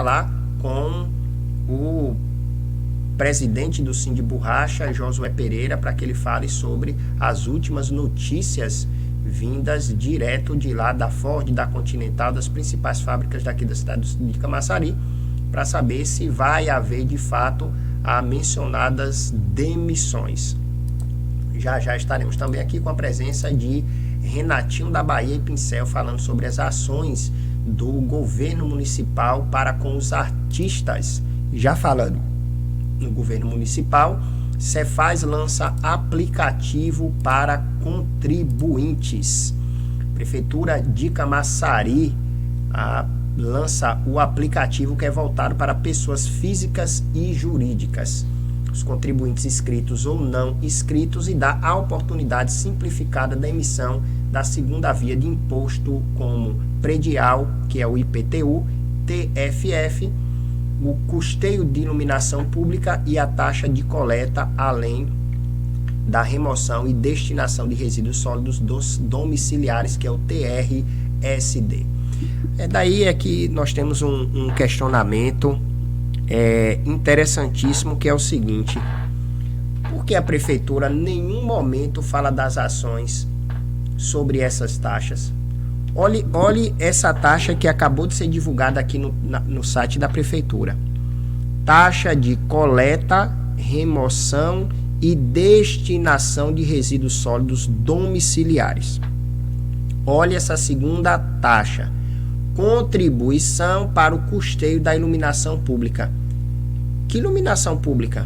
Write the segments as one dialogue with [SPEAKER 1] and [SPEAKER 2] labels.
[SPEAKER 1] falar com o presidente do Sindiborracha, Josué Pereira, para que ele fale sobre as últimas notícias vindas direto de lá da Ford, da Continental, das principais fábricas daqui da cidade de Camaçari, para saber se vai haver de fato as mencionadas demissões. Já estaremos também aqui com a presença de Renatinho da Bahia e Pincel, falando sobre as ações do governo municipal para com os artistas. Já falando no governo municipal, Cefaz lança aplicativo para contribuintes. Prefeitura de Camaçari lança o aplicativo que é voltado para pessoas físicas e jurídicas. Os contribuintes inscritos ou não inscritos, e dá a oportunidade simplificada da emissão da segunda via de imposto, como predial, que é o IPTU, TFF, o custeio de iluminação pública e a taxa de coleta, além da remoção e destinação de resíduos sólidos dos domiciliares, que é o TRSD. Daí é que nós temos um questionamento interessantíssimo, que é o seguinte: por que a prefeitura em nenhum momento fala das ações sobre essas taxas? Olhe essa taxa que acabou de ser divulgada aqui no site da prefeitura. Taxa de coleta, remoção e destinação de resíduos sólidos domiciliares. Olhe essa segunda taxa. Contribuição para o custeio da iluminação pública. Que iluminação pública?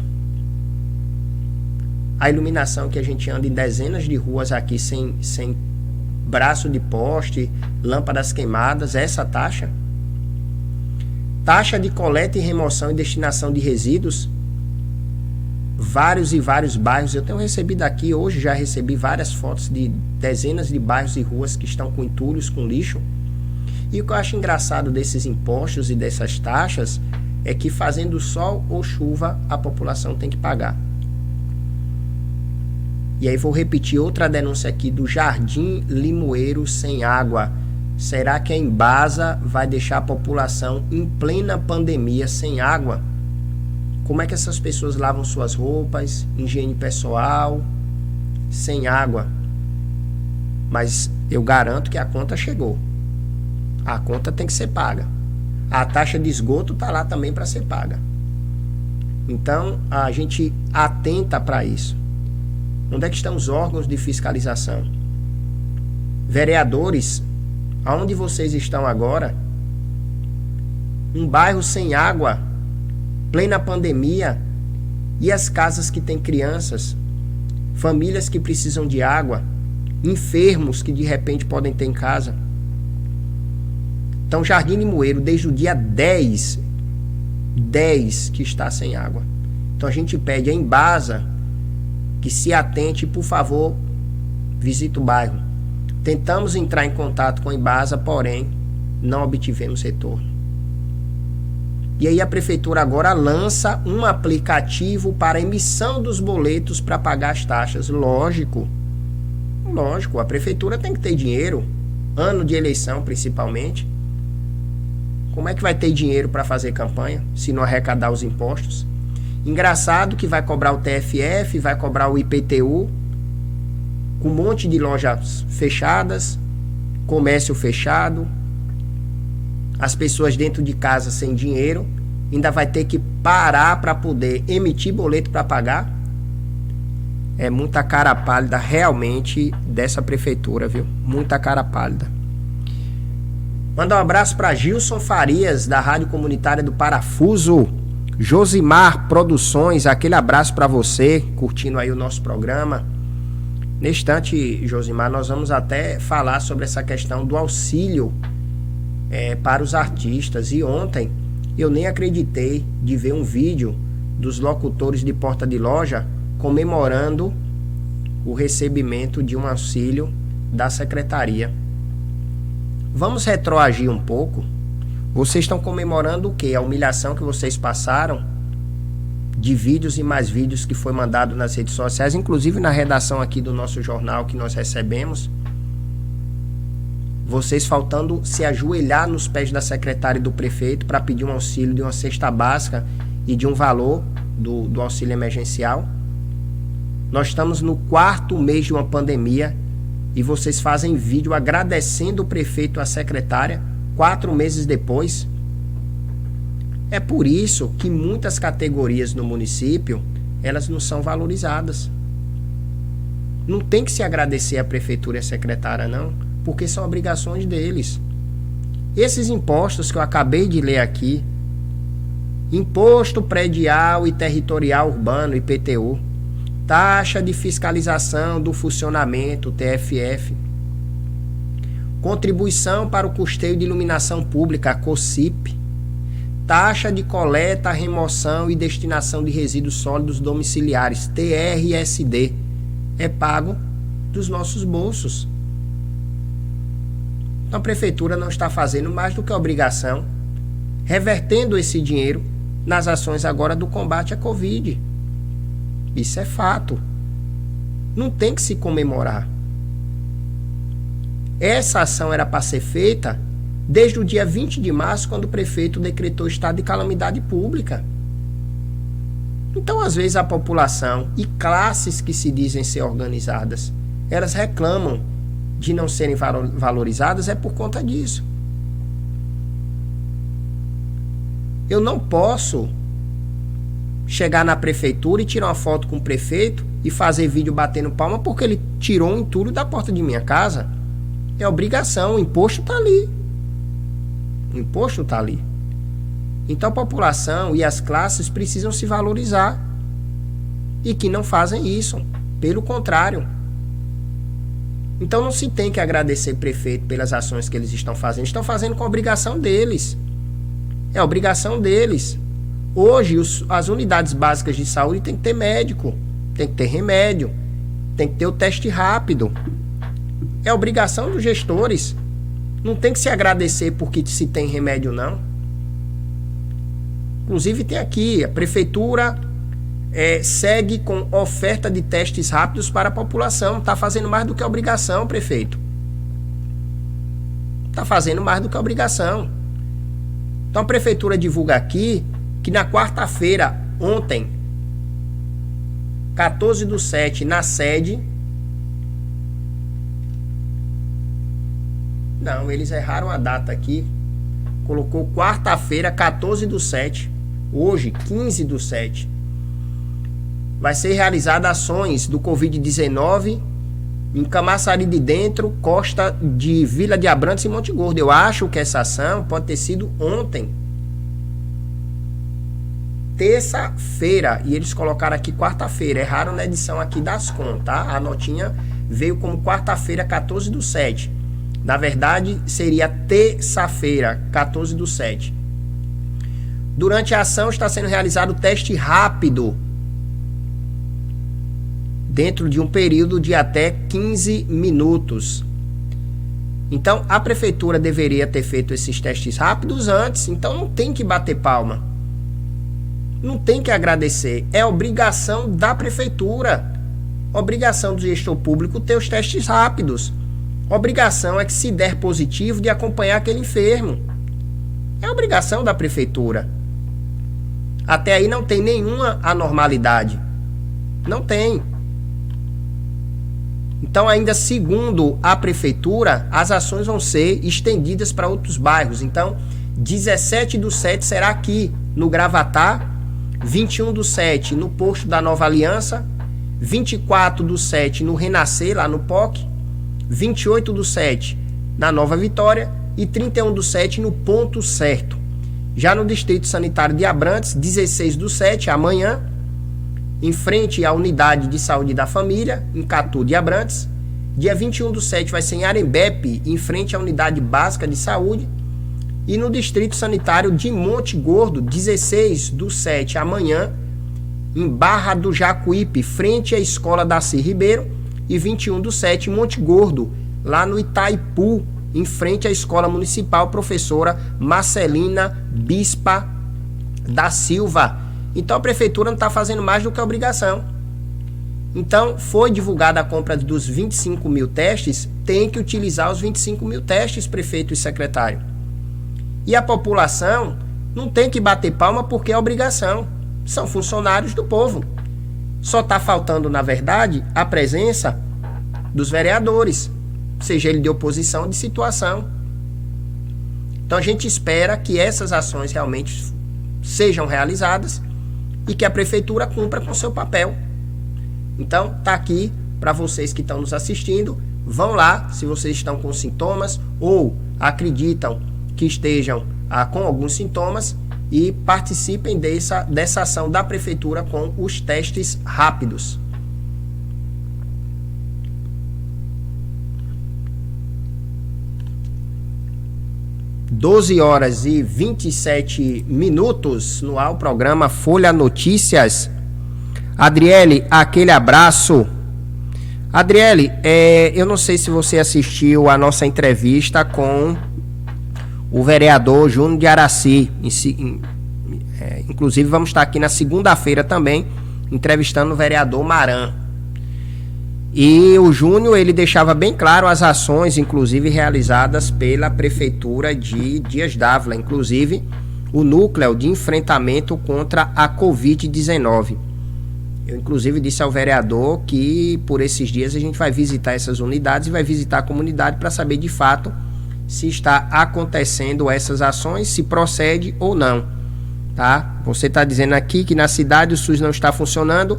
[SPEAKER 1] A iluminação que a gente anda em dezenas de ruas aqui sem braço de poste, lâmpadas queimadas, essa taxa? Taxa de coleta e remoção e destinação de resíduos. Vários e vários bairros, eu tenho recebido aqui, hoje já recebi várias fotos de dezenas de bairros e ruas que estão com entulhos, com lixo. E o que eu acho engraçado desses impostos e dessas taxas é que, fazendo sol ou chuva, a população tem que pagar. E aí vou repetir outra denúncia aqui do Jardim Limoeiro sem água. Será que a Embasa vai deixar a população em plena pandemia sem água? Como é que essas pessoas lavam suas roupas, higiene pessoal, sem água? Mas eu garanto que a conta chegou. A conta tem que ser paga. A taxa de esgoto está lá também para ser paga. Então, a gente atenta para isso. Onde é que estão os órgãos de fiscalização? Vereadores, aonde vocês estão agora? Um bairro sem água, plena pandemia, e as casas que têm crianças, famílias que precisam de água, enfermos que de repente podem ter em casa. Então, Jardim Limoeiro, desde o dia 10 que está sem água. Então, a gente pede a Embasa que se atente, por favor, visite o bairro. Tentamos entrar em contato com a Embasa, porém, não obtivemos retorno. E aí a prefeitura agora lança um aplicativo para emissão dos boletos para pagar as taxas. Lógico, a prefeitura tem que ter dinheiro, ano de eleição principalmente. Como é que vai ter dinheiro para fazer campanha se não arrecadar os impostos? Engraçado que vai cobrar o TFF, vai cobrar o IPTU, com um monte de lojas fechadas, comércio fechado, as pessoas dentro de casa sem dinheiro, ainda vai ter que parar para poder emitir boleto para pagar. É muita cara pálida realmente dessa prefeitura, viu? Muita cara pálida. Mandar um abraço para Gilson Farias, da Rádio Comunitária do Parafuso. Josimar Produções, aquele abraço para você, curtindo aí o nosso programa. Neste instante, Josimar, nós vamos até falar sobre essa questão do auxílio para os artistas. E ontem eu nem acreditei de ver um vídeo dos locutores de porta de loja comemorando o recebimento de um auxílio da secretaria. Vamos retroagir um pouco. Vocês estão comemorando o quê? A humilhação que vocês passaram de vídeos e mais vídeos que foi mandado nas redes sociais, inclusive na redação aqui do nosso jornal que nós recebemos. vocês faltando se ajoelhar nos pés da secretária e do prefeito para pedir um auxílio de uma cesta básica e de um valor do auxílio emergencial. Nós estamos no 4º mês de uma pandemia e vocês fazem vídeo agradecendo o prefeito e a secretária 4 meses depois. É por isso que muitas categorias no município, elas não são valorizadas. Não tem que se agradecer à prefeitura e à secretária, não, porque são obrigações deles. Esses impostos que eu acabei de ler aqui, Imposto Predial e Territorial Urbano, IPTU, Taxa de Fiscalização do Funcionamento, TFF, Contribuição para o Custeio de Iluminação Pública, COSIP, Taxa de Coleta, Remoção e Destinação de Resíduos Sólidos Domiciliares, TRSD, é pago dos nossos bolsos. Então a prefeitura não está fazendo mais do que a obrigação, revertendo esse dinheiro nas ações agora do combate à Covid. Isso é fato. Não tem que se comemorar. Essa ação era para ser feita desde o dia 20 de março, quando o prefeito decretou estado de calamidade pública. Então, às vezes, a população e classes que se dizem ser organizadas, elas reclamam de não serem valorizadas, é por conta disso. Eu não posso chegar na prefeitura e tirar uma foto com o prefeito e fazer vídeo batendo palma porque ele tirou um entulho da porta de minha casa. É obrigação, o imposto está ali. O imposto está ali. Então a população e as classes precisam se valorizar. E que não fazem isso. Pelo contrário. Então não se tem que agradecer o prefeito pelas ações que eles estão fazendo. Estão fazendo com a obrigação deles. É a obrigação deles. Hoje as unidades básicas de saúde tem que ter médico. Tem que ter remédio. Tem que ter o teste rápido. É obrigação dos gestores. Não tem que se agradecer porque se tem remédio, não. Inclusive tem aqui, a prefeitura segue com oferta de testes rápidos para a população. Está fazendo mais do que a obrigação, prefeito. Está fazendo mais do que a obrigação. Então a prefeitura divulga aqui que na quarta-feira, ontem, 14/7, na sede... Não, eles erraram a data aqui. Colocou quarta-feira, 14/7. Hoje, 15/7. Vai ser realizada ações do Covid-19 em Camaçari de Dentro, Costa de Vila de Abrantes e Monte Gordo. Eu acho que essa ação pode ter sido ontem. Terça-feira. E eles colocaram aqui quarta-feira. Erraram na edição aqui das contas, tá? A notinha veio como quarta-feira, 14/7. Na verdade, seria terça-feira, 14/7. Durante a ação está sendo realizado o teste rápido dentro de um período de até 15 minutos. Então, a prefeitura deveria ter feito esses testes rápidos antes, então não tem que bater palma. Não tem que agradecer. É obrigação da prefeitura. Obrigação do gestor público ter os testes rápidos. Obrigação é que, se der positivo, de acompanhar aquele enfermo. É obrigação da prefeitura. Até aí não tem nenhuma anormalidade. Não tem. Então, ainda segundo a prefeitura, as ações vão ser estendidas para outros bairros. Então, 17/7 será aqui no Gravatá, 21/7 no Posto da Nova Aliança, 24/7 no Renascer, lá no POC, 28/7 na Nova Vitória e 31/7 no Ponto Certo. Já no Distrito Sanitário de Abrantes, 16/7, amanhã, em frente à Unidade de Saúde da Família, em Catu de Abrantes. Dia 21/7 vai ser em Arembepe, em frente à Unidade Básica de Saúde. E no Distrito Sanitário de Monte Gordo, 16/7, amanhã, em Barra do Jacuípe, frente à Escola Daci Ribeiro. E 21/7, Monte Gordo, lá no Itaipu, em frente à Escola Municipal Professora Marcelina Bispa da Silva. Então a prefeitura não está fazendo mais do que a obrigação. Então foi divulgada a compra dos 25 mil testes tem que utilizar os 25 mil testes, prefeito e secretário. E a população não tem que bater palma porque é obrigação. São funcionários do povo. Só está faltando, na verdade, a presença dos vereadores, seja ele de oposição ou de situação. Então a gente espera que essas ações realmente sejam realizadas e que a prefeitura cumpra com seu papel. Então tá aqui para vocês que estão nos assistindo, vão lá se vocês estão com sintomas ou acreditam que estejam com alguns sintomas e participem dessa ação da prefeitura com os testes rápidos. (12h27) no ar o programa Folha Notícias. Adriele, aquele abraço. Adriele, eu não sei se você assistiu a nossa entrevista com o vereador Júnior de Araci. Inclusive vamos estar aqui na segunda-feira também entrevistando o vereador Maran. E o Júnior, ele deixava bem claro as ações, inclusive realizadas pela Prefeitura de Dias Dávila, inclusive o núcleo de enfrentamento contra a Covid-19. Eu, inclusive, disse ao vereador que por esses dias a gente vai visitar essas unidades e vai visitar a comunidade para saber de fato se está acontecendo essas ações, se procede ou não. Tá? Você está dizendo aqui que na cidade o SUS não está funcionando.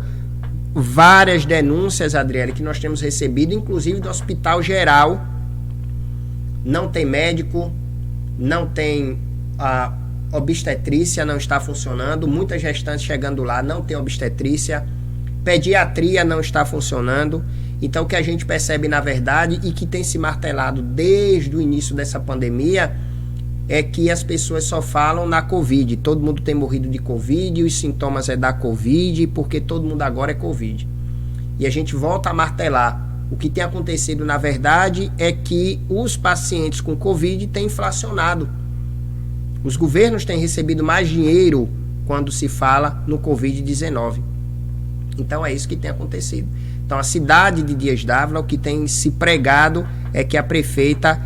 [SPEAKER 1] Várias denúncias, Adriele, que nós temos recebido, inclusive do Hospital Geral. Não tem médico, não tem obstetrícia, não está funcionando. Muitas gestantes chegando lá, não tem obstetrícia. Pediatria não está funcionando. Então, o que a gente percebe, na verdade, e que tem se martelado desde o início dessa pandemia, é que as pessoas só falam na Covid. Todo mundo tem morrido de Covid, os sintomas é da Covid, porque todo mundo agora é Covid. E a gente volta a martelar. O que tem acontecido, na verdade, é que os pacientes com Covid têm inflacionado. Os governos têm recebido mais dinheiro quando se fala no Covid-19. Então, é isso que tem acontecido. Então, a cidade de Dias Dávila, o que tem se pregado é que a prefeita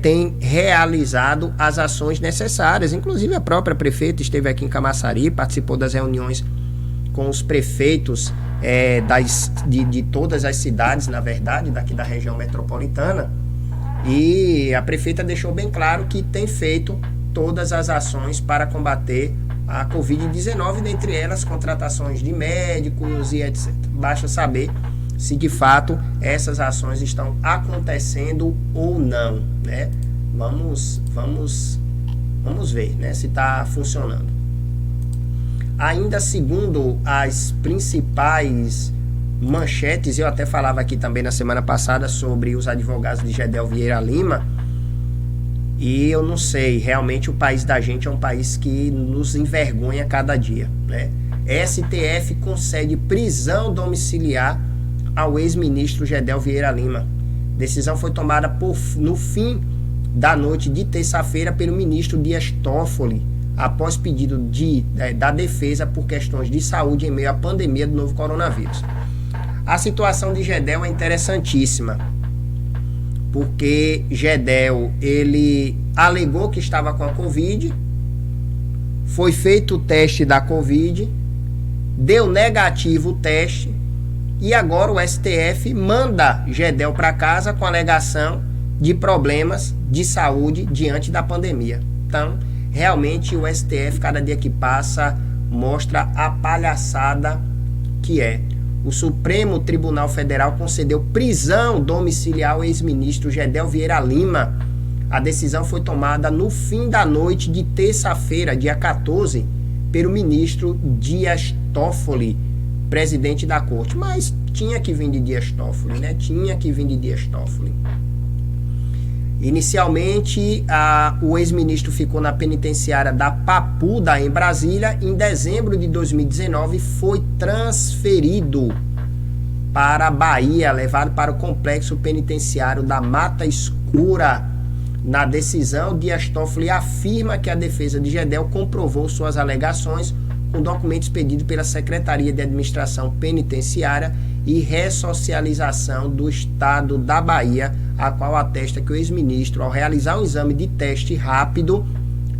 [SPEAKER 1] tem realizado as ações necessárias. Inclusive, a própria prefeita esteve aqui em Camaçari, participou das reuniões com os prefeitos de todas as cidades, na verdade, daqui da região metropolitana. E a prefeita deixou bem claro que tem feito todas as ações para combater a Covid-19, dentre elas contratações de médicos e etc. Basta saber se de fato essas ações estão acontecendo ou não, né? Vamos ver, né, se está funcionando. Ainda segundo as principais manchetes, eu até falava aqui também na semana passada sobre os advogados de Gedel Vieira Lima, e eu não sei, realmente o país da gente é um país que nos envergonha cada dia, né? STF concede prisão domiciliar ao ex-ministro Gedel Vieira Lima. Decisão foi tomada no fim da noite de terça-feira pelo ministro Dias Toffoli, após pedido da defesa por questões de saúde em meio à pandemia do novo coronavírus. A situação de Gedel é interessantíssima, porque Gedel, ele alegou que estava com a Covid, foi feito o teste da Covid, deu negativo o teste, e agora o STF manda Gedel para casa com alegação de problemas de saúde diante da pandemia. Então, realmente o STF, cada dia que passa, mostra a palhaçada que é. O Supremo Tribunal Federal concedeu prisão domiciliar ao ex-ministro Gedel Vieira Lima. A decisão foi tomada no fim da noite de terça-feira, dia 14, pelo ministro Dias Toffoli, presidente da corte. Mas tinha que vir de Dias Toffoli, né? Tinha que vir de Dias Toffoli. Inicialmente, o ex-ministro ficou na penitenciária da Papuda, em Brasília. Em dezembro de 2019, foi transferido para a Bahia, levado para o complexo penitenciário da Mata Escura. Na decisão, Dias Toffoli afirma que a defesa de Gedel comprovou suas alegações com documentos pedidos pela Secretaria de Administração Penitenciária e Ressocialização do Estado da Bahia, a qual atesta que o ex-ministro, ao realizar um exame de teste rápido,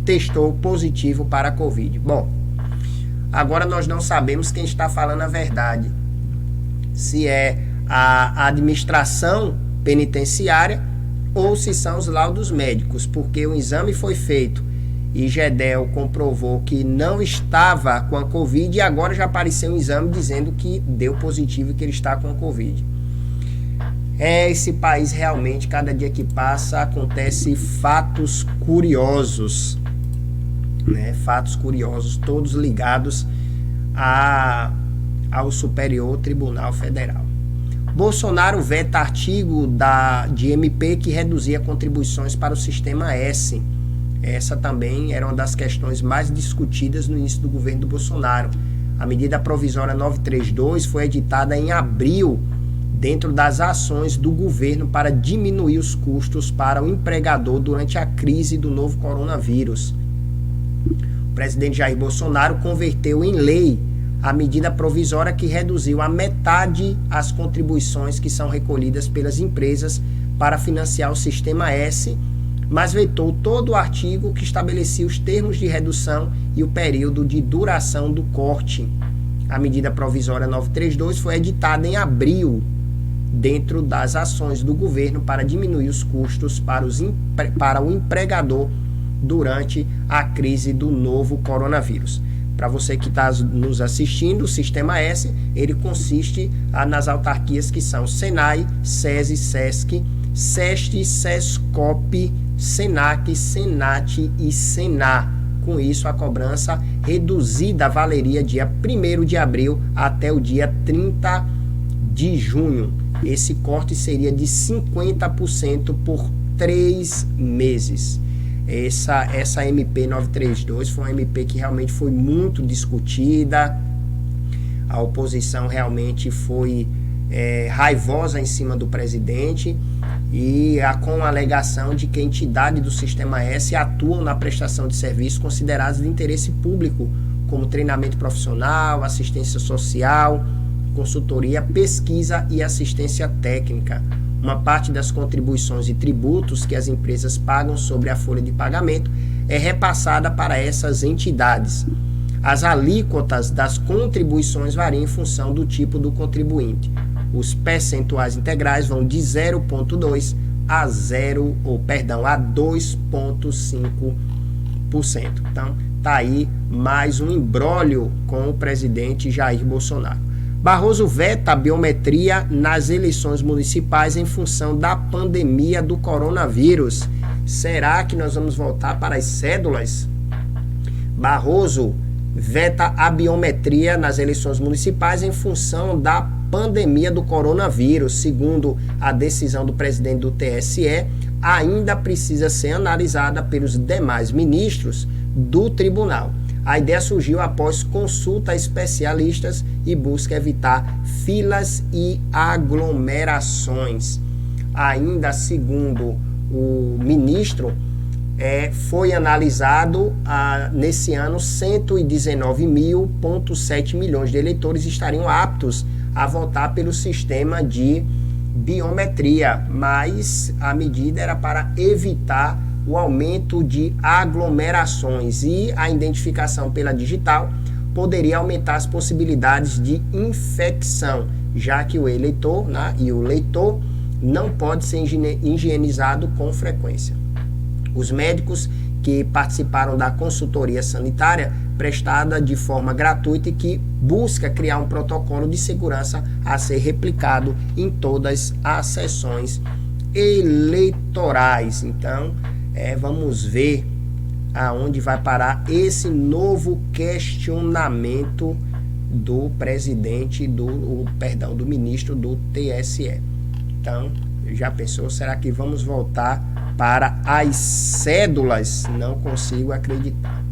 [SPEAKER 1] testou positivo para a Covid. Bom, agora nós não sabemos quem está falando a verdade. Se é a administração penitenciária ou se são os laudos médicos, porque o exame foi feito e Gedel comprovou que não estava com a Covid e agora já apareceu um exame dizendo que deu positivo e que ele está com a Covid. Esse país realmente, cada dia que passa, acontece fatos curiosos, né? Fatos curiosos, todos ligados ao Superior Tribunal Federal. Bolsonaro veta artigo de MP que reduzia contribuições para o Sistema S. Essa também era uma das questões mais discutidas no início do governo do Bolsonaro. A medida provisória 932 foi editada em abril, dentro das ações do governo para diminuir os custos para o empregador durante a crise do novo coronavírus. O presidente Jair Bolsonaro converteu em lei a medida provisória que reduziu a metade as contribuições que são recolhidas pelas empresas para financiar o Sistema S, mas vetou todo o artigo que estabelecia os termos de redução e o período de duração do corte. A medida provisória 932 foi editada em abril, dentro das ações do governo para diminuir os custos para o empregador durante a crise do novo coronavírus. Para você que está nos assistindo, o Sistema S, ele consiste nas autarquias que são Senai, SESI, SESC, SEST, SESCOP, SENAC, SENAT e SENA. Com isso, a cobrança reduzida valeria dia 1º de abril até o dia 30 de junho. Esse corte seria de 50% por 3 meses. Essa MP 932 foi uma MP que realmente foi muito discutida. A oposição realmente foi raivosa em cima do presidente e com a alegação de que a entidade do Sistema S atuam na prestação de serviços considerados de interesse público, como treinamento profissional, assistência social, consultoria, pesquisa e assistência técnica. Uma parte das contribuições e tributos que as empresas pagam sobre a folha de pagamento é repassada para essas entidades. As alíquotas das contribuições variam em função do tipo do contribuinte. Os percentuais integrais vão de 0,2% a 2,5%. Então, tá aí mais um imbróglio com o presidente Jair Bolsonaro. Barroso veta a biometria nas eleições municipais em função da pandemia do coronavírus. Será que nós vamos voltar para as cédulas? Barroso veta a biometria nas eleições municipais em função da pandemia do coronavírus. Segundo a decisão do presidente do TSE, ainda precisa ser analisada pelos demais ministros do tribunal. A ideia surgiu após consulta a especialistas e busca evitar filas e aglomerações. Ainda segundo o ministro, foi analisado nesse ano 119,7 milhões de eleitores estariam aptos a votar pelo sistema de biometria, mas a medida era para evitar o aumento de aglomerações e a identificação pela digital poderia aumentar as possibilidades de infecção, já que o eleitor e o leitor não pode ser higienizado com frequência. Os médicos que participaram da consultoria sanitária prestada de forma gratuita e que busca criar um protocolo de segurança a ser replicado em todas as sessões eleitorais. Então, vamos ver aonde vai parar esse novo questionamento do presidente, do ministro do TSE. Então, já pensou, será que vamos voltar para as cédulas? Não consigo acreditar.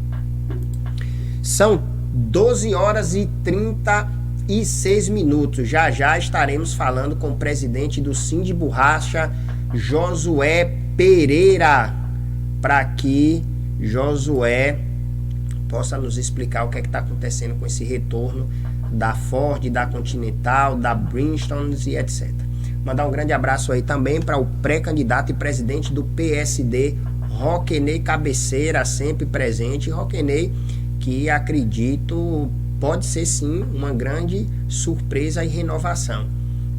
[SPEAKER 1] São 12 horas e 36 minutos. Já já estaremos falando com o presidente do Sindiborracha, Josué Pereira, para que Josué possa nos explicar o que está acontecendo com esse retorno da Ford, da Continental, da Bridgestone e etc. Mandar um grande abraço aí também para o pré-candidato e presidente do PSD, Roquenei Cabeceira, sempre presente. Roquenei, que acredito pode ser sim uma grande surpresa e renovação.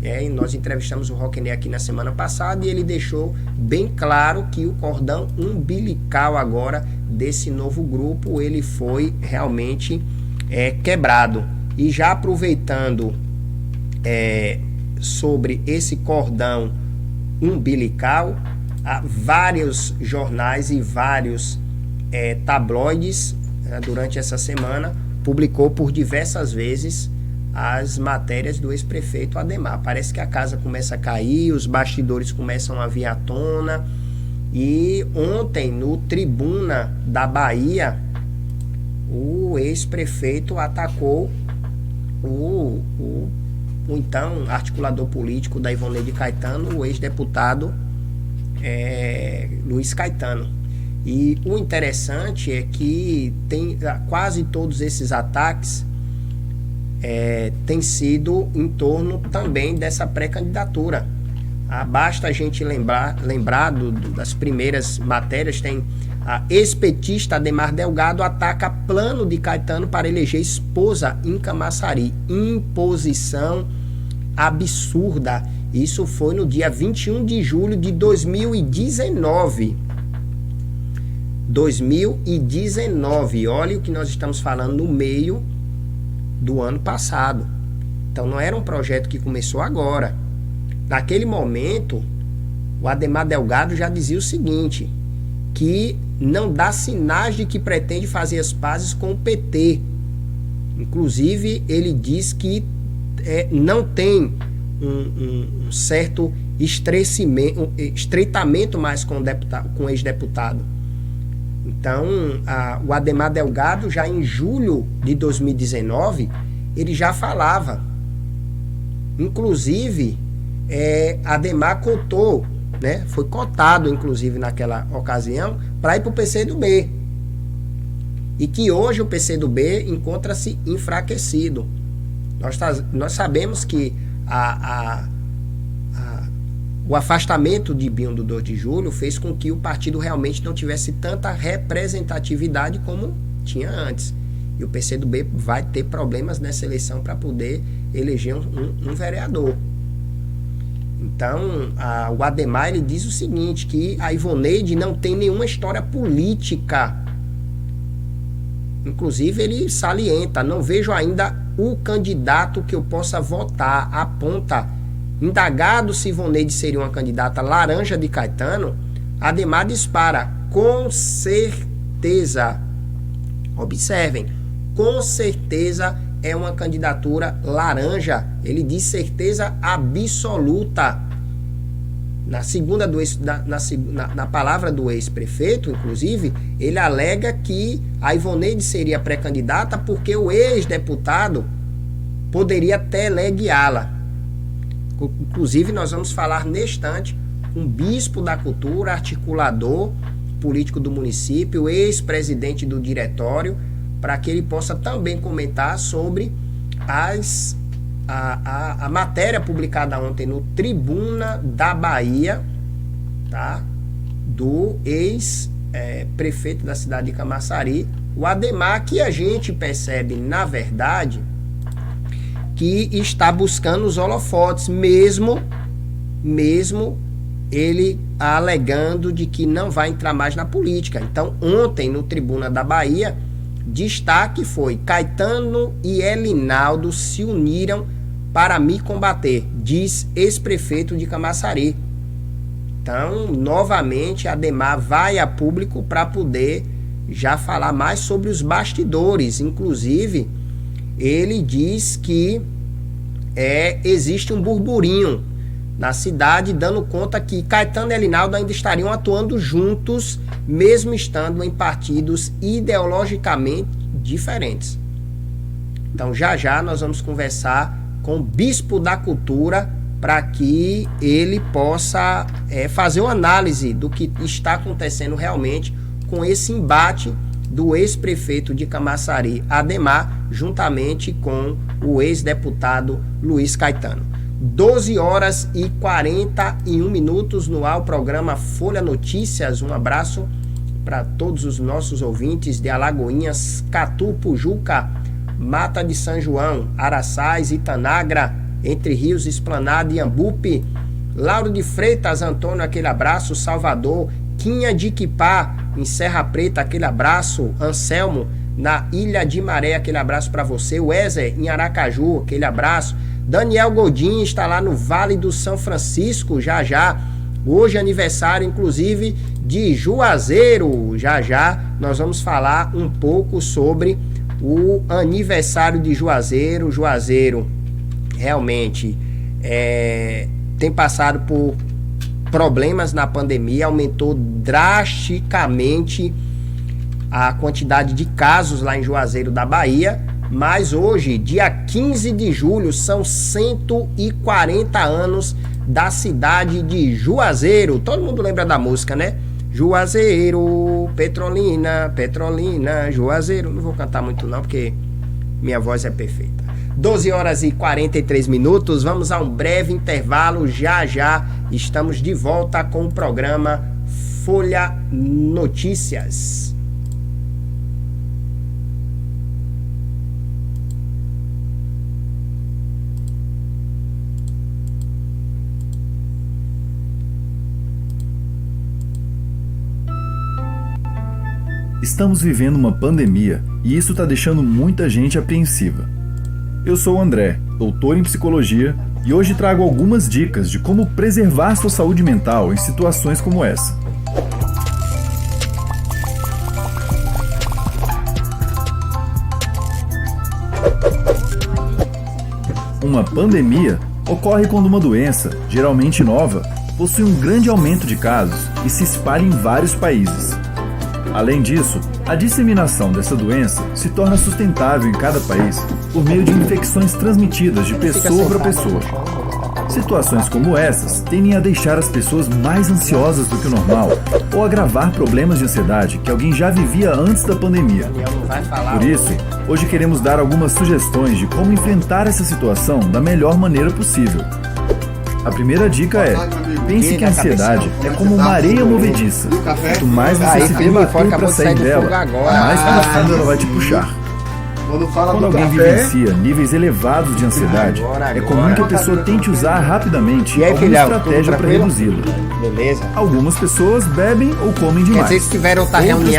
[SPEAKER 1] E nós entrevistamos o Roquenei aqui na semana passada e ele deixou bem claro que o cordão umbilical agora desse novo grupo, ele foi realmente quebrado. E já aproveitando sobre esse cordão umbilical, vários jornais e vários tabloides durante essa semana publicou por diversas vezes as matérias do ex-prefeito Adhemar. Parece que a casa começa a cair, os bastidores começam a vir à tona. E ontem, no Tribuna da Bahia, o ex-prefeito atacou o então articulador político da Ivonilde Caetano, o ex-deputado Luiz Caetano. E o interessante é que quase todos esses ataques têm sido em torno também dessa pré-candidatura. Basta a gente lembrar das primeiras matérias, tem a ex-petista Adhemar Delgado ataca plano de Caetano para eleger esposa em Camaçari. Imposição absurda. Isso foi no dia 21 de julho de 2019. 2019. Olha o que nós estamos falando no meio do ano passado. Então não era um projeto que começou agora. Naquele momento, o Adhemar Delgado já dizia o seguinte, que não dá sinais de que pretende fazer as pazes com o PT. Inclusive, ele diz que não tem um certo estreitamento mais com o ex-deputado. Então, o Adhemar Delgado, já em julho de 2019, ele já falava. Inclusive, Adhemar cotou, né? Foi cotado, inclusive, naquela ocasião, para ir para o PCdoB. E que hoje o PCdoB encontra-se enfraquecido. Nós sabemos que o afastamento de Binho do 2 de julho fez com que o partido realmente não tivesse tanta representatividade como tinha antes. E o PCdoB vai ter problemas nessa eleição para poder eleger um vereador. Então, o Adhemar, ele diz o seguinte, que a Ivonilde não tem nenhuma história política. Inclusive, ele salienta, não vejo ainda o candidato que eu possa votar. Aponta, indagado se Ivonilde seria uma candidata laranja de Caetano, Adhemar dispara, com certeza. Observem, com certeza é uma candidatura laranja. Ele diz certeza absoluta. Na palavra do ex-prefeito, inclusive, ele alega que a Ivonilde seria pré-candidata porque o ex-deputado poderia teleguiá-la. Inclusive, nós vamos falar neste instante com o bispo da cultura, articulador político do município, ex-presidente do diretório, para que ele possa também comentar sobre a matéria publicada ontem no Tribuna da Bahia, tá? Do ex-prefeito da cidade de Camaçari, o Adhemar, que a gente percebe, na verdade, que está buscando os holofotes, mesmo ele alegando de que não vai entrar mais na política. Então, ontem, no Tribuna da Bahia, destaque foi: Caetano e Elinaldo se uniram para me combater, diz ex-prefeito de Camaçari. Então, novamente, Adhemar vai a público para poder já falar mais sobre os bastidores. Inclusive, ele diz que existe um burburinho na cidade, dando conta que Caetano e Elinaldo ainda estariam atuando juntos, mesmo estando em partidos ideologicamente diferentes. Então, já nós vamos conversar com o bispo da cultura para que ele possa fazer uma análise do que está acontecendo realmente com esse embate do ex-prefeito de Camaçari, Adhemar, juntamente com o ex-deputado Luiz Caetano. 12 horas e 41 minutos no ar, o programa Folha Notícias. Um abraço para todos os nossos ouvintes de Alagoinhas, Catu, Pujuca, Mata de São João, Araçás, Itanagra, Entre Rios, Esplanada e Ambupe. Lauro de Freitas, Antônio, aquele abraço. Salvador, Quinha de Iquipá, em Serra Preta, aquele abraço. Anselmo, na Ilha de Maré, aquele abraço para você. Wesley, em Aracaju, aquele abraço. Daniel Godin está lá no Vale do São Francisco, já. Hoje é aniversário, inclusive, de Juazeiro. Já nós vamos falar um pouco sobre o aniversário de Juazeiro. Juazeiro realmente tem passado por problemas na pandemia, aumentou drasticamente a quantidade de casos lá em Juazeiro da Bahia, mas hoje, dia 15 de julho, são 140 anos da cidade de Juazeiro. Todo mundo lembra da música, né? Juazeiro, Petrolina, Petrolina, Juazeiro. Não vou cantar muito não, porque minha voz é perfeita. 12 horas e 43 minutos, vamos a um breve intervalo, já estamos de volta com o programa Folha Notícias.
[SPEAKER 2] Estamos vivendo uma pandemia e isso está deixando muita gente apreensiva. Eu sou o André, doutor em psicologia, e hoje trago algumas dicas de como preservar sua saúde mental em situações como essa. Uma pandemia ocorre quando uma doença, geralmente nova, possui um grande aumento de casos e se espalha em vários países. Além disso, a disseminação dessa doença se torna sustentável em cada país por meio de infecções transmitidas de pessoa para pessoa. Situações como essas tendem a deixar as pessoas mais ansiosas do que o normal ou agravar problemas de ansiedade que alguém já vivia antes da pandemia. Por isso, hoje queremos dar algumas sugestões de como enfrentar essa situação da melhor maneira possível. A primeira dica é: pense que a ansiedade é como uma areia movediça. Quanto mais você se debater para sair dela, mais profundo ela vai te puxar. Quando alguém vivencia níveis elevados de ansiedade, é comum que a pessoa tente usar rapidamente alguma estratégia para reduzi-la. Algumas pessoas bebem ou comem demais. Outras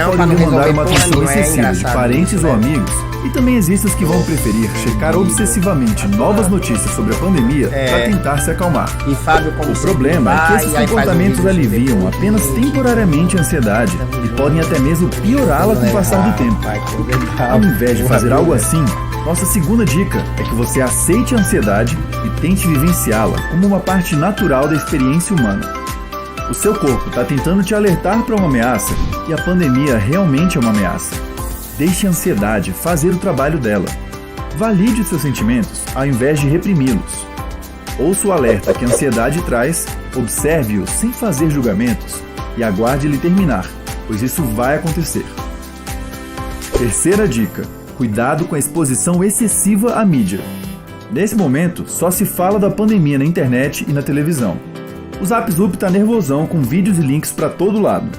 [SPEAKER 2] podem demandar uma atenção excessiva de parentes ou amigos. E também existem os que vão preferir checar obsessivamente novas notícias sobre a pandemia para tentar se acalmar. O problema é que esses comportamentos aliviam apenas temporariamente a ansiedade e podem até mesmo piorá-la com o passar do tempo. Ao invés de fazer algo assim, nossa segunda dica é que você aceite a ansiedade e tente vivenciá-la como uma parte natural da experiência humana. O seu corpo está tentando te alertar para uma ameaça e a pandemia realmente é uma ameaça. Deixe a ansiedade fazer o trabalho dela. Valide seus sentimentos ao invés de reprimi-los. Ouça o alerta que a ansiedade traz, observe-o sem fazer julgamentos e aguarde ele terminar, pois isso vai acontecer. Terceira dica: cuidado com a exposição excessiva à mídia. Nesse momento, só se fala da pandemia na internet e na televisão. O Zap Zup tá nervosão com vídeos e links para todo lado.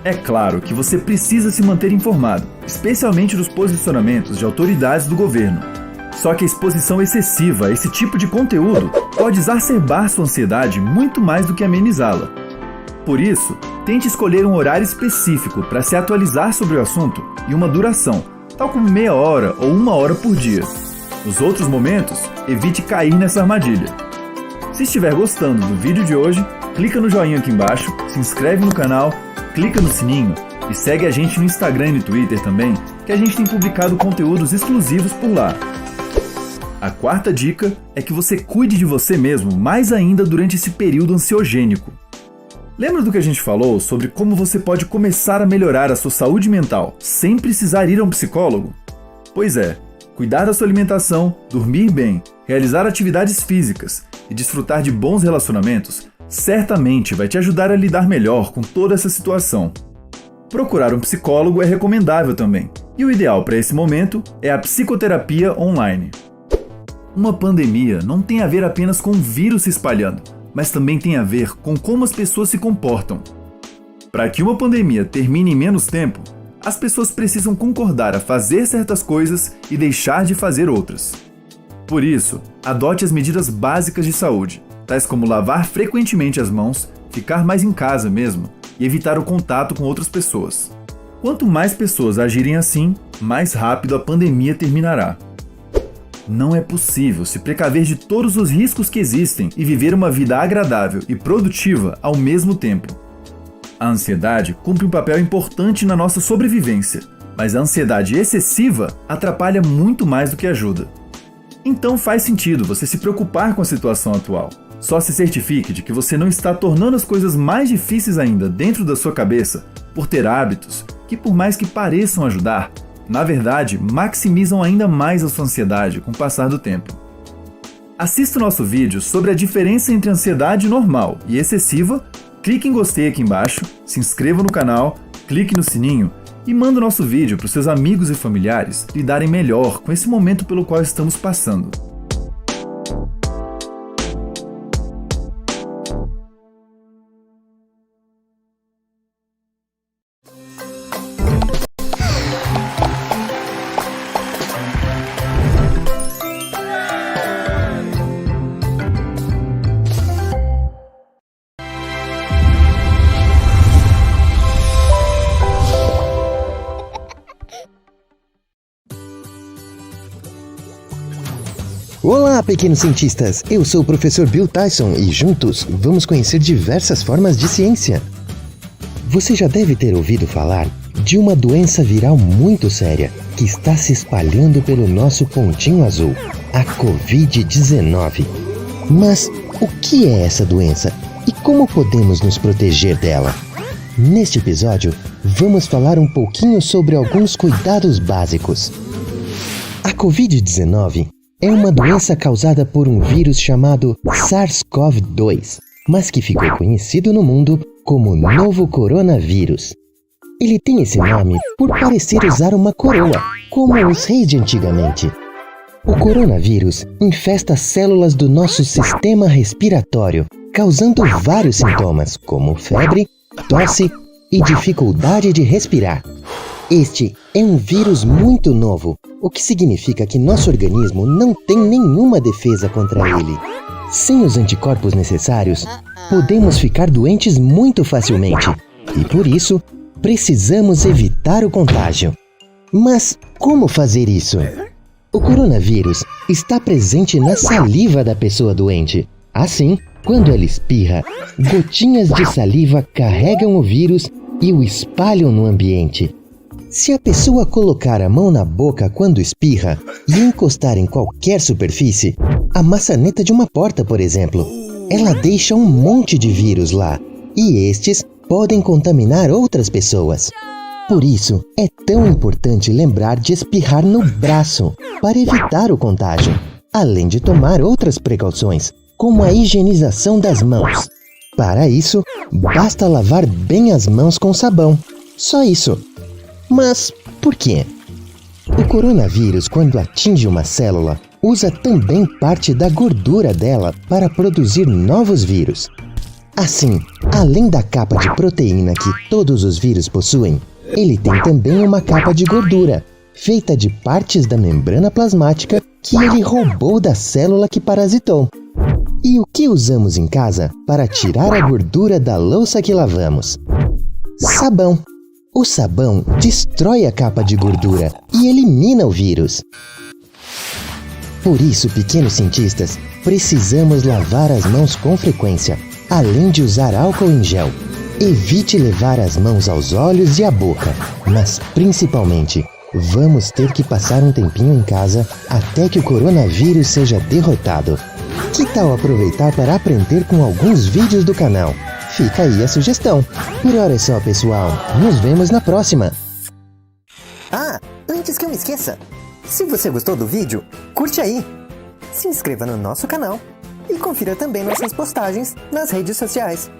[SPEAKER 2] É claro que você precisa se manter informado, especialmente dos posicionamentos de autoridades do governo. Só que a exposição excessiva a esse tipo de conteúdo pode exacerbar sua ansiedade muito mais do que amenizá-la. Por isso, tente escolher um horário específico para se atualizar sobre o assunto e uma duração, tal como meia hora ou uma hora por dia. Nos outros momentos, evite cair nessa armadilha. Se estiver gostando do vídeo de hoje, clica no joinha aqui embaixo, se inscreve no canal, clica no sininho e segue a gente no Instagram e no Twitter também, que a gente tem publicado conteúdos exclusivos por lá. A quarta dica é que você cuide de você mesmo mais ainda durante esse período ansiogênico. Lembra do que a gente falou sobre como você pode começar a melhorar a sua saúde mental sem precisar ir a um psicólogo? Pois é, cuidar da sua alimentação, dormir bem, realizar atividades físicas e desfrutar de bons relacionamentos certamente vai te ajudar a lidar melhor com toda essa situação. Procurar um psicólogo é recomendável também, e o ideal para esse momento é a psicoterapia online. Uma pandemia não tem a ver apenas com o vírus se espalhando, mas também tem a ver com como as pessoas se comportam. Para que uma pandemia termine em menos tempo, as pessoas precisam concordar a fazer certas coisas e deixar de fazer outras. Por isso, adote as medidas básicas de saúde, tais como lavar frequentemente as mãos, ficar mais em casa mesmo e evitar o contato com outras pessoas. Quanto mais pessoas agirem assim, mais rápido a pandemia terminará. Não é possível se precaver de todos os riscos que existem e viver uma vida agradável e produtiva ao mesmo tempo. A ansiedade cumpre um papel importante na nossa sobrevivência, mas a ansiedade excessiva atrapalha muito mais do que ajuda. Então faz sentido você se preocupar com a situação atual. Só se certifique de que você não está tornando as coisas mais difíceis ainda dentro da sua cabeça por ter hábitos que, por mais que pareçam ajudar, na verdade, maximizam ainda mais a sua ansiedade com o passar do tempo. Assista o nosso vídeo sobre a diferença entre ansiedade normal e excessiva, clique em gostei aqui embaixo, se inscreva no canal, clique no sininho e manda o nosso vídeo para os seus amigos e familiares lidarem melhor com esse momento pelo qual estamos passando.
[SPEAKER 3] Olá, pequenos cientistas! Eu sou o professor Bill Tyson e juntos vamos conhecer diversas formas de ciência. Você já deve ter ouvido falar de uma doença viral muito séria que está se espalhando pelo nosso pontinho azul, a Covid-19. Mas o que é essa doença e como podemos nos proteger dela? Neste episódio, vamos falar um pouquinho sobre alguns cuidados básicos. A Covid-19 é uma doença causada por um vírus chamado SARS-CoV-2, mas que ficou conhecido no mundo como novo coronavírus. Ele tem esse nome por parecer usar uma coroa, como os reis de antigamente. O coronavírus infesta células do nosso sistema respiratório, causando vários sintomas, como febre, tosse e dificuldade de respirar. Este é um vírus muito novo, o que significa que nosso organismo não tem nenhuma defesa contra ele. Sem os anticorpos necessários, podemos ficar doentes muito facilmente e, por isso, precisamos evitar o contágio. Mas como fazer isso? O coronavírus está presente na saliva da pessoa doente. Assim, quando ela espirra, gotinhas de saliva carregam o vírus e o espalham no ambiente. Se a pessoa colocar a mão na boca quando espirra e encostar em qualquer superfície, a maçaneta de uma porta, por exemplo, ela deixa um monte de vírus lá e estes podem contaminar outras pessoas. Por isso, é tão importante lembrar de espirrar no braço para evitar o contágio, além de tomar outras precauções, como a higienização das mãos. Para isso, basta lavar bem as mãos com sabão. Só isso. Mas por quê? O coronavírus, quando atinge uma célula, usa também parte da gordura dela para produzir novos vírus. Assim, além da capa de proteína que todos os vírus possuem, ele tem também uma capa de gordura, feita de partes da membrana plasmática que ele roubou da célula que parasitou. E o que usamos em casa para tirar a gordura da louça que lavamos? Sabão. O sabão destrói a capa de gordura e elimina o vírus. Por isso, pequenos cientistas, precisamos lavar as mãos com frequência, além de usar álcool em gel. Evite levar as mãos aos olhos e à boca, mas principalmente, vamos ter que passar um tempinho em casa até que o coronavírus seja derrotado. Que tal aproveitar para aprender com alguns vídeos do canal? Fica aí a sugestão. Por hora é só, pessoal. Nos vemos na próxima.
[SPEAKER 4] Ah, antes que eu me esqueça, se você gostou do vídeo, curte aí, se inscreva no nosso canal e confira também nossas postagens nas redes sociais.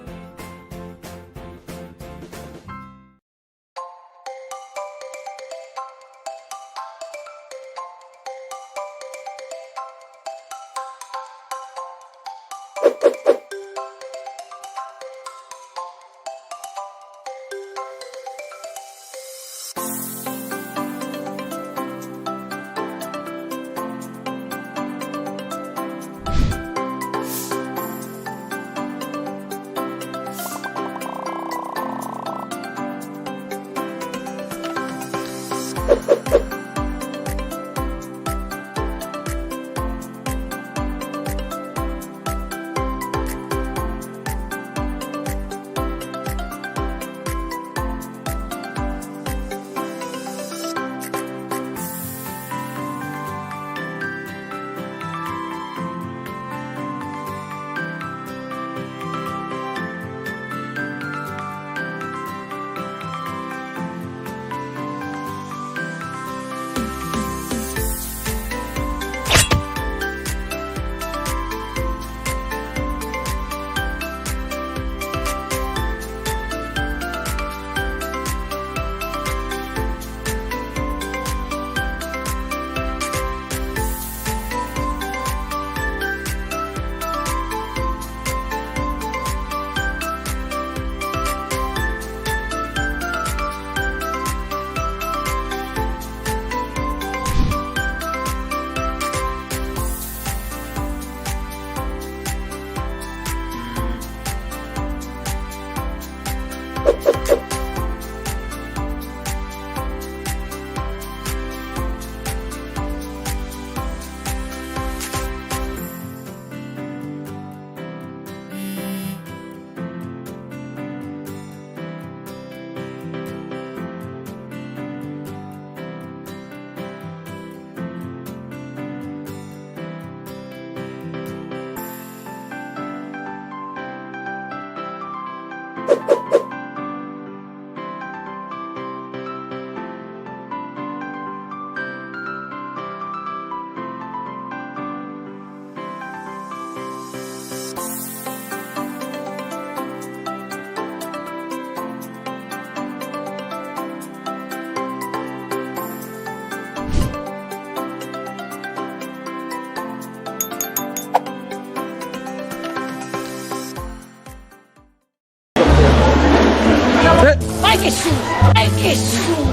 [SPEAKER 5] Ai que susto! Ai que susto!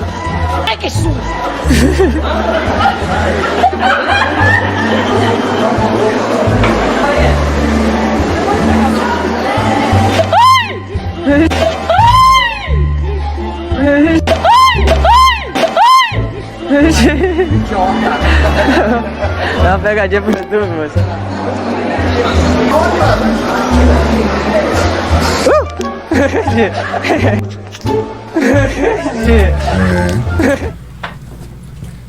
[SPEAKER 5] Ai que susto!
[SPEAKER 6] É uma pegadinha pro YouTube, moça.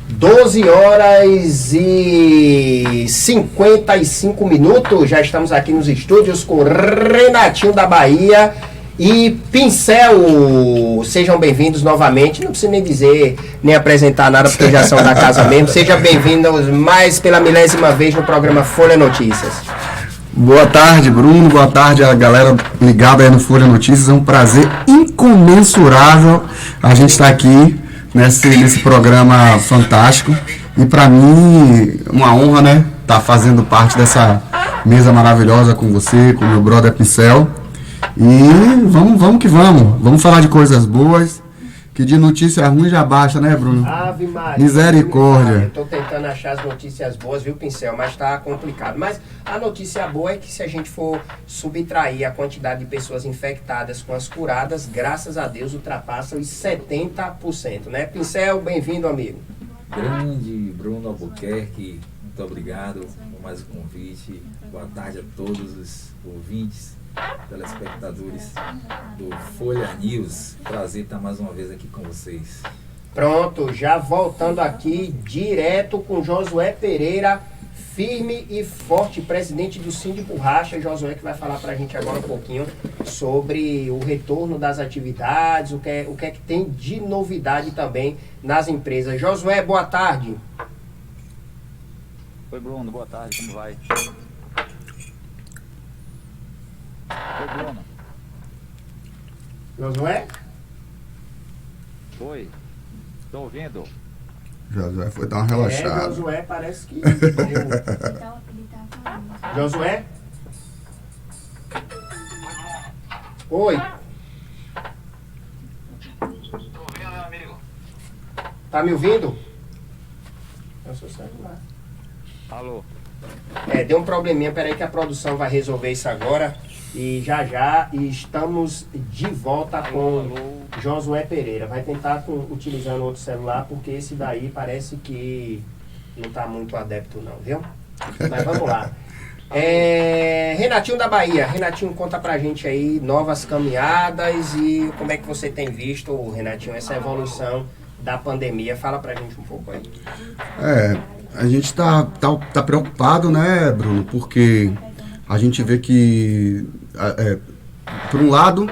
[SPEAKER 1] Doze horas e 55 minutos. Já estamos aqui nos estúdios com Renatinho da Bahia e Pincel. Sejam bem-vindos novamente. Não preciso nem dizer, nem apresentar nada, porque já são da casa mesmo. Sejam bem-vindos mais pela milésima vez no programa Folha Notícias.
[SPEAKER 7] Boa tarde, Bruno. Boa tarde a galera ligada aí no Folha Notícias. É um prazer incomensurável a gente estar aqui nesse programa fantástico. E para mim, uma honra, né? Estar fazendo parte dessa mesa maravilhosa com você, com meu brother Pincel. E vamos que vamos. Vamos falar de coisas boas. Que de notícia ruim já basta, né, Bruno?
[SPEAKER 1] Ave Maria.
[SPEAKER 7] Misericórdia.
[SPEAKER 1] Estou tentando achar as notícias boas, viu, Pincel? Mas está complicado. Mas a notícia boa é que se a gente for subtrair a quantidade de pessoas infectadas com as curadas, graças a Deus ultrapassa os 70%, né? Pincel, bem-vindo, amigo.
[SPEAKER 8] Grande Bruno Albuquerque, muito obrigado por mais um convite. Boa tarde a todos os ouvintes, telespectadores do Folha News. Prazer estar mais uma vez aqui com vocês.
[SPEAKER 1] Pronto, já voltando aqui direto com Josué Pereira, firme e forte, presidente do Síndico Racha. Josué que vai falar pra gente agora um pouquinho sobre o retorno das atividades, o que é que tem de novidade também nas empresas. Josué, boa tarde.
[SPEAKER 9] Oi, Bruno, boa tarde, como vai? Oi, Bruno.
[SPEAKER 1] Josué?
[SPEAKER 9] Oi, tô ouvindo?
[SPEAKER 7] Josué foi dar uma relaxada.
[SPEAKER 1] Josué parece que... Josué? Oi. Tá me ouvindo? É o seu celular.
[SPEAKER 9] Alô?
[SPEAKER 1] Deu um probleminha, peraí que a produção vai resolver isso agora. E já estamos de volta com Josué Pereira. Vai tentar utilizando outro celular, porque esse daí parece que não tá muito adepto não, viu? Mas vamos lá. Renatinho da Bahia. Renatinho, conta pra gente aí novas caminhadas e como é que você tem visto, Renatinho, essa evolução da pandemia. Fala pra gente um pouco aí.
[SPEAKER 7] A gente tá preocupado, né, Bruno? Porque a gente vê que, por um lado,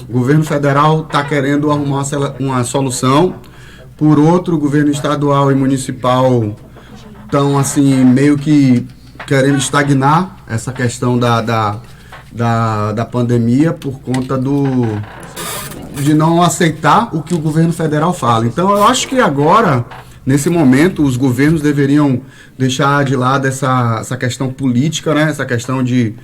[SPEAKER 7] o governo federal está querendo arrumar uma solução. Por outro, o governo estadual e municipal estão, assim, meio que querendo estagnar essa questão da pandemia por conta de não aceitar o que o governo federal fala. Então, eu acho que agora, nesse momento, os governos deveriam deixar de lado essa questão política, né? Essa questão de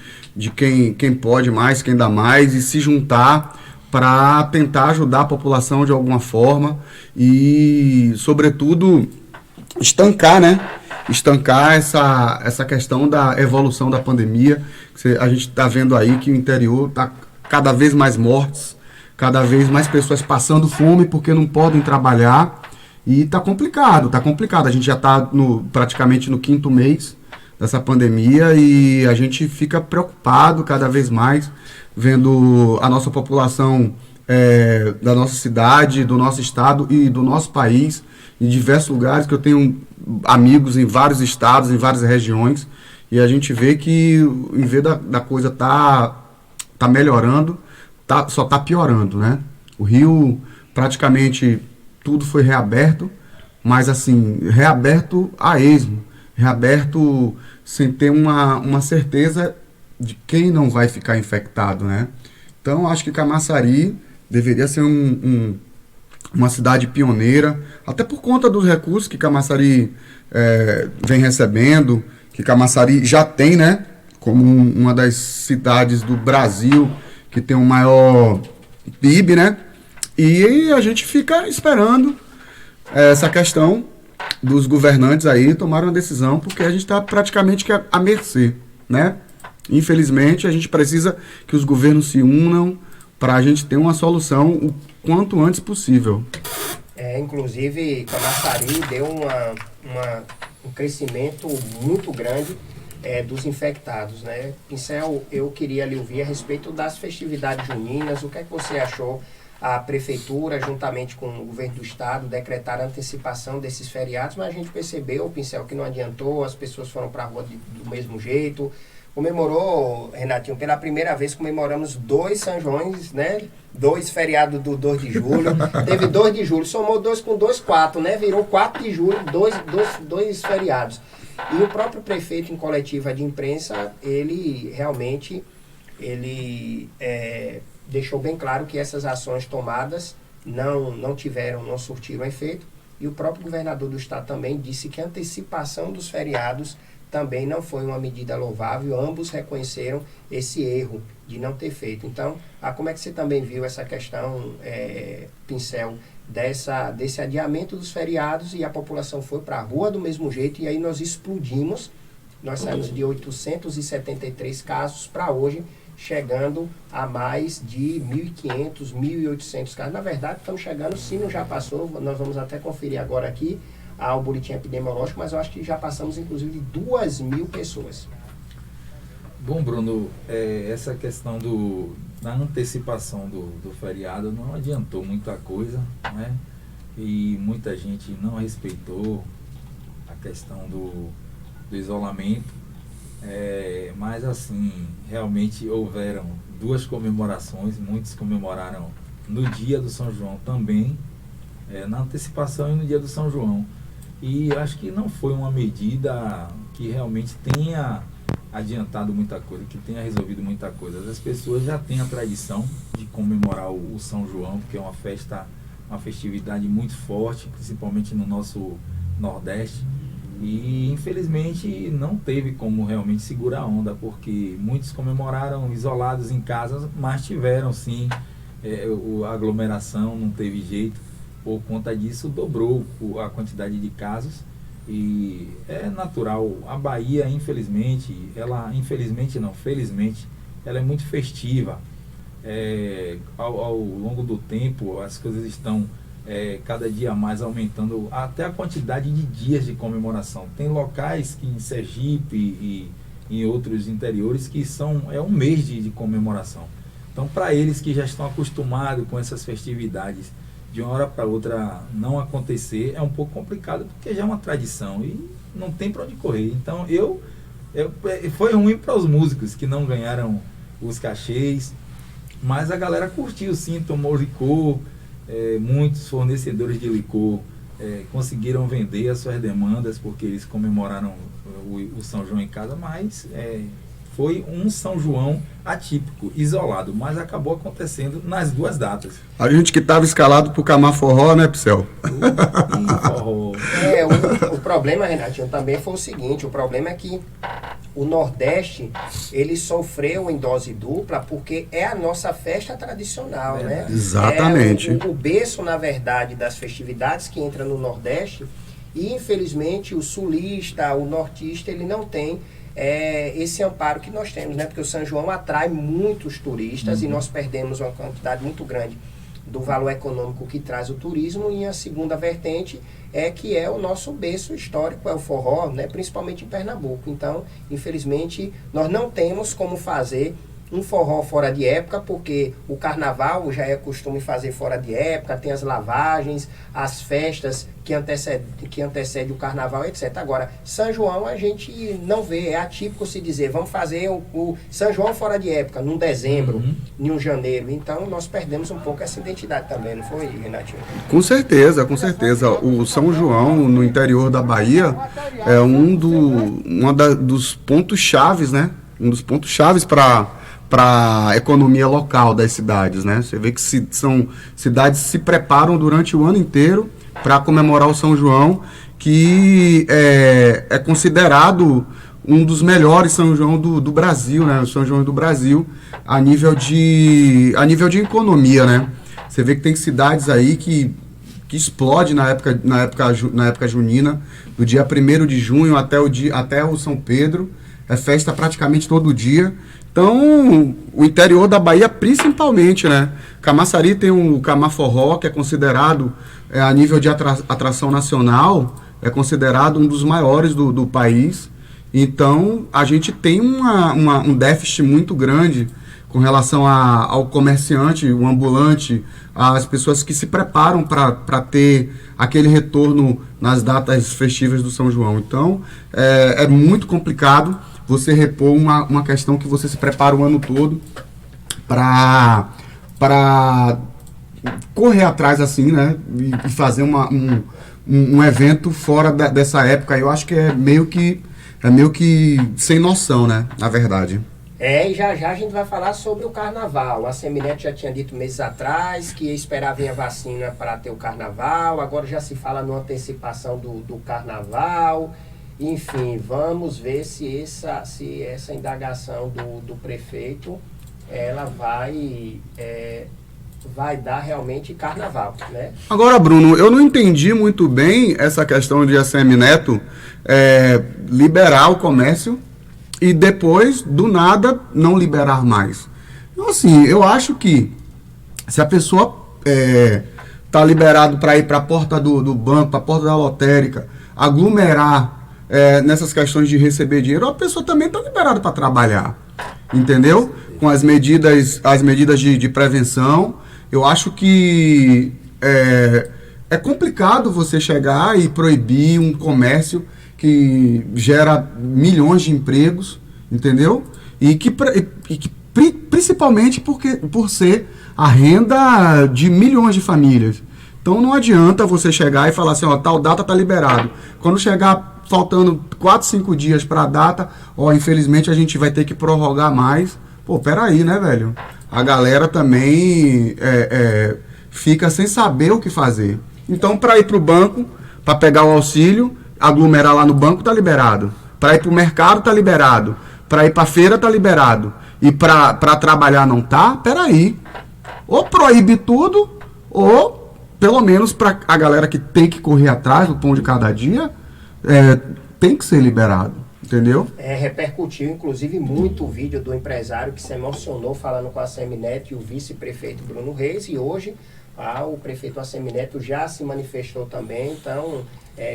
[SPEAKER 7] quem pode mais, quem dá mais, e se juntar para tentar ajudar a população de alguma forma e, sobretudo, estancar, né? Estancar essa questão da evolução da pandemia. A gente está vendo aí que o interior está cada vez mais mortes, cada vez mais pessoas passando fome porque não podem trabalhar. E tá complicado. A gente já está praticamente no 5º mês dessa pandemia e a gente fica preocupado cada vez mais vendo a nossa população da nossa cidade, do nosso estado e do nosso país, em diversos lugares, que eu tenho amigos em vários estados, em várias regiões, e a gente vê que em vez da coisa tá melhorando, só tá piorando, né? O Rio praticamente tudo foi reaberto, mas assim, reaberto a esmo, reaberto sem ter uma certeza de quem não vai ficar infectado, né? Então, acho que Camaçari deveria ser uma cidade pioneira, até por conta dos recursos que Camaçari vem recebendo, que Camaçari já tem, né? Como uma das cidades do Brasil que tem o maior PIB, né? E a gente fica esperando essa questão dos governantes aí tomarem uma decisão, porque a gente está praticamente à mercê, né? Infelizmente, a gente precisa que os governos se unam para a gente ter uma solução o quanto antes possível.
[SPEAKER 1] Inclusive, Camaçari deu um crescimento muito grande dos infectados, né? Pincel, eu queria lhe ouvir a respeito das festividades juninas. O que é que você achou? A prefeitura, juntamente com o governo do estado, decretaram a antecipação desses feriados, mas a gente percebeu, Pincel, que não adiantou, as pessoas foram para a rua do mesmo jeito. Comemorou, Renatinho, pela primeira vez comemoramos 2 São Joões, né? 2 feriados do 2 de julho. Teve 2 de julho, somou 2 com 2, 4, né? Virou 4 de julho, dois feriados. E o próprio prefeito, em coletiva de imprensa, ele realmente deixou bem claro que essas ações tomadas não surtiram efeito. E o próprio governador do estado também disse que a antecipação dos feriados também não foi uma medida louvável. Ambos reconheceram esse erro de não ter feito. Então, como é que você também viu essa questão, Pincel, desse adiamento dos feriados, e a população foi para a rua do mesmo jeito, e aí nós explodimos. Nós saímos de 873 casos para hoje, chegando a mais de 1.500, 1.800 casos. Na verdade, estamos chegando, se não já passou, nós vamos até conferir agora aqui ao boletim epidemiológico, mas eu acho que já passamos, inclusive, de 2.000 pessoas.
[SPEAKER 8] Bom, Bruno, essa questão da antecipação do feriado não adiantou muita coisa, né? E muita gente não respeitou a questão do isolamento. Mas assim, realmente houveram 2 comemorações, muitos comemoraram no dia do São João também, na antecipação e no dia do São João. E acho que não foi uma medida que realmente tenha adiantado muita coisa, que tenha resolvido muita coisa. As pessoas já têm a tradição de comemorar o São João, porque é uma festividade muito forte, principalmente no nosso Nordeste. E infelizmente não teve como realmente segurar a onda, porque muitos comemoraram isolados em casa, mas tiveram sim a aglomeração, não teve jeito. Por conta disso dobrou a quantidade de casos e é natural. A Bahia, infelizmente, felizmente, ela é muito festiva. Ao longo do tempo as coisas estão cada dia mais aumentando, até a quantidade de dias de comemoração. Tem locais que em Sergipe e em outros interiores que um mês de comemoração. Então, para eles que já estão acostumados com essas festividades, de uma hora para outra não acontecer, é um pouco complicado, porque já é uma tradição e não tem para onde correr. Então, foi ruim para os músicos que não ganharam os cachês, mas a galera curtiu sim, tomou licor. Muitos fornecedores de licor conseguiram vender as suas demandas, porque eles comemoraram o São João em casa, mas foi um São João atípico, isolado, mas acabou acontecendo nas duas datas.
[SPEAKER 7] A gente que estava escalado pro Camar Forró, né, Psel?
[SPEAKER 8] Forró.
[SPEAKER 1] O problema, Renatinho, também foi o seguinte: o problema é que o Nordeste, ele sofreu em dose dupla, porque é a nossa festa tradicional, né?
[SPEAKER 7] Exatamente.
[SPEAKER 1] O berço, na verdade, das festividades que entra no Nordeste, e infelizmente o sulista, o nortista, ele não tem esse amparo que nós temos, né? Porque o São João atrai muitos turistas e nós perdemos uma quantidade muito grande do valor econômico que traz o turismo. E a segunda vertente que é o nosso berço histórico, é o forró, né? Principalmente em Pernambuco. Então, infelizmente, nós não temos como fazer um forró fora de época, porque o carnaval já é costume fazer fora de época, tem as lavagens, as festas que antecedem o carnaval, etc. Agora, São João a gente não vê, é atípico se dizer, vamos fazer o São João fora de época, num dezembro, em um janeiro. Então, nós perdemos um pouco essa identidade também, não foi, Renatinho?
[SPEAKER 7] Com certeza, com certeza. O São João, no interior da Bahia, é dos pontos chaves, né? Um dos pontos chaves para a economia local das cidades, né? Você vê que são cidades que se preparam durante o ano inteiro para comemorar o São João, que é considerado um dos melhores São João do Brasil, né? O São João do Brasil a nível de economia, né? Você vê que tem cidades aí que explode na época junina, do dia 1º de junho até o São Pedro, é festa praticamente todo dia. Então, o interior da Bahia principalmente, né? Camaçari tem o Camar Forró, que é considerado, a nível de atração nacional, é considerado um dos maiores do país. Então, a gente tem um déficit muito grande com relação ao comerciante, o ambulante, as pessoas que se preparam para ter aquele retorno nas datas festivas do São João. Então, é muito complicado você repor uma questão que você se prepara o ano todo para correr atrás assim, né? E fazer um evento fora dessa época. Eu acho que é meio que sem noção, né? Na verdade.
[SPEAKER 1] E já a gente vai falar sobre o carnaval. A Semineto já tinha dito meses atrás que ia esperar vir a vacina para ter o carnaval. Agora já se fala numa antecipação do carnaval. Enfim, vamos ver se essa indagação do prefeito ela vai dar realmente carnaval, né?
[SPEAKER 7] Agora, Bruno, eu não entendi muito bem essa questão de ACM Neto liberar o comércio e depois, do nada, não liberar mais. Então, assim, eu acho que se a pessoa está liberado para ir para a porta do banco, para a porta da lotérica, aglomerar nessas questões de receber dinheiro, a pessoa também está liberada para trabalhar, entendeu? Com as medidas de prevenção. Eu acho que é complicado você chegar e proibir um comércio que gera milhões de empregos, entendeu? E que principalmente por ser a renda de milhões de famílias. Então não adianta você chegar e falar assim, ó, tal data tá liberado. Quando chegar faltando 4, 5 dias para a data, infelizmente a gente vai ter que prorrogar mais. Pô, peraí, né, velho? A galera também fica sem saber o que fazer. Então, para ir para o banco, para pegar o auxílio, aglomerar lá no banco tá liberado. Para ir pro mercado tá liberado. Para ir pra feira tá liberado. E para trabalhar não tá? Peraí. Ou proíbe tudo, ou pelo menos para a galera que tem que correr atrás do pão de cada dia, tem que ser liberado. Entendeu?
[SPEAKER 1] Repercutiu, inclusive, muito o vídeo do empresário que se emocionou falando com a Semineto e o vice-prefeito Bruno Reis, e hoje o prefeito Assemineto já se manifestou também, então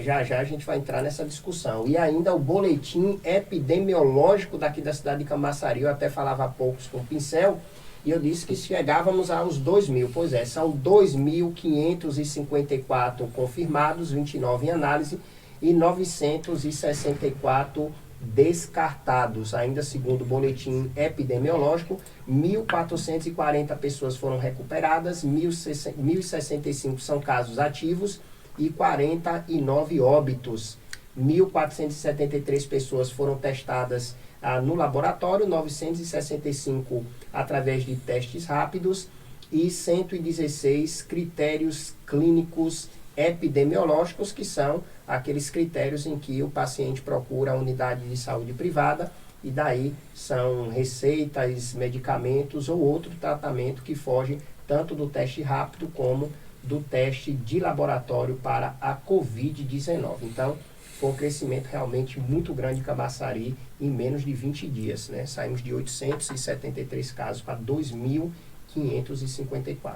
[SPEAKER 1] já a gente vai entrar nessa discussão. E ainda o boletim epidemiológico daqui da cidade de Camaçari, eu até falava há poucos com o Pincel, e eu disse que chegávamos aos 2.000, pois são 2.554 confirmados, 29 em análise, e 964 descartados. Ainda segundo o boletim epidemiológico, 1.440 pessoas foram recuperadas, 1.065 são casos ativos e 49 óbitos. 1.473 pessoas foram testadas no laboratório, 965 através de testes rápidos e 116 critérios clínicos epidemiológicos, que são aqueles critérios em que o paciente procura a unidade de saúde privada e daí são receitas, medicamentos ou outro tratamento que foge tanto do teste rápido como do teste de laboratório para a Covid-19. Então, foi um crescimento realmente muito grande em Camaçari em menos de 20 dias, né? Saímos de 873 casos para 2.554.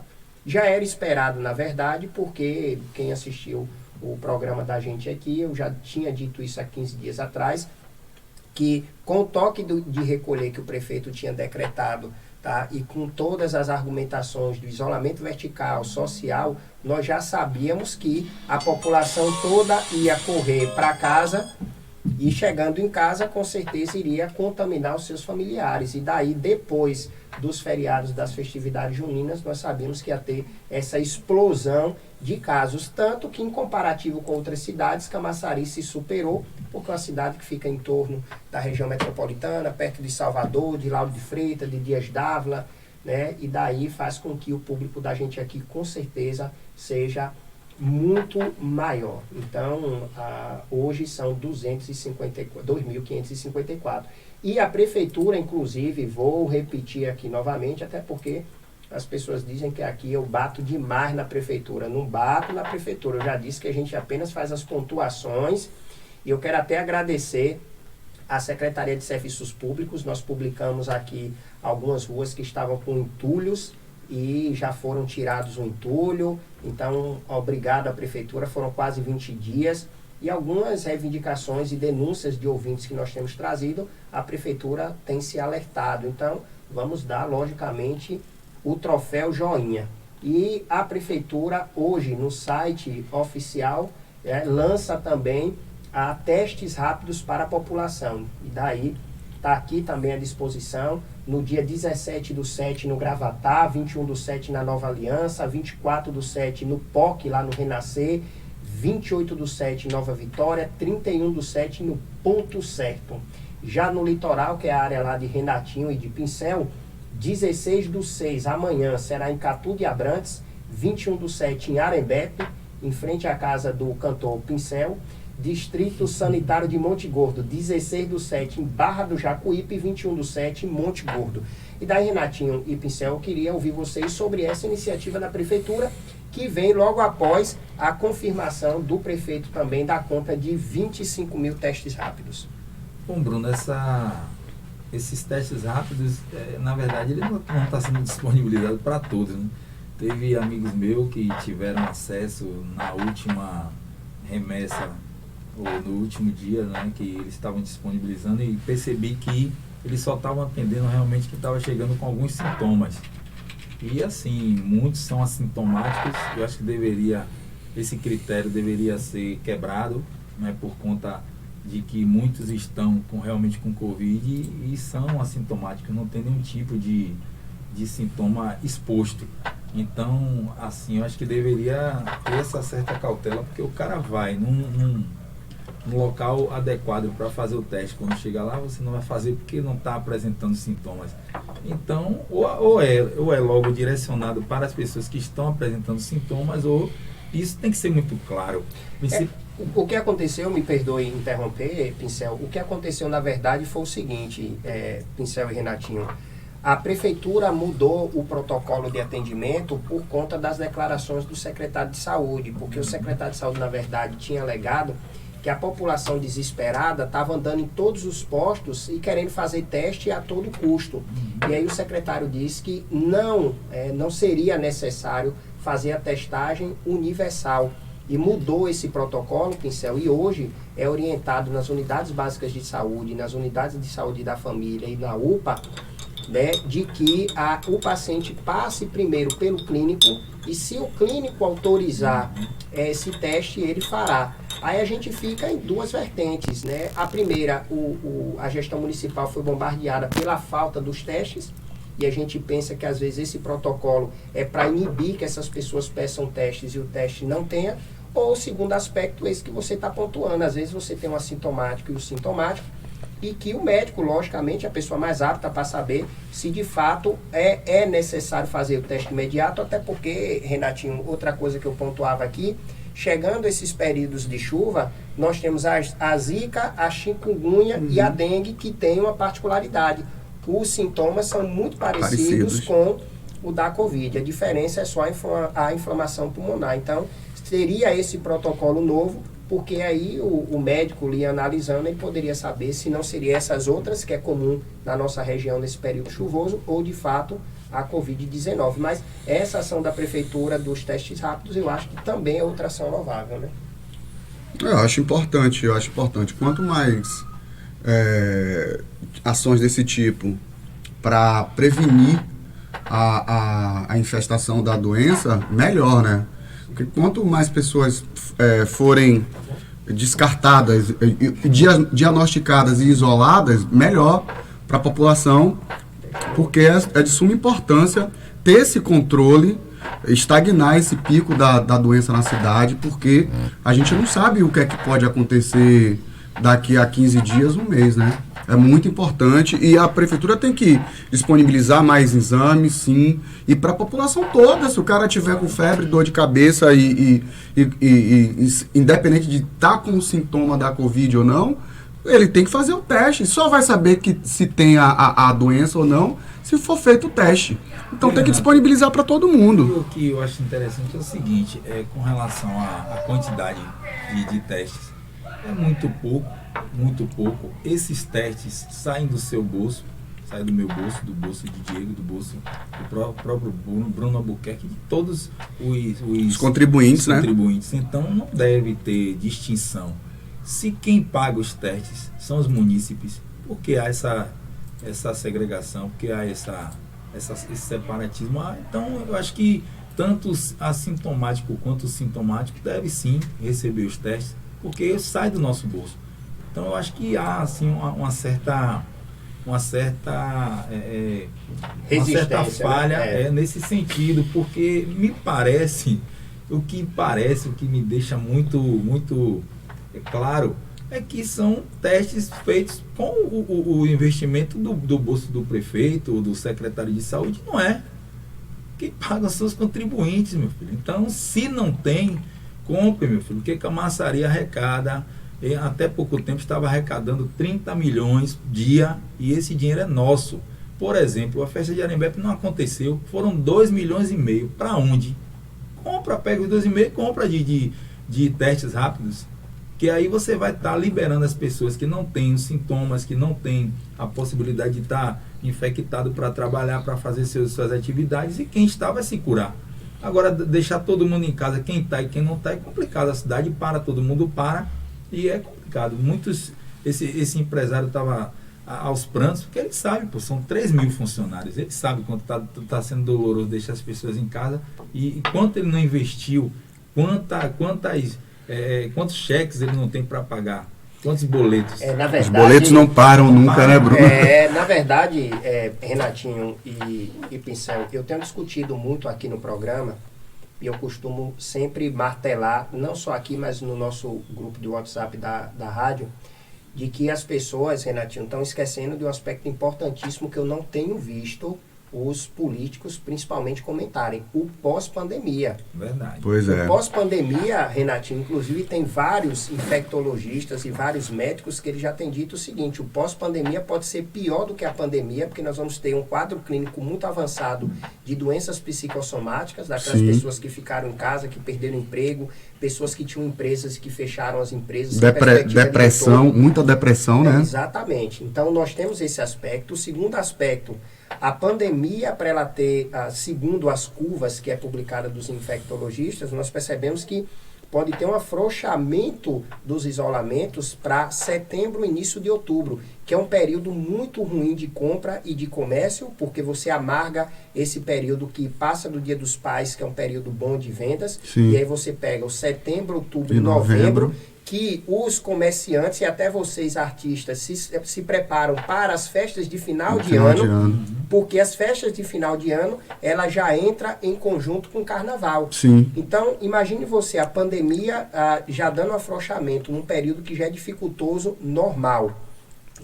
[SPEAKER 1] Já era esperado, na verdade, porque quem assistiu o programa da gente aqui, eu já tinha dito isso há 15 dias atrás, que com o toque de recolher que o prefeito tinha decretado, tá, e com todas as argumentações do isolamento vertical, social, nós já sabíamos que a população toda ia correr para casa e chegando em casa, com certeza iria contaminar os seus familiares. E daí, depois dos feriados, das festividades juninas, nós sabíamos que ia ter essa explosão de casos. Tanto que, em comparativo com outras cidades, Camaçari se superou, porque é uma cidade que fica em torno da região metropolitana, perto de Salvador, de Lauro de Freitas, de Dias d'Ávila, né? E daí faz com que o público da gente aqui, com certeza, seja muito maior. Então, hoje são 2.554. E a prefeitura, inclusive, vou repetir aqui novamente, até porque as pessoas dizem que aqui eu bato demais na prefeitura. Não bato na prefeitura, eu já disse que a gente apenas faz as pontuações. E eu quero até agradecer à Secretaria de Serviços Públicos. Nós publicamos aqui algumas ruas que estavam com entulhos e já foram tirados o entulho. Então, obrigado à Prefeitura, foram quase 20 dias. E algumas reivindicações e denúncias de ouvintes que nós temos trazido, a Prefeitura tem se alertado. Então, vamos dar, logicamente, o troféu joinha. E a Prefeitura, hoje, no site oficial, lança também testes rápidos para a população. E daí, está aqui também à disposição. No dia 17/7 no Gravatá, 21/7 na Nova Aliança, 24/7 no POC, lá no Renascer, 28/7 em Nova Vitória, 31/7 no Ponto Certo. Já no litoral, que é a área lá de Renatinho e de Pincel, 16/6 amanhã será em Catu de Abrantes, 21/7 em Arembepe, em frente à casa do cantor Pincel, Distrito Sanitário de Monte Gordo, 16/7 em Barra do Jacuípe e 21/7 em Monte Gordo. E daí, Renatinho e Pincel, eu queria ouvir vocês sobre essa iniciativa da Prefeitura, que vem logo após a confirmação do prefeito também da compra de 25 mil testes rápidos.
[SPEAKER 8] Bom, Bruno, esses testes rápidos, na verdade, ele não está sendo disponibilizado para todos, né? Teve amigos meus que tiveram acesso na última remessa, ou no último dia, né, que eles estavam disponibilizando, e percebi que eles só estavam atendendo realmente que estava chegando com alguns sintomas. E assim, muitos são assintomáticos. Eu acho que esse critério deveria ser quebrado, né, por conta de que muitos estão realmente com Covid e são assintomáticos, não tem nenhum tipo de sintoma exposto. Então, assim, eu acho que deveria ter essa certa cautela, porque o cara vai num local adequado para fazer o teste. Quando chegar lá, você não vai fazer porque não está apresentando sintomas. Então, ou é logo direcionado para as pessoas que estão apresentando sintomas, ou isso tem que ser muito claro.
[SPEAKER 1] O que aconteceu, me perdoe interromper, Pincel, o que aconteceu na verdade foi o seguinte, Pincel e Renatinho, a prefeitura mudou o protocolo de atendimento por conta das declarações do secretário de saúde, porque o secretário de saúde, na verdade, tinha alegado que a população desesperada estava andando em todos os postos e querendo fazer teste a todo custo. E aí o secretário disse que não seria necessário fazer a testagem universal. E mudou esse protocolo, Pincel, e hoje é orientado nas unidades básicas de saúde, nas unidades de saúde da família e na UPA, né, de que o paciente passe primeiro pelo clínico e se o clínico autorizar esse teste, ele fará. Aí a gente fica em duas vertentes, né? A primeira, a gestão municipal foi bombardeada pela falta dos testes e a gente pensa que às vezes esse protocolo é para inibir que essas pessoas peçam testes e o teste não tenha. Ou o segundo aspecto, esse que você está pontuando, às vezes você tem um assintomático e o sintomático, e que o médico, logicamente, é a pessoa mais apta para saber se de fato é necessário fazer o teste imediato, até porque, Renatinho, outra coisa que eu pontuava aqui, chegando esses períodos de chuva, nós temos a zika, a chikungunya e a dengue, que tem uma particularidade. Os sintomas são muito parecidos com o da Covid. A diferença é só a inflamação pulmonar. Então, seria esse protocolo novo, porque aí o médico ali analisando, ele poderia saber se não seria essas outras, que é comum na nossa região nesse período chuvoso, ou de fato a Covid-19. Mas essa ação da prefeitura dos testes rápidos, eu acho que também é outra ação louvável, né?
[SPEAKER 7] Eu acho importante. Quanto mais ações desse tipo para prevenir a infestação da doença, melhor, né? Porque quanto mais pessoas forem descartadas, diagnosticadas e isoladas, melhor para a população, porque é de suma importância ter esse controle, estagnar esse pico da doença na cidade, porque a gente não sabe o que é que pode acontecer daqui a 15 dias, um mês, né? É muito importante e a prefeitura tem que disponibilizar mais exames, sim, e para a população toda, se o cara tiver com febre, dor de cabeça e independente de estar com o sintoma da Covid ou não, ele tem que fazer o teste. Só vai saber que se tem a doença ou não se for feito o teste. Então tem que disponibilizar para todo mundo.
[SPEAKER 8] O que eu acho interessante é o seguinte, com relação à quantidade de testes, é muito pouco. Esses testes saem do seu bolso, saem do meu bolso, do bolso de Diego, do bolso do próprio Bruno Albuquerque, de todos os
[SPEAKER 7] contribuintes, né?
[SPEAKER 8] Então não deve ter distinção. Se quem paga os testes são os munícipes, por que há essa segregação, por que há esse separatismo? Então eu acho que tanto assintomático quanto o sintomático deve sim receber os testes, porque sai do nosso bolso. Então eu acho que há assim uma certa falha, né? Nesse sentido, porque o que me deixa muito claro é que são testes feitos com o investimento do bolso do prefeito ou do secretário de saúde, não é. Quem paga são os contribuintes, meu filho. Então, se não tem, compre, meu filho. O que a maçaria arrecada? Até pouco tempo estava arrecadando 30 milhões dia e esse dinheiro é nosso. Por exemplo, a festa de Arembepe não aconteceu, foram 2,5 milhões. Para onde? Pega os 2,5, compra de testes rápidos, que aí você vai estar liberando as pessoas que não têm os sintomas, que não têm a possibilidade de estar infectado para trabalhar, para fazer suas atividades, e quem está vai se curar. Agora, deixar todo mundo em casa, quem está e quem não está, é complicado. A cidade para, todo mundo para, e é complicado. Esse empresário estava aos prantos, porque ele sabe, são 3 mil funcionários, ele sabe quanto está sendo doloroso deixar as pessoas em casa, e quanto ele não investiu, quantos cheques ele não tem para pagar, quantos boletos.
[SPEAKER 1] Na verdade,
[SPEAKER 7] os boletos não param nunca, né, Bruno?
[SPEAKER 1] Na verdade, Renatinho e Pincel, eu tenho discutido muito aqui no programa, e eu costumo sempre martelar, não só aqui, mas no nosso grupo de WhatsApp da rádio, de que as pessoas, Renatinho, estão esquecendo de um aspecto importantíssimo que eu não tenho visto os políticos principalmente comentarem o pós-pandemia.
[SPEAKER 8] Verdade.
[SPEAKER 7] Pois é.
[SPEAKER 1] O pós-pandemia, Renatinho, inclusive tem vários infectologistas e vários médicos que eles já têm dito o seguinte: o pós-pandemia pode ser pior do que a pandemia, porque nós vamos ter um quadro clínico muito avançado de doenças psicossomáticas, daquelas
[SPEAKER 7] Sim.
[SPEAKER 1] pessoas que ficaram em casa, que perderam emprego, pessoas que tinham empresas e que fecharam as empresas. sem
[SPEAKER 7] Depre-
[SPEAKER 1] perspectiva de
[SPEAKER 7] depressão,
[SPEAKER 1] retorno.
[SPEAKER 7] muita depressão, né?
[SPEAKER 1] Exatamente. Então, nós temos esse aspecto. O segundo aspecto, a pandemia, para ela ter, segundo as curvas que é publicada dos infectologistas, nós percebemos que pode ter um afrouxamento dos isolamentos para setembro, início de outubro, que é um período muito ruim de compra e de comércio, porque você amarga esse período que passa do Dia dos Pais, que é um período bom de vendas,
[SPEAKER 7] Sim.
[SPEAKER 1] e aí você pega o setembro, outubro
[SPEAKER 7] E
[SPEAKER 1] e novembro,
[SPEAKER 7] novembro.
[SPEAKER 1] que os comerciantes e até vocês artistas se preparam para as festas de final, de ano, porque as festas de final de ano, ela já entra em conjunto com o carnaval.
[SPEAKER 7] Sim.
[SPEAKER 1] Então, imagine você, a pandemia já dando afrouxamento num período que já é dificultoso, normal.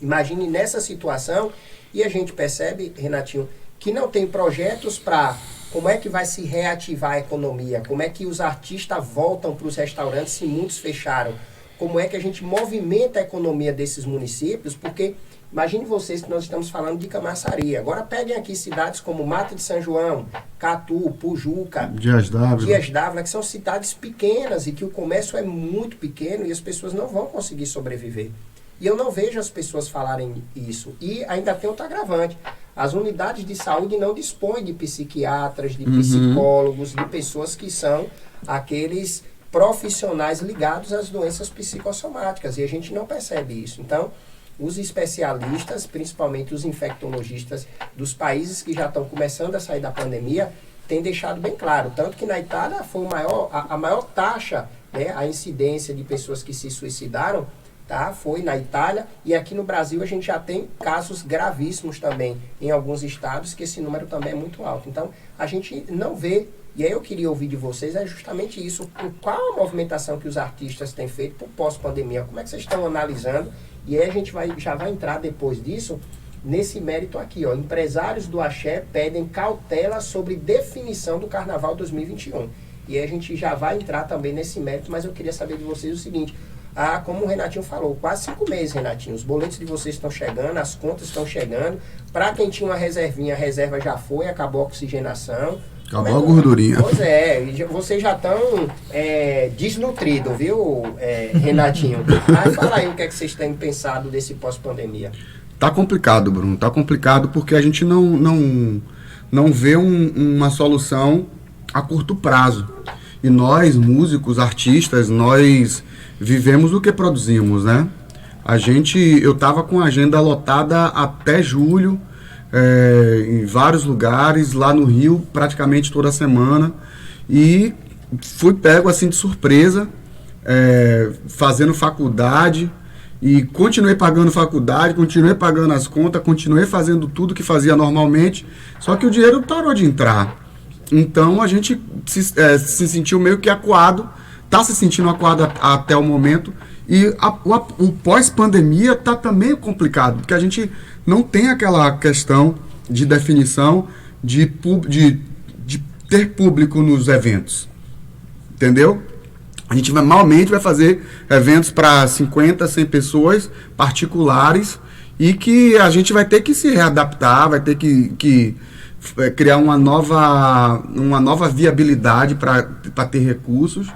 [SPEAKER 1] Imagine nessa situação, e a gente percebe, Renatinho, que não tem projetos para como é que vai se reativar a economia, como é que os artistas voltam para os restaurantes se muitos fecharam, como é que a gente movimenta a economia desses municípios, porque imagine vocês que nós estamos falando de Camaçari. Agora peguem aqui cidades como Mata de São João, Catu, Pujuca,
[SPEAKER 7] Dias
[SPEAKER 1] D'Ávila, que são cidades pequenas e que o comércio é muito pequeno e as pessoas não vão conseguir sobreviver. E eu não vejo as pessoas falarem isso. E ainda tem outro agravante. As unidades de saúde não dispõem de psiquiatras, de psicólogos, de pessoas que são aqueles profissionais ligados às doenças psicossomáticas. E a gente não percebe isso. Então, os especialistas, principalmente os infectologistas dos países que já estão começando a sair da pandemia, têm deixado bem claro. Tanto que na Itália foi a maior taxa, né, a incidência de pessoas que se suicidaram, tá? Foi na Itália, e aqui no Brasil a gente já tem casos gravíssimos também em alguns estados, que esse número também é muito alto. Então, a gente não vê, e aí eu queria ouvir de vocês, é justamente isso, qual a movimentação que os artistas têm feito por pós-pandemia, como é que vocês estão analisando, e aí a gente já vai entrar depois disso, nesse mérito aqui, ó, empresários do axé pedem cautela sobre definição do Carnaval 2021. E aí a gente já vai entrar também nesse mérito, mas eu queria saber de vocês o seguinte: como o Renatinho falou, quase 5 meses, Renatinho. Os boletos de vocês estão chegando, as contas estão chegando. Para quem tinha uma reservinha, a reserva já foi, acabou a oxigenação.
[SPEAKER 7] Acabou a gordurinha.
[SPEAKER 1] Pois é, vocês já estão desnutridos, viu, Renatinho? Aí fala aí o que é que vocês têm pensado desse pós-pandemia.
[SPEAKER 7] Tá complicado, Bruno. Tá complicado porque a gente não vê uma solução a curto prazo. E nós, músicos, artistas, nós vivemos o que produzimos, né? Eu tava com a agenda lotada até julho, em vários lugares, lá no Rio, praticamente toda semana, e fui pego assim de surpresa, fazendo faculdade, e continuei pagando faculdade, continuei pagando as contas, continuei fazendo tudo que fazia normalmente, só que o dinheiro parou de entrar. Então a gente se sentiu meio que acuado, está se sentindo acuado até o momento, e o pós-pandemia está também complicado, porque a gente não tem aquela questão de definição de ter público nos eventos, entendeu? A gente normalmente vai fazer eventos para 50, 100 pessoas particulares, e que a gente vai ter que se readaptar, vai ter que criar uma nova viabilidade para ter recursos,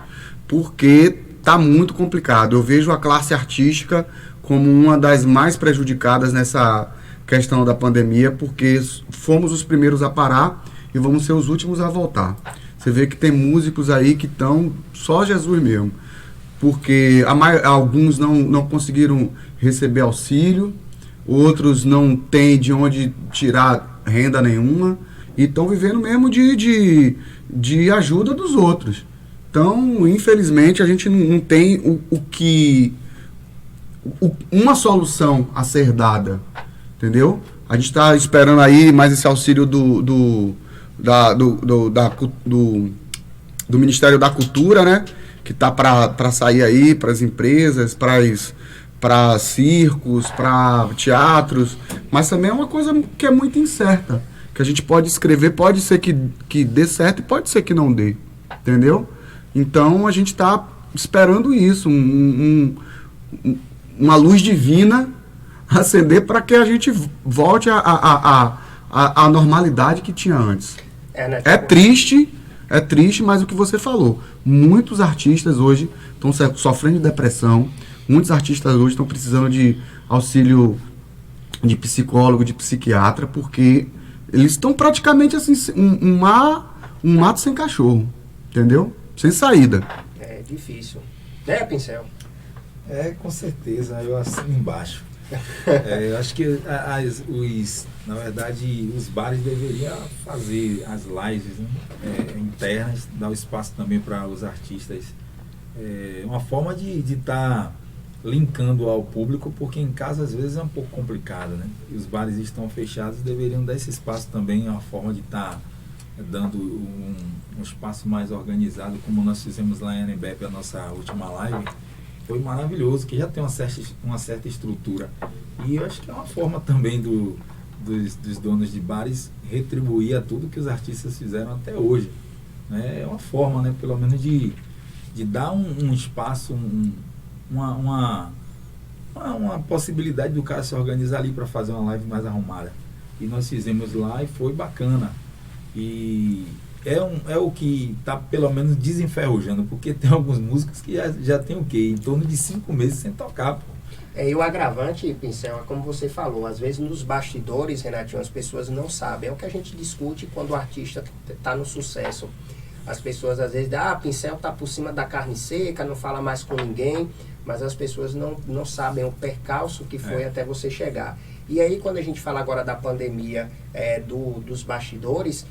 [SPEAKER 7] porque está muito complicado. Eu vejo a classe artística como uma das mais prejudicadas nessa questão da pandemia, porque fomos os primeiros a parar e vamos ser os últimos a voltar. Você vê que tem músicos aí que estão só Jesus mesmo, porque alguns não conseguiram receber auxílio, outros não têm de onde tirar renda nenhuma, e estão vivendo mesmo de ajuda dos outros. Então, infelizmente, a gente não tem uma solução a ser dada, entendeu? A gente está esperando aí mais esse auxílio do Ministério da Cultura, né? Que está para sair aí para as empresas, para circos, para teatros, mas também é uma coisa que é muito incerta, que a gente pode escrever, pode ser que dê certo e pode ser que não dê, entendeu? Então a gente está esperando isso, uma luz divina acender para que a gente volte à normalidade que tinha antes. É triste, mas o que você falou, muitos artistas hoje estão sofrendo de depressão, muitos artistas hoje estão precisando de auxílio de psicólogo, de psiquiatra, porque eles estão praticamente assim, um mato sem cachorro, entendeu? Sem saída.
[SPEAKER 1] É difícil. Né, Pincel?
[SPEAKER 8] Com certeza, eu assino embaixo. Eu acho que na verdade, os bares deveriam fazer as lives, né, internas, dar o espaço também para os artistas. Uma forma de estar linkando ao público, porque em casa às vezes é um pouco complicado, né? E os bares estão fechados, deveriam dar esse espaço também, uma forma de estar dando um espaço mais organizado, como nós fizemos lá em Anembep, a nossa última live. Foi maravilhoso, que já tem uma certa estrutura. E eu acho que é uma forma também dos donos de bares retribuir a tudo que os artistas fizeram até hoje. Né? É uma forma, né, pelo menos, de dar um espaço, uma possibilidade do cara se organizar ali para fazer uma live mais arrumada. E nós fizemos lá e foi bacana. E é o que está pelo menos desenferrujando, porque tem alguns músicos que já tem o quê? Em torno de 5 meses sem tocar, pô.
[SPEAKER 1] E o agravante, Pincel, é como você falou, às vezes nos bastidores, Renatinho, as pessoas não sabem. É o que a gente discute quando o artista está no sucesso. As pessoas às vezes dizem, Pincel está por cima da carne seca, não fala mais com ninguém, mas as pessoas não sabem o percalço que foi até você chegar. E aí, quando a gente fala agora da pandemia, dos bastidores,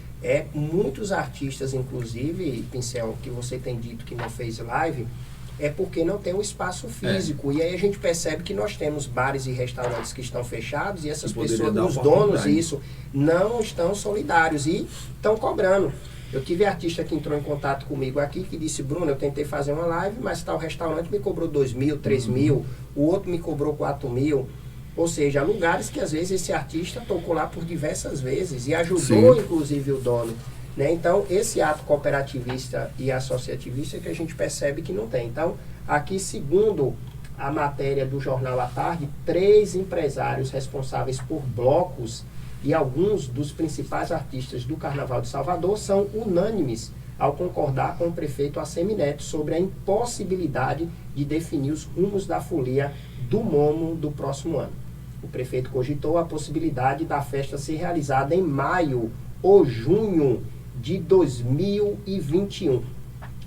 [SPEAKER 1] muitos artistas, inclusive, Pincel, que você tem dito que não fez live, é porque não tem um espaço físico. E aí a gente percebe que nós temos bares e restaurantes que estão fechados e essas pessoas, os donos, não estão solidários e estão cobrando. Eu tive artista que entrou em contato comigo aqui que disse, Bruno, eu tentei fazer uma live, mas tal restaurante me cobrou 2.000, 3.000, o outro me cobrou 4.000. Ou seja, lugares que às vezes esse artista tocou lá por diversas vezes e ajudou, inclusive, o dono. Né? Então, esse ato cooperativista e associativista é que a gente percebe que não tem. Então, aqui, segundo a matéria do Jornal à Tarde, 3 empresários responsáveis por blocos e alguns dos principais artistas do Carnaval de Salvador são unânimes ao concordar com o prefeito Assemineto sobre a impossibilidade de definir os rumos da folia do Momo do próximo ano. O prefeito cogitou a possibilidade da festa ser realizada em maio ou junho de 2021.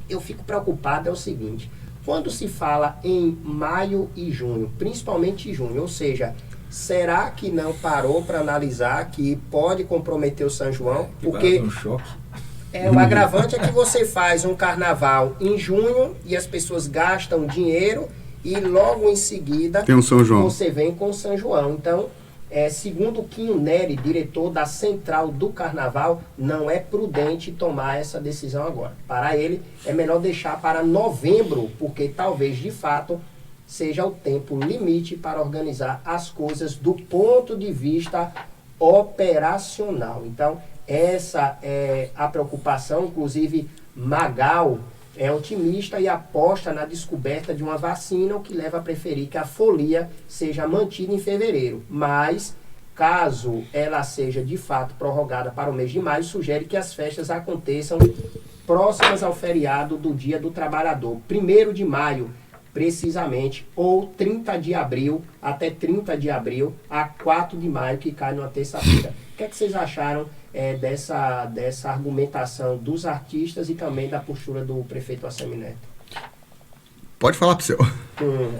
[SPEAKER 1] Eu fico preocupado, é o seguinte, quando se fala em maio e junho, principalmente junho, ou seja, será que não parou para analisar que pode comprometer o São João? Porque
[SPEAKER 8] um choque.
[SPEAKER 1] O agravante é que você faz um carnaval em junho e as pessoas gastam dinheiro e logo em seguida
[SPEAKER 7] tem um São João.
[SPEAKER 1] Você vem com o São João. Então, segundo o Quinho Neri, diretor da Central do Carnaval, não é prudente tomar essa decisão agora. Para ele, é melhor deixar para novembro, porque talvez, de fato, seja o tempo limite para organizar as coisas do ponto de vista operacional. Então, essa é a preocupação. Inclusive, Magal é otimista e aposta na descoberta de uma vacina, o que leva a preferir que a folia seja mantida em fevereiro. Mas, caso ela seja de fato prorrogada para o mês de maio, sugere que as festas aconteçam próximas ao feriado do Dia do Trabalhador, 1º de maio, precisamente, ou 30 de abril, até 30 de abril, a 4 de maio, que cai numa terça-feira. O que é que vocês acharam dessa argumentação dos artistas e também da postura do prefeito Assemineto?
[SPEAKER 7] Pode falar, Psyu.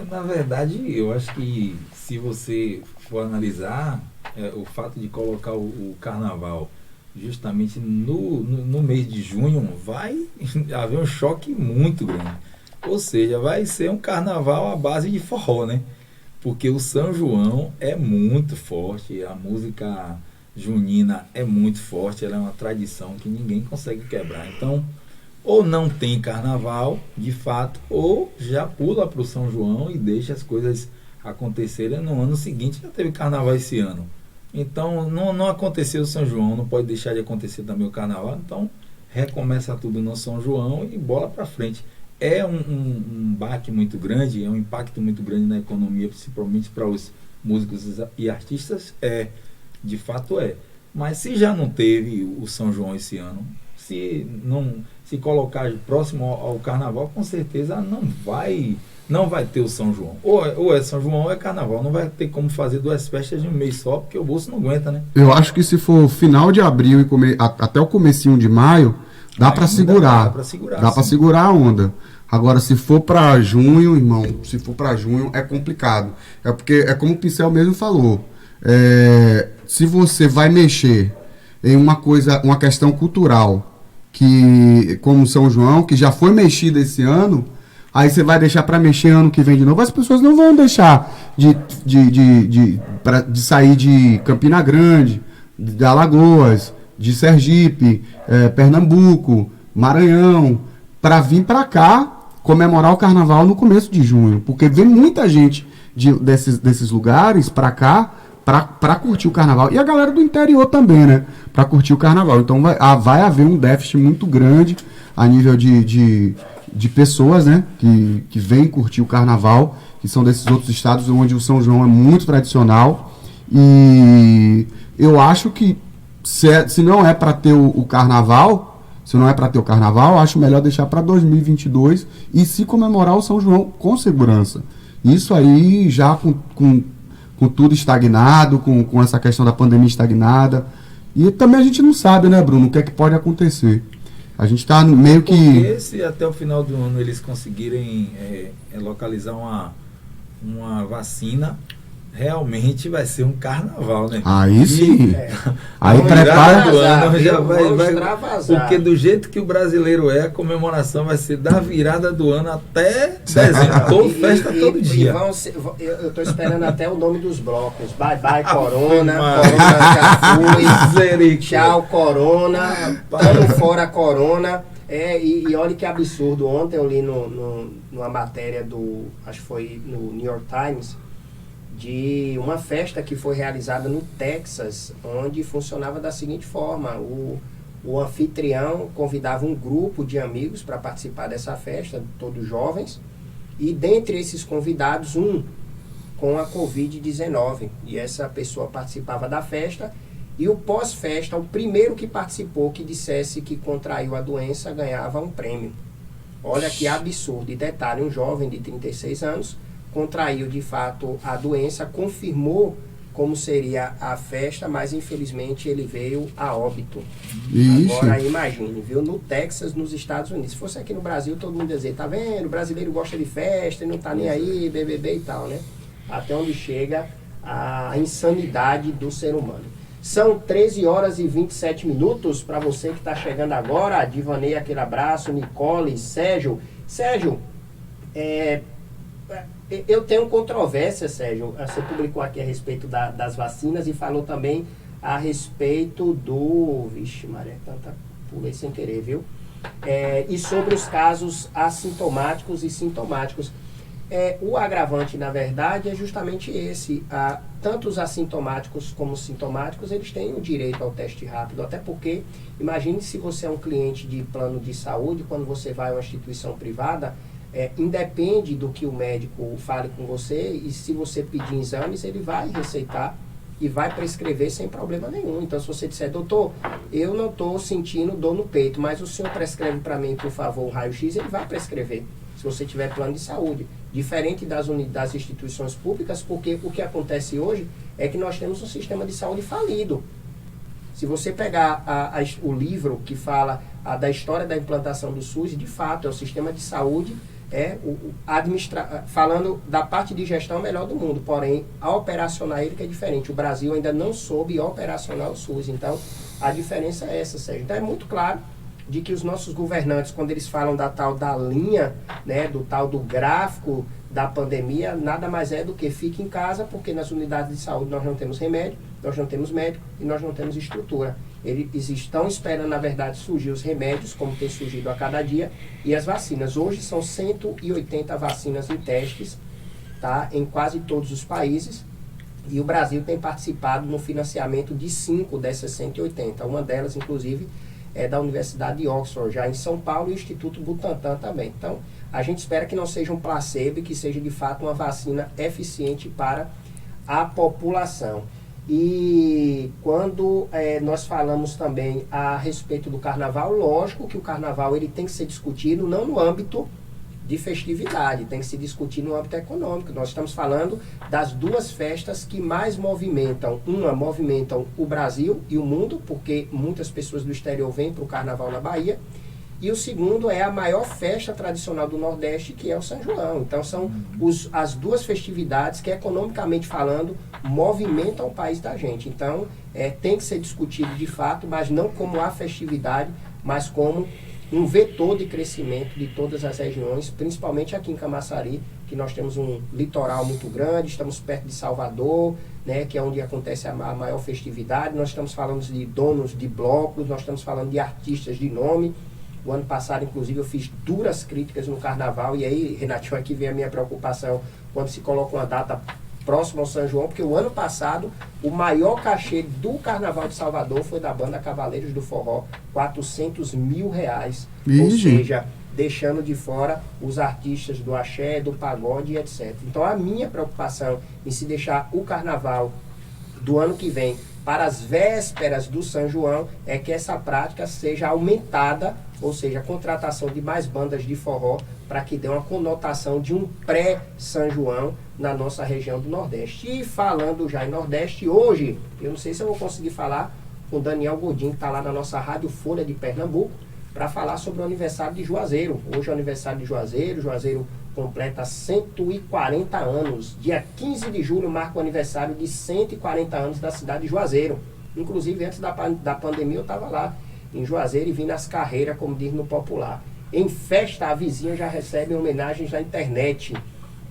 [SPEAKER 8] Na verdade, eu acho que se você for analisar o fato de colocar o carnaval justamente no mês de junho, vai haver um choque muito grande. Ou seja, vai ser um carnaval à base de forró, né? Porque o São João é muito forte, a música junina é muito forte, ela é uma tradição que ninguém consegue quebrar. Então, ou não tem carnaval, de fato, ou já pula para o São João e deixa as coisas acontecerem no ano seguinte. Já teve carnaval esse ano, Então, não aconteceu o São João, não pode deixar de acontecer também o carnaval. Então, recomeça tudo no São João e bola para frente. É um baque muito grande, é um impacto muito grande na economia, principalmente para os músicos e artistas, de fato é. Mas se já não teve o São João esse ano, se colocar próximo ao carnaval, com certeza não vai ter o São João. Ou é São João ou é carnaval. Não vai ter como fazer 2 festas de um mês só, porque o bolso não aguenta, né?
[SPEAKER 7] Eu acho que se for final de abril e até o comecinho de maio, dá para segurar. Dá para segurar a onda. Agora, se for para junho, irmão, é complicado. É porque, é como o Pincel mesmo falou, se você vai mexer em uma questão cultural, que como São João, que já foi mexida esse ano, aí você vai deixar para mexer ano que vem de novo, as pessoas não vão deixar de sair de Campina Grande, de Alagoas, de Sergipe, Pernambuco, Maranhão, para vir para cá comemorar o carnaval no começo de junho, porque vem muita gente desses lugares para cá para curtir o carnaval, e a galera do interior também, né, para curtir o carnaval. Então vai haver um déficit muito grande a nível de pessoas, né, que vêm curtir o carnaval, que são desses outros estados onde o São João é muito tradicional. E eu acho que se não é para ter o carnaval, acho melhor deixar para 2022 e se comemorar o São João com segurança. Isso aí já com tudo estagnado, com essa questão da pandemia estagnada. E também a gente não sabe, né, Bruno, o que é que pode acontecer. A gente está meio que...
[SPEAKER 8] Porque se até o final do ano eles conseguirem localizar uma vacina, realmente vai ser um carnaval, né?
[SPEAKER 7] Aí sim. Aí
[SPEAKER 8] prepara do ano, já vai porque do jeito que o brasileiro é, a comemoração vai ser da virada do ano até dezembro, festa todo dia.
[SPEAKER 1] Eu estou esperando até o nome dos blocos. Bye bye Corona, Corona já foi, tchau Corona, tamo fora Corona. E olha que absurdo, ontem eu li numa matéria acho que foi no New York Times, de uma festa que foi realizada no Texas, onde funcionava da seguinte forma: o anfitrião convidava um grupo de amigos para participar dessa festa, todos jovens, e dentre esses convidados, com a Covid-19, e essa pessoa participava da festa, e o pós-festa, o primeiro que participou, que dissesse que contraiu a doença, ganhava um prêmio. Olha que absurdo. E detalhe, um jovem de 36 anos contraiu de fato a doença, confirmou como seria a festa, mas infelizmente ele veio a óbito. Ixi. Agora imagine, viu? No Texas, nos Estados Unidos. Se fosse aqui no Brasil, todo mundo ia dizer, tá vendo? O brasileiro gosta de festa e não tá nem aí, BBB e tal, né? Até onde chega a insanidade do ser humano. São 13 horas e 27 minutos para você que está chegando agora. Divanei, aquele abraço. Nicole, Sérgio. Sérgio, eu tenho controvérsia, Sérgio. Você publicou aqui a respeito das vacinas e falou também a respeito do... Vixe, Maria, tanta pulei sem querer, viu? E sobre os casos assintomáticos e sintomáticos. O agravante, na verdade, é justamente esse. Tanto os assintomáticos como os sintomáticos, eles têm o direito ao teste rápido. Até porque, imagine se você é um cliente de plano de saúde, quando você vai a uma instituição privada, independe do que o médico fale com você, e se você pedir exames, ele vai receitar e vai prescrever sem problema nenhum. Então, se você disser, doutor, eu não estou sentindo dor no peito, mas o senhor prescreve para mim, por favor, um raio-x, ele vai prescrever, se você tiver plano de saúde. Diferente das instituições públicas, porque o que acontece hoje é que nós temos um sistema de saúde falido. Se você pegar o livro que fala da história da implantação do SUS, de fato, é o sistema de saúde, falando da parte de gestão melhor do mundo, porém, a operacionar ele que é diferente. O Brasil ainda não soube operacionar o SUS, então a diferença é essa, Sérgio. Então é muito claro de que os nossos governantes, quando eles falam da tal da linha, né, do tal do gráfico da pandemia, nada mais é do que fique em casa, porque nas unidades de saúde nós não temos remédio, nós não temos médico e nós não temos estrutura. Eles estão esperando, na verdade, surgir os remédios, como tem surgido a cada dia, e as vacinas. Hoje são 180 vacinas em testes, tá, em quase todos os países. E o Brasil tem participado no financiamento de 5 dessas 180. Uma delas, inclusive, é da Universidade de Oxford, já em São Paulo, e o Instituto Butantan também. Então, a gente espera que não seja um placebo e que seja, de fato, uma vacina eficiente para a população. E quando nós falamos também a respeito do carnaval, lógico que o carnaval ele tem que ser discutido não no âmbito de festividade, tem que se discutir no âmbito econômico. Nós estamos falando das duas festas que mais movimentam. Uma movimentam o Brasil e o mundo, porque muitas pessoas do exterior vêm para o carnaval na Bahia. E o segundo é a maior festa tradicional do Nordeste, que é o São João. Então são as duas festividades que, economicamente falando, movimentam o país da gente. Então tem que ser discutido de fato, mas não como a festividade, mas como um vetor de crescimento de todas as regiões, principalmente aqui em Camaçari, que nós temos um litoral muito grande, estamos perto de Salvador, né, que é onde acontece a maior festividade. Nós estamos falando de donos de blocos, nós estamos falando de artistas de nome. O ano passado, inclusive, eu fiz duras críticas no carnaval, e aí, Renatinho, aqui vem a minha preocupação quando se coloca uma data próxima ao São João, porque o ano passado o maior cachê do Carnaval de Salvador foi da banda Cavaleiros do Forró, R$400 mil, ou seja, deixando de fora os artistas do axé, do pagode, etc. Então a minha preocupação em se deixar o Carnaval do ano que vem para as vésperas do São João é que essa prática seja aumentada, ou seja, a contratação de mais bandas de forró para que dê uma conotação de um pré-São João na nossa região do Nordeste. E falando já em Nordeste, hoje, eu não sei se eu vou conseguir falar com o Daniel Godinho, que está lá na nossa Rádio Folha de Pernambuco, para falar sobre o aniversário de Juazeiro. Hoje é o aniversário de Juazeiro. Juazeiro completa 140 anos. Dia 15 de julho marca o aniversário de 140 anos da cidade de Juazeiro. Inclusive, antes da pandemia, eu estava lá em Juazeiro e vim nas carreiras, como diz no popular. Em festa, a vizinha já recebe homenagens na internet.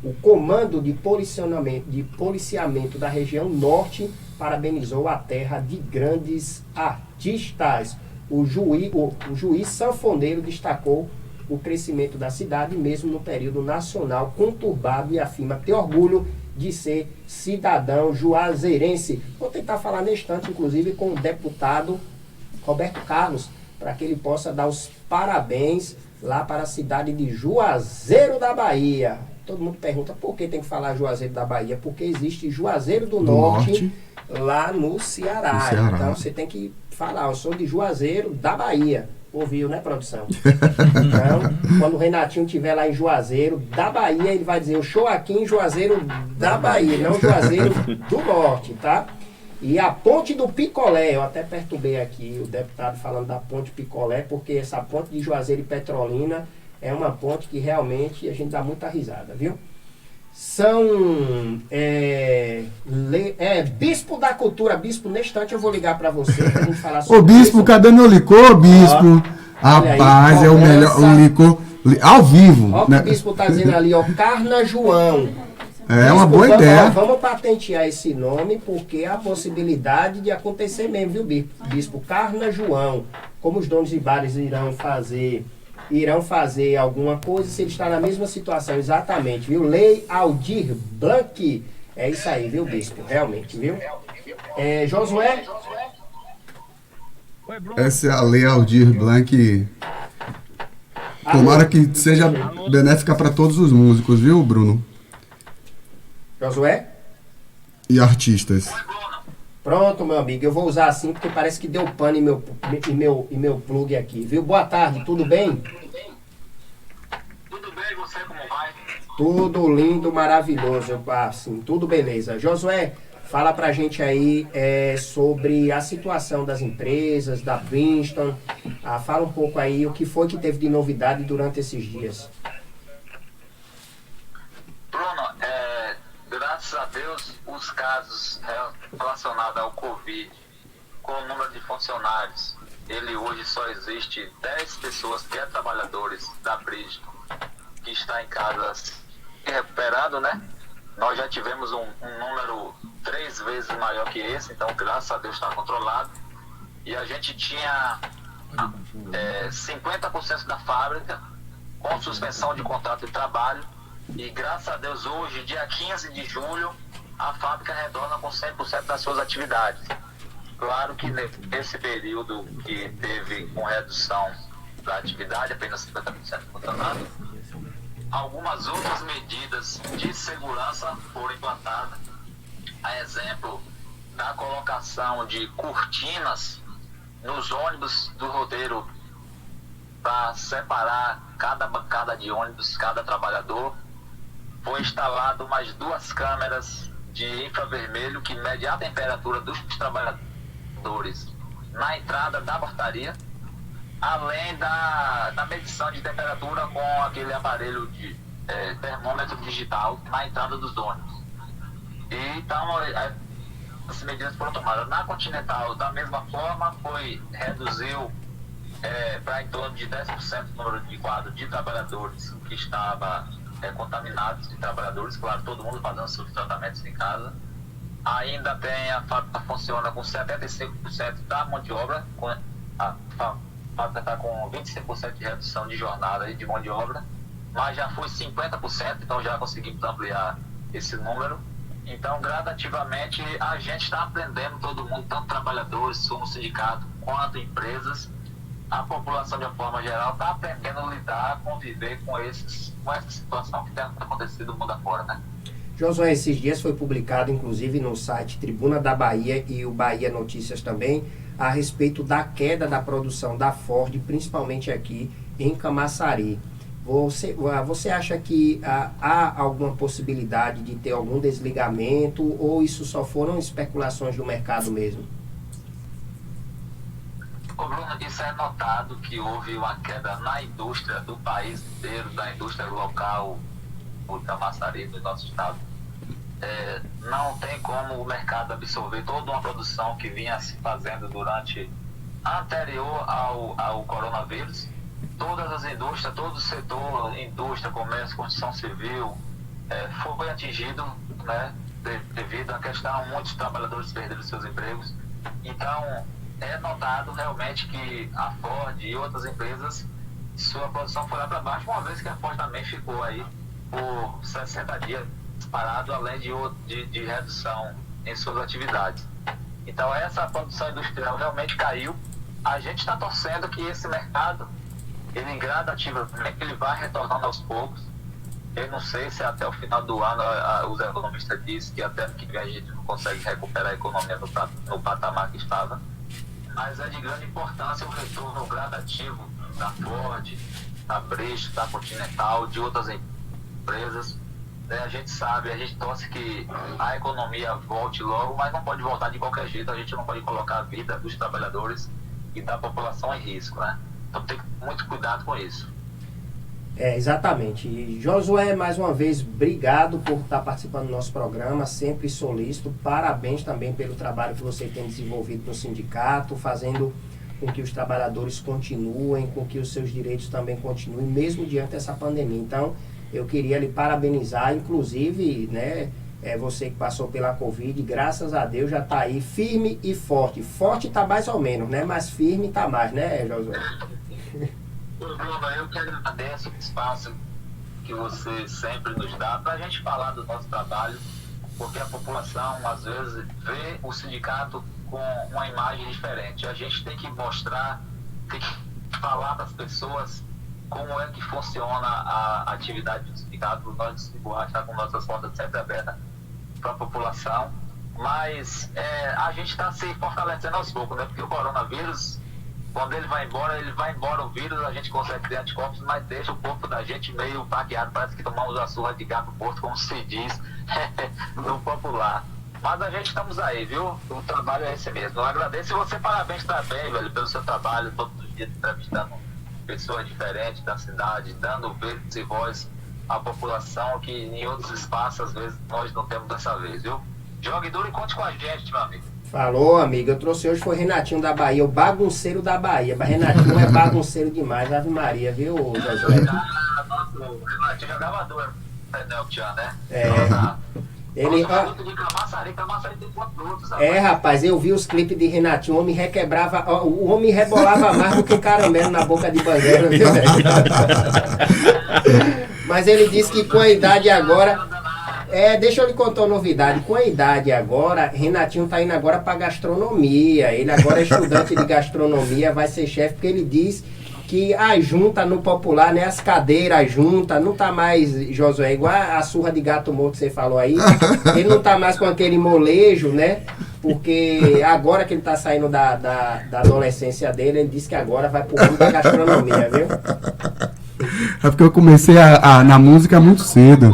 [SPEAKER 1] O Comando de Policiamento da região Norte parabenizou a terra de grandes artistas. O juiz sanfoneiro destacou o crescimento da cidade, mesmo no período nacional conturbado, e afirma ter orgulho de ser cidadão juazeirense. Vou tentar falar neste instante, inclusive, com o deputado Roberto Carlos, para que ele possa dar os parabéns lá para a cidade de Juazeiro da Bahia. Todo mundo pergunta por que tem que falar Juazeiro da Bahia, porque existe Juazeiro do Norte lá no Ceará. Então você tem que falar, eu sou de Juazeiro da Bahia. Ouviu, né, produção? Então, quando o Renatinho estiver lá em Juazeiro da Bahia, ele vai dizer, eu estou aqui em Juazeiro da Bahia, não Juazeiro do Norte, tá? E a ponte do Picolé, eu até perturbei aqui o deputado falando da ponte Picolé, porque essa ponte de Juazeiro e Petrolina é uma ponte que realmente a gente dá muita risada, viu? São Bispo da Cultura. Bispo, neste instante eu vou ligar para você pra gente falar sobre
[SPEAKER 7] Ô Bispo,
[SPEAKER 1] isso.
[SPEAKER 7] cadê meu licor, Bispo? Rapaz,
[SPEAKER 1] aí,
[SPEAKER 7] é o melhor, um licor ao vivo.
[SPEAKER 1] Ó,
[SPEAKER 7] Né?
[SPEAKER 1] o Bispo tá dizendo ali, ó, Carna João.
[SPEAKER 7] É uma boa ideia.
[SPEAKER 1] Vamos patentear esse nome, porque há a possibilidade de acontecer mesmo, viu, Bispo? Carna João. Como os donos de bares irão fazer alguma coisa, se ele está na mesma situação, exatamente, viu? Lei Aldir Blanc, é isso aí, viu, Bispo? Realmente, viu? Josué?
[SPEAKER 7] Essa é a Lei Aldir Blanc. Tomara que seja benéfica para todos os músicos, viu, Bruno?
[SPEAKER 1] Josué?
[SPEAKER 7] E artistas.
[SPEAKER 1] Pronto, meu amigo, eu vou usar assim porque parece que deu pane em meu plug aqui, viu? Boa tarde, tudo bem?
[SPEAKER 10] Tudo bem, você como vai?
[SPEAKER 1] Tudo lindo, maravilhoso, assim, tudo beleza. Josué, fala pra gente aí sobre a situação das empresas, da Princeton. Fala um pouco aí o que foi que teve de novidade durante esses dias.
[SPEAKER 10] Bruno, graças a Deus, os casos relacionados ao Covid, com o número de funcionários, ele hoje só existe 10 pessoas que é trabalhadores da Bridgestone, que está em casa recuperado, né? Nós já tivemos um número 3 vezes maior que esse, então graças a Deus está controlado. E a gente tinha 50% da fábrica com suspensão de contrato de trabalho. E graças a Deus hoje, dia 15 de julho, a fábrica retorna com 100% das suas atividades. Claro que nesse período que teve com redução da atividade, apenas 50% funcionando, algumas outras medidas de segurança foram implantadas, a exemplo da colocação de cortinas nos ônibus do roteiro para separar cada bancada de ônibus, cada trabalhador. Foi instalado mais 2 câmeras de infravermelho que mede a temperatura dos trabalhadores na entrada da portaria, além da medição de temperatura com aquele aparelho de termômetro digital na entrada dos ônibus. E, então, as medidas foram tomadas. Na Continental, da mesma forma, reduziu para em torno de 10% o número de quadros de trabalhadores que estava contaminados, de trabalhadores, claro, todo mundo fazendo seus tratamentos em casa. Ainda tem, a fábrica funciona com 75% da mão de obra, a fábrica está com 25% de redução de jornada de mão de obra, mas já foi 50%, então já conseguimos ampliar esse número. Então, gradativamente, a gente está aprendendo, todo mundo, tanto trabalhadores, como sindicato, quanto empresas, a população de uma forma geral está aprendendo a lidar, conviver com essa situação que tem acontecido no mundo afora, né?
[SPEAKER 1] Josué, esses dias foi publicado, inclusive, no site Tribuna da Bahia e o Bahia Notícias também, a respeito da queda da produção da Ford, principalmente aqui em Camaçari. Você acha que há alguma possibilidade de ter algum desligamento ou isso só foram especulações do mercado mesmo?
[SPEAKER 10] Bruno, isso é notado que houve uma queda na indústria do país inteiro, da indústria local, o Camaçari, do nosso estado. Não tem como o mercado absorver toda uma produção que vinha se fazendo durante anterior ao coronavírus. Todas as indústrias, todo o setor, indústria, comércio, construção civil, foi atingido, né, devido à questão, muitos trabalhadores perderam seus empregos. Então, é notado realmente que a Ford e outras empresas, sua produção foi lá para baixo, uma vez que a Ford também ficou aí por 60 dias parado, além de redução em suas atividades. Então, essa produção industrial realmente caiu. A gente está torcendo que esse mercado, ele gradativamente, ele vai retornando aos poucos. Eu não sei se até o final do ano, os economistas dizem que até ano que vem a gente não consegue recuperar a economia no patamar que estava, mas é de grande importância o retorno gradativo da Ford, da Bristol, da Continental, de outras empresas. A gente sabe, a gente torce que a economia volte logo, mas não pode voltar de qualquer jeito. A gente não pode colocar a vida dos trabalhadores e da população em risco, né? Então tem que ter muito cuidado com isso.
[SPEAKER 1] Exatamente. E Josué, mais uma vez, obrigado por estar participando do nosso programa, sempre solícito. Parabéns também pelo trabalho que você tem desenvolvido no sindicato, fazendo com que os trabalhadores continuem, com que os seus direitos também continuem, mesmo diante dessa pandemia. Então, eu queria lhe parabenizar, inclusive, né, você que passou pela Covid, graças a Deus já está aí firme e forte. Forte está mais ou menos, né, mas firme está mais, né, Josué?
[SPEAKER 10] Bruno, eu que agradeço o espaço que você sempre nos dá para a gente falar do nosso trabalho, porque a população, às vezes, vê o sindicato com uma imagem diferente. A gente tem que mostrar, tem que falar para as pessoas como é que funciona a atividade do sindicato. Nós distribuímos, está com nossas portas sempre abertas para a população, mas a gente está se fortalecendo aos poucos, né? Porque o coronavírus, quando ele vai embora o vírus, a gente consegue criar anticorpos, mas deixa o corpo da gente meio baqueado, parece que tomamos a surra de gato morto, como se diz no popular. Mas a gente estamos aí, viu? O trabalho é esse mesmo. Eu agradeço e você, parabéns também, velho, pelo seu trabalho, todos os dias entrevistando pessoas diferentes da cidade, dando vez e voz à população que em outros espaços, às vezes, nós não temos dessa vez, viu? Jogue duro e conte com a gente, meu amigo.
[SPEAKER 1] Falou, amigo. Eu trouxe hoje foi Renatinho da Bahia, o bagunceiro da Bahia. Mas Renatinho é bagunceiro demais, Ave Maria, viu, Josué?
[SPEAKER 10] Nosso Renatinho jogava duro, né?
[SPEAKER 1] Ele,
[SPEAKER 10] Camaçari tem quantos,
[SPEAKER 1] rapaz, eu vi os clipes de Renatinho, o homem requebrava, o homem rebolava mais do que caramelo na boca de banguela, viu, velho? Mas ele disse que com a idade agora, Deixa eu lhe contar uma novidade. Com a idade agora, Renatinho tá indo agora para gastronomia. Ele agora é estudante de gastronomia, vai ser chefe, porque ele diz que a junta no popular, né? As cadeiras junta, não tá mais, Josué, igual a surra de gato morto que você falou aí. Ele não tá mais com aquele molejo, né? Porque agora que ele tá saindo da adolescência dele, ele disse que agora vai pro rumo da gastronomia, viu?
[SPEAKER 7] É porque eu comecei na música muito cedo.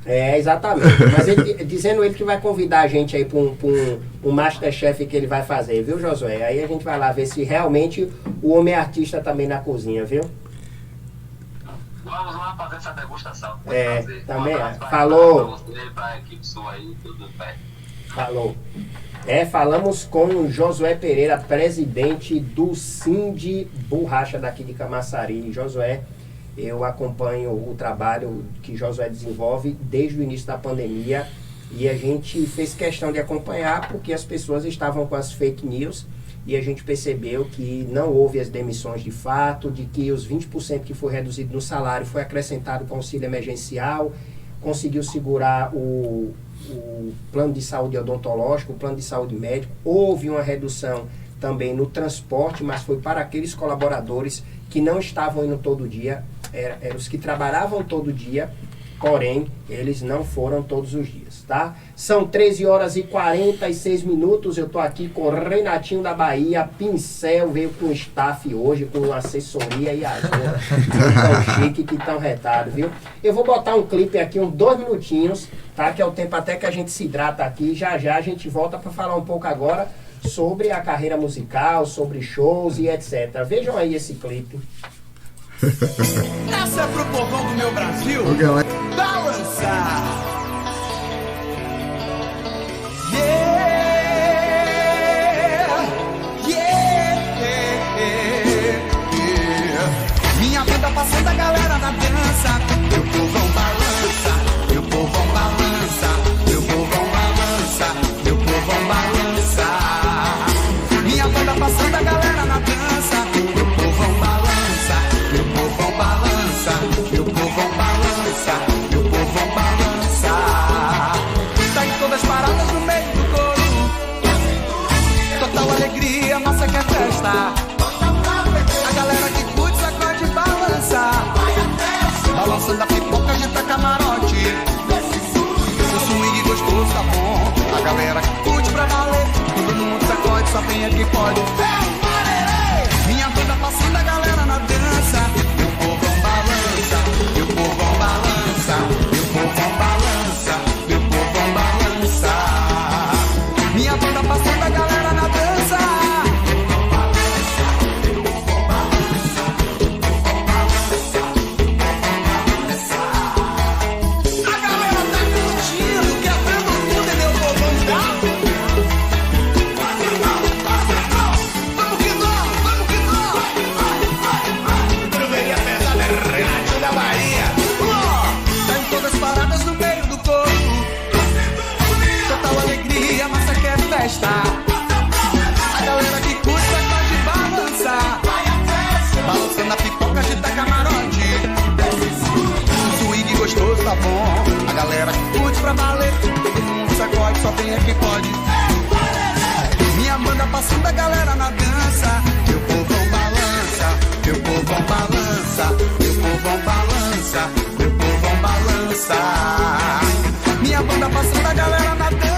[SPEAKER 1] Exatamente. Mas dizendo ele que vai convidar a gente aí para um Masterchef que ele vai fazer, viu, Josué? Aí a gente vai lá ver se realmente o homem é artista também na cozinha, viu?
[SPEAKER 10] Vamos lá fazer essa degustação.
[SPEAKER 1] Também. Falou. Falou. Falamos com Josué Pereira, presidente do Sind Borracha daqui de Camaçari. Josué, eu acompanho o trabalho que Josué desenvolve desde o início da pandemia e a gente fez questão de acompanhar porque as pessoas estavam com as fake news e a gente percebeu que não houve as demissões de fato, de que os 20% que foi reduzido no salário foi acrescentado com auxílio emergencial, conseguiu segurar o plano de saúde odontológico, o plano de saúde médico, houve uma redução também no transporte, mas foi para aqueles colaboradores que não estavam indo todo dia, eram os que trabalhavam todo dia, porém, eles não foram todos os dias, tá? São 13 horas e 46 minutos, eu tô aqui com o Renatinho da Bahia, Pincel, veio com o staff hoje, com assessoria e ajuda, tão chique, que tão retado, viu? Eu vou botar um clipe aqui, uns 2 minutinhos, tá? Que é o tempo até que a gente se hidrata aqui, já a gente volta para falar um pouco agora sobre a carreira musical, sobre shows e etc. Vejam aí esse clipe.
[SPEAKER 11] Essa é pro povão do meu Brasil balançar. Minha banda passando a galera na dança. Meu povão balança, meu povão balança, meu povão balança, meu povão balança. Minha banda passando a galera na dança. Meu povão balança, meu povão balança, meu povão balança, meu povão balança. Tá em todas as paradas no meio do coro. Total alegria, nossa que é festa. A galera que curte, sacode e balança. Balançando a pipoca, agita camarote. Seu swing gostoso tá bom. A galera que curte pra valer. Todo mundo sacode, só quem é que pode. Minha banda passando a galera na dança. Meu povão balança, meu povão balança, meu povão balança, meu povão balança. Minha banda passando a galera na dança. A galera que curte sacode e balança. Balançando a pipoca, agita camarote. O swing gostoso tá bom. A galera que curte pra valer. Todo mundo sacode, só tem é que pode. Minha banda passando a galera na dança. Meu povão balança, meu povão balança, meu povão balança, meu povão balança. Minha banda passando a galera na dança.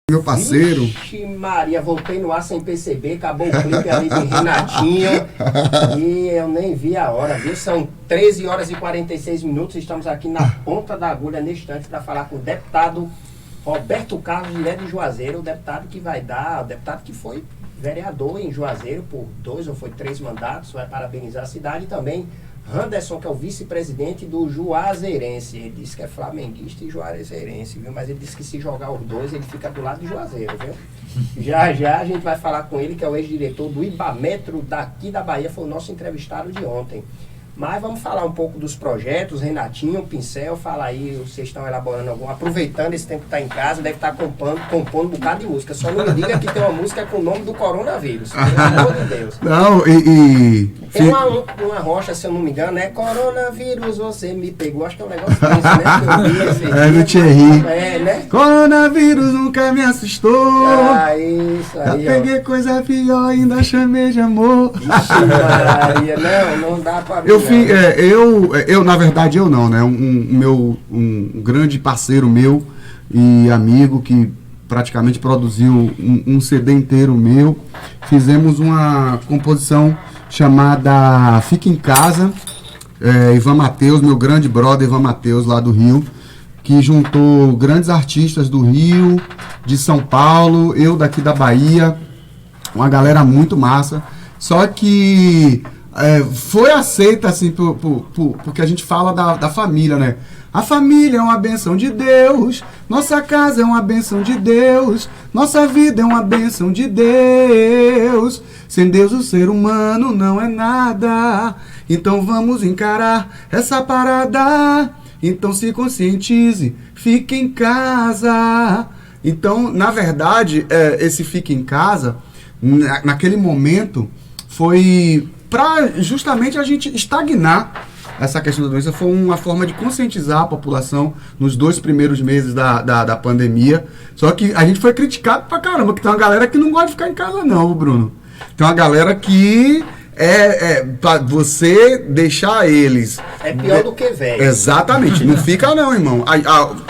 [SPEAKER 7] Meu parceiro.
[SPEAKER 1] Vixe Maria, voltei no ar sem perceber, acabou o clipe ali de Renatinho e eu nem vi a hora, viu? São 13 horas e 46 minutos, estamos aqui na ponta da agulha neste instante para falar com o deputado Roberto Carlos, direto de Juazeiro, o deputado que foi vereador em Juazeiro por 2 ou 3 mandatos, vai parabenizar a cidade. E também Anderson, que é o vice-presidente do Juazeirense. Ele disse que é flamenguista e juazeirense, viu? Mas ele disse que se jogar os dois, ele fica do lado de Juazeiro, viu? Já já a gente vai falar com ele, que é o ex-diretor do Ibametro daqui da Bahia, foi o nosso entrevistado de ontem. Mas vamos falar um pouco dos projetos. Renatinho, Pincel, fala aí, vocês estão elaborando algum, aproveitando esse tempo que está em casa, deve estar compondo um bocado de música. Só não me diga que tem uma música com o nome do coronavírus, pelo amor de Deus.
[SPEAKER 7] Não,
[SPEAKER 1] Tem uma rocha, se eu não me engano, é Coronavírus, você me pegou, acho que é um negócio desse, né? Que eu vi esse
[SPEAKER 7] É do Thierry.
[SPEAKER 1] né?
[SPEAKER 7] Coronavírus nunca me assustou.
[SPEAKER 1] Isso aí,
[SPEAKER 7] Já peguei coisa pior, ainda chamei de amor.
[SPEAKER 1] Ixi, Maria, não dá pra ver.
[SPEAKER 7] Eu, na verdade, eu não, né? Um grande parceiro meu e amigo que praticamente produziu um CD inteiro meu. Fizemos uma composição chamada Fica em Casa. Ivan Mateus, meu grande brother Ivan Mateus, lá do Rio, que juntou grandes artistas do Rio, de São Paulo, eu daqui da Bahia, uma galera muito massa. Só que foi aceita assim porque a gente fala da família, né? A família é uma bênção de Deus, nossa casa é uma bênção de Deus, nossa vida é uma bênção de Deus. Sem Deus o ser humano não é nada. Então vamos encarar essa parada. Então se conscientize, fique em casa. Então, na verdade, esse fique em casa, naquele momento, foi para justamente a gente estagnar essa questão da doença. Foi uma forma de conscientizar a população nos 2 primeiros meses da pandemia. Só que a gente foi criticado pra caramba, que tem uma galera que não gosta de ficar em casa não, Bruno. Tem uma galera que pra você deixar eles...
[SPEAKER 1] É pior do que velho.
[SPEAKER 7] Exatamente, não fica não, irmão.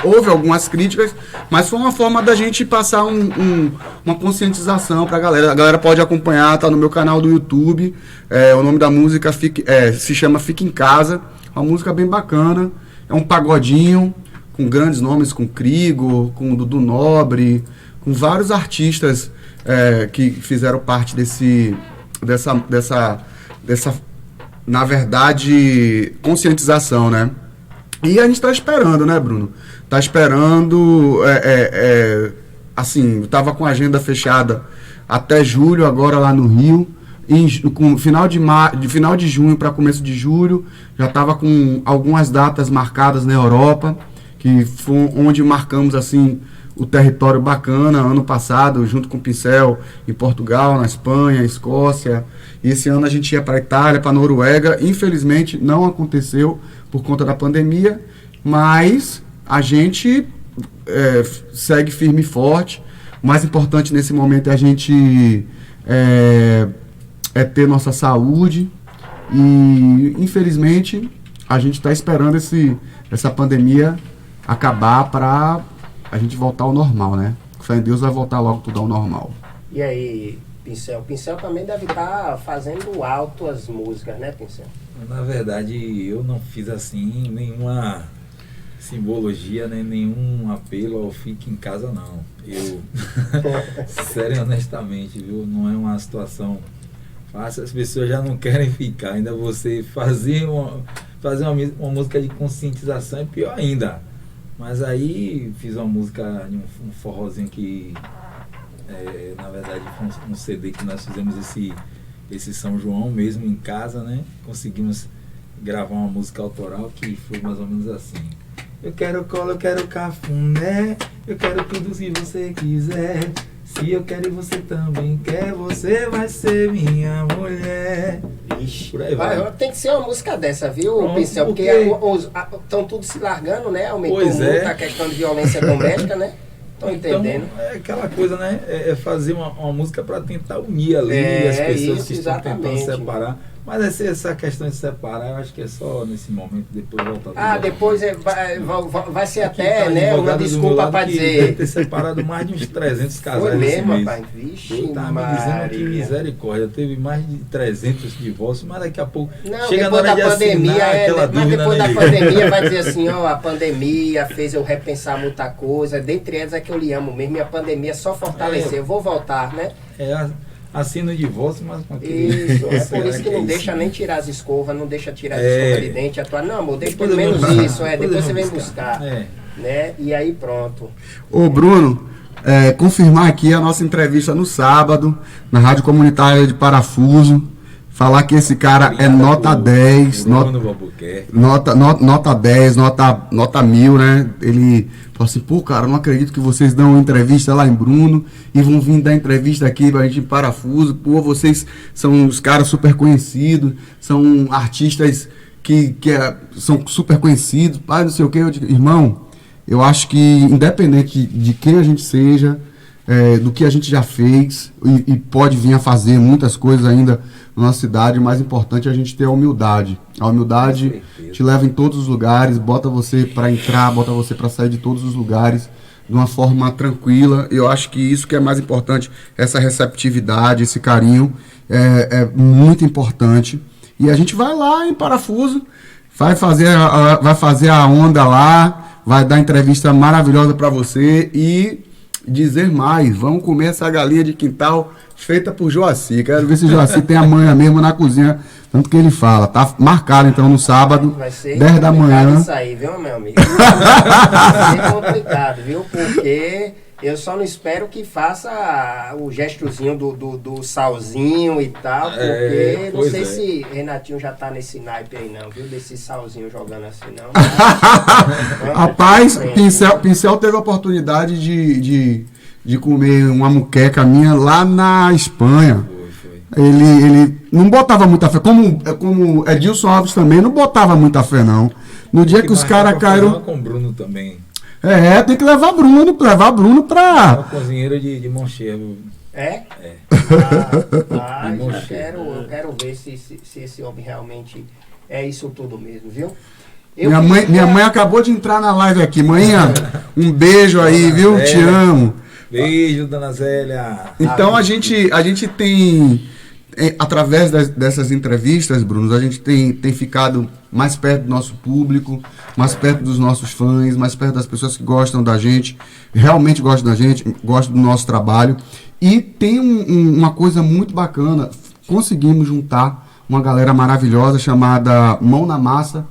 [SPEAKER 7] Houve algumas críticas, mas foi uma forma da gente passar uma conscientização pra galera. A galera pode acompanhar, tá no meu canal do YouTube. O nome da música se chama Fica em Casa. Uma música bem bacana. É um pagodinho com grandes nomes, com Crigo, com Dudu Nobre, com vários artistas que fizeram parte dessa, na verdade, conscientização, né? E a gente tá esperando, né, Bruno? Tá esperando, assim, eu tava com a agenda fechada até julho, agora lá no Rio, com final de junho para começo de julho, já tava com algumas datas marcadas na Europa, que foi onde marcamos, assim, o território bacana, ano passado, junto com o Pincel, em Portugal, na Espanha, Escócia. E esse ano a gente ia para a Itália, para a Noruega. Infelizmente não aconteceu por conta da pandemia, mas a gente segue firme e forte. O mais importante nesse momento é a gente ter nossa saúde. E infelizmente a gente está esperando essa pandemia acabar para a gente voltar ao normal, né? Fé em Deus, vai voltar logo tudo ao normal.
[SPEAKER 1] E aí, Pincel? Pincel também deve estar fazendo altas músicas, né, Pincel?
[SPEAKER 8] Na verdade, eu não fiz assim nenhuma simbologia, né, nenhum apelo ao fique em casa, não. Eu, sério, honestamente, viu? Não é uma situação fácil. As pessoas já não querem ficar. Ainda você fazer uma música de conscientização é pior ainda. Mas aí fiz uma música, um forrozinho que, na verdade, foi um CD que nós fizemos esse São João mesmo em casa, né? Conseguimos gravar uma música autoral que foi mais ou menos assim. Eu quero cola, eu quero cafuné, eu quero tudo se você quiser. Se eu quero e você também quer, você vai ser minha mulher.
[SPEAKER 1] Ixi, por aí vai. Tem que ser uma música dessa, viu, Pincel? Porque estão tudo se largando, né? Aumentou muito a questão de violência doméstica, né? Estão entendendo?
[SPEAKER 8] Então, é aquela coisa, né? É fazer uma música para tentar unir ali as pessoas que estão tentando separar. Mas essa questão de separar, eu acho que é só nesse momento, depois voltar.
[SPEAKER 1] Depois vai ser até, né, uma desculpa para dizer.
[SPEAKER 8] Deve ter separado mais de uns 300 casais.
[SPEAKER 1] Foi mesmo,
[SPEAKER 8] mês.
[SPEAKER 1] rapaz? Vixe,
[SPEAKER 8] tá me dizendo que misericórdia. Teve mais de 300 divórcios, mas daqui a pouco
[SPEAKER 1] não,
[SPEAKER 8] chega na hora de assinar aquela dúvida.
[SPEAKER 1] Mas depois da pandemia vai dizer assim, ó, a pandemia fez eu repensar muita coisa. Dentre elas é que eu lhe amo mesmo, e a pandemia só fortaleceu. Eu vou voltar, né?
[SPEAKER 8] Assina o divórcio, mas com aquele...
[SPEAKER 1] Isso, é por isso que não deixa nem tirar as escovas, não deixa tirar as escovas de dente, atuar. Não, amor, deixa pelo menos isso, depois você vem buscar. Né? E aí pronto.
[SPEAKER 7] Ô Bruno, confirmar aqui a nossa entrevista no sábado, na Rádio Comunitária de Parafuso. Falar que esse cara é nota 10, nota 10, nota 1000, né? Ele falou assim, pô, cara, não acredito que vocês dão uma entrevista lá em Bruno e vão vir dar entrevista aqui pra gente em Parafuso. Pô, vocês são os caras super conhecidos, são artistas que são super conhecidos, pai, não sei o que. Eu digo, irmão, eu acho que independente de quem a gente seja, do que a gente já fez e pode vir a fazer muitas coisas ainda na nossa cidade, o mais importante é a gente ter a humildade. A humildade te leva em todos os lugares, bota você para entrar, bota você para sair de todos os lugares de uma forma tranquila. Eu acho que isso que é mais importante, essa receptividade, esse carinho, é muito importante. E a gente vai lá em Parafuso, vai fazer a onda lá, vai dar entrevista maravilhosa para você e dizer mais, vamos comer essa galinha de quintal feita por Joaci. Quero ver se Joaci tem a manha mesmo na cozinha, tanto que ele fala. Tá marcado então no sábado,
[SPEAKER 1] vai ser
[SPEAKER 7] 10 da manhã.
[SPEAKER 1] Isso aí, viu, meu amigo? Vai ser complicado, viu? Porque eu só não espero que faça o gestozinho do salzinho e tal, porque não sei se Renatinho já tá nesse naipe aí não, viu? Desse salzinho jogando assim não.
[SPEAKER 7] Rapaz, Pincel teve a oportunidade de comer uma muqueca minha lá na Espanha. Ele não botava muita fé, como Edilson Alves também não botava muita fé não. No dia que os caras caíram...
[SPEAKER 8] com o Bruno também.
[SPEAKER 7] Tem que levar Bruno pra...
[SPEAKER 8] É o cozinheiro de Moncheiro.
[SPEAKER 1] Eu quero ver se esse homem realmente é isso tudo mesmo, viu?
[SPEAKER 7] Minha mãe acabou de entrar na live aqui. Manhã, um beijo aí, viu? Zélia. Te amo.
[SPEAKER 8] Beijo, dona Zélia.
[SPEAKER 7] Então a gente tem, através dessas entrevistas, Bruno, a gente tem ficado mais perto do nosso público, mais perto dos nossos fãs, mais perto das pessoas que gostam da gente, realmente gostam da gente, gostam do nosso trabalho. E tem uma coisa muito bacana, conseguimos juntar uma galera maravilhosa chamada Mão na Massa,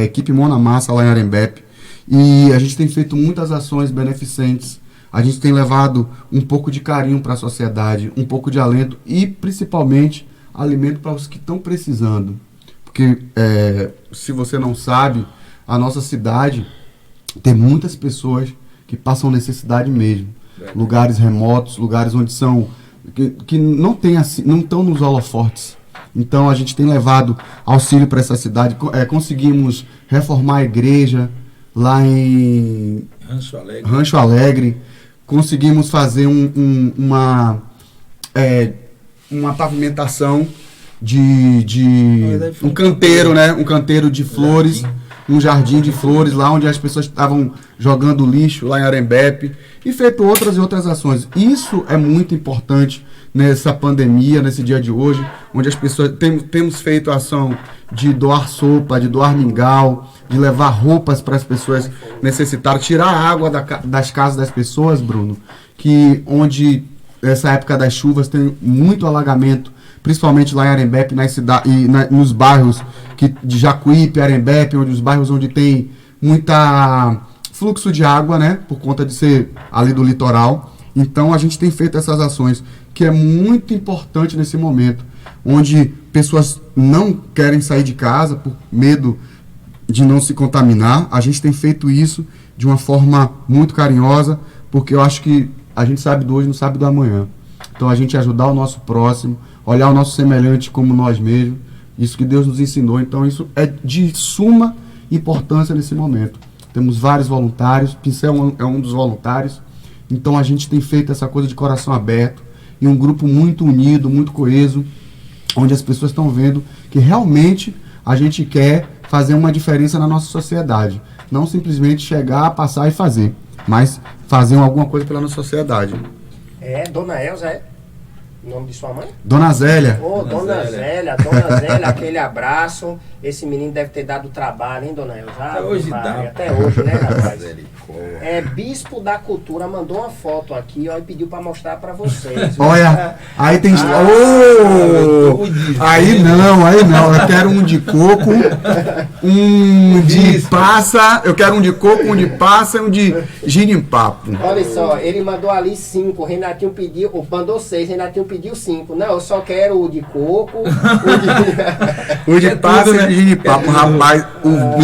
[SPEAKER 7] equipe Mão na Massa lá em Arembepe. E a gente tem feito muitas ações beneficentes. A gente tem levado um pouco de carinho para a sociedade, um pouco de alento e, principalmente, alimento para os que estão precisando. Porque, se você não sabe, a nossa cidade tem muitas pessoas que passam necessidade mesmo. Lugares remotos, lugares onde que não estão nos holofotes. Então, a gente tem levado auxílio para essa cidade. Conseguimos reformar a igreja lá em Rancho Alegre. Conseguimos fazer uma pavimentação de um canteiro, né? Um canteiro de flores, um jardim de flores, lá onde as pessoas estavam jogando lixo, lá em Arembepe, e feito outras e outras ações. Isso é muito importante nessa pandemia, nesse dia de hoje, onde as pessoas temos feito a ação de doar sopa, de doar mingau, de levar roupas para as pessoas necessitadas, tirar a água das casas das pessoas, Bruno, que onde nessa época das chuvas tem muito alagamento, principalmente lá em Arembepe, nos bairros de Jacuípe, Arembepe, os bairros onde tem muita fluxo de água, né, por conta de ser ali do litoral. Então a gente tem feito essas ações, que é muito importante nesse momento, onde pessoas não querem sair de casa por medo de não se contaminar. A gente tem feito isso de uma forma muito carinhosa, porque eu acho que a gente sabe do hoje, não sabe do amanhã. Então a gente ajudar o nosso próximo, olhar o nosso semelhante como nós mesmos, isso que Deus nos ensinou. Então isso é de suma importância nesse momento. Temos vários voluntários, Pincel é um dos voluntários, então a gente tem feito essa coisa de coração aberto, e um grupo muito unido, muito coeso, onde as pessoas estão vendo que realmente a gente quer fazer uma diferença na nossa sociedade. Não simplesmente chegar, passar e fazer, mas fazer alguma coisa pela nossa sociedade.
[SPEAKER 1] Dona Elza é o nome de sua mãe?
[SPEAKER 7] Dona Zélia.
[SPEAKER 1] Dona Zélia, aquele abraço. Esse menino deve ter dado trabalho, hein, Dona Elza?
[SPEAKER 8] Até hoje dá.
[SPEAKER 1] Até hoje, né, rapaz? Bispo da Cultura mandou uma foto aqui, ó, e pediu pra mostrar pra vocês.
[SPEAKER 7] Olha, aí tem... Aí não. Eu quero um de coco, um de passa, eu quero um de coco, um de passa e um de girimpapo.
[SPEAKER 1] Olha só, ele mandou ali 5, o Renatinho pediu, mandou 6, Renatinho pediu 5. Não, eu só quero o de coco,
[SPEAKER 7] o de passa e o de girimpapo. Rapaz, o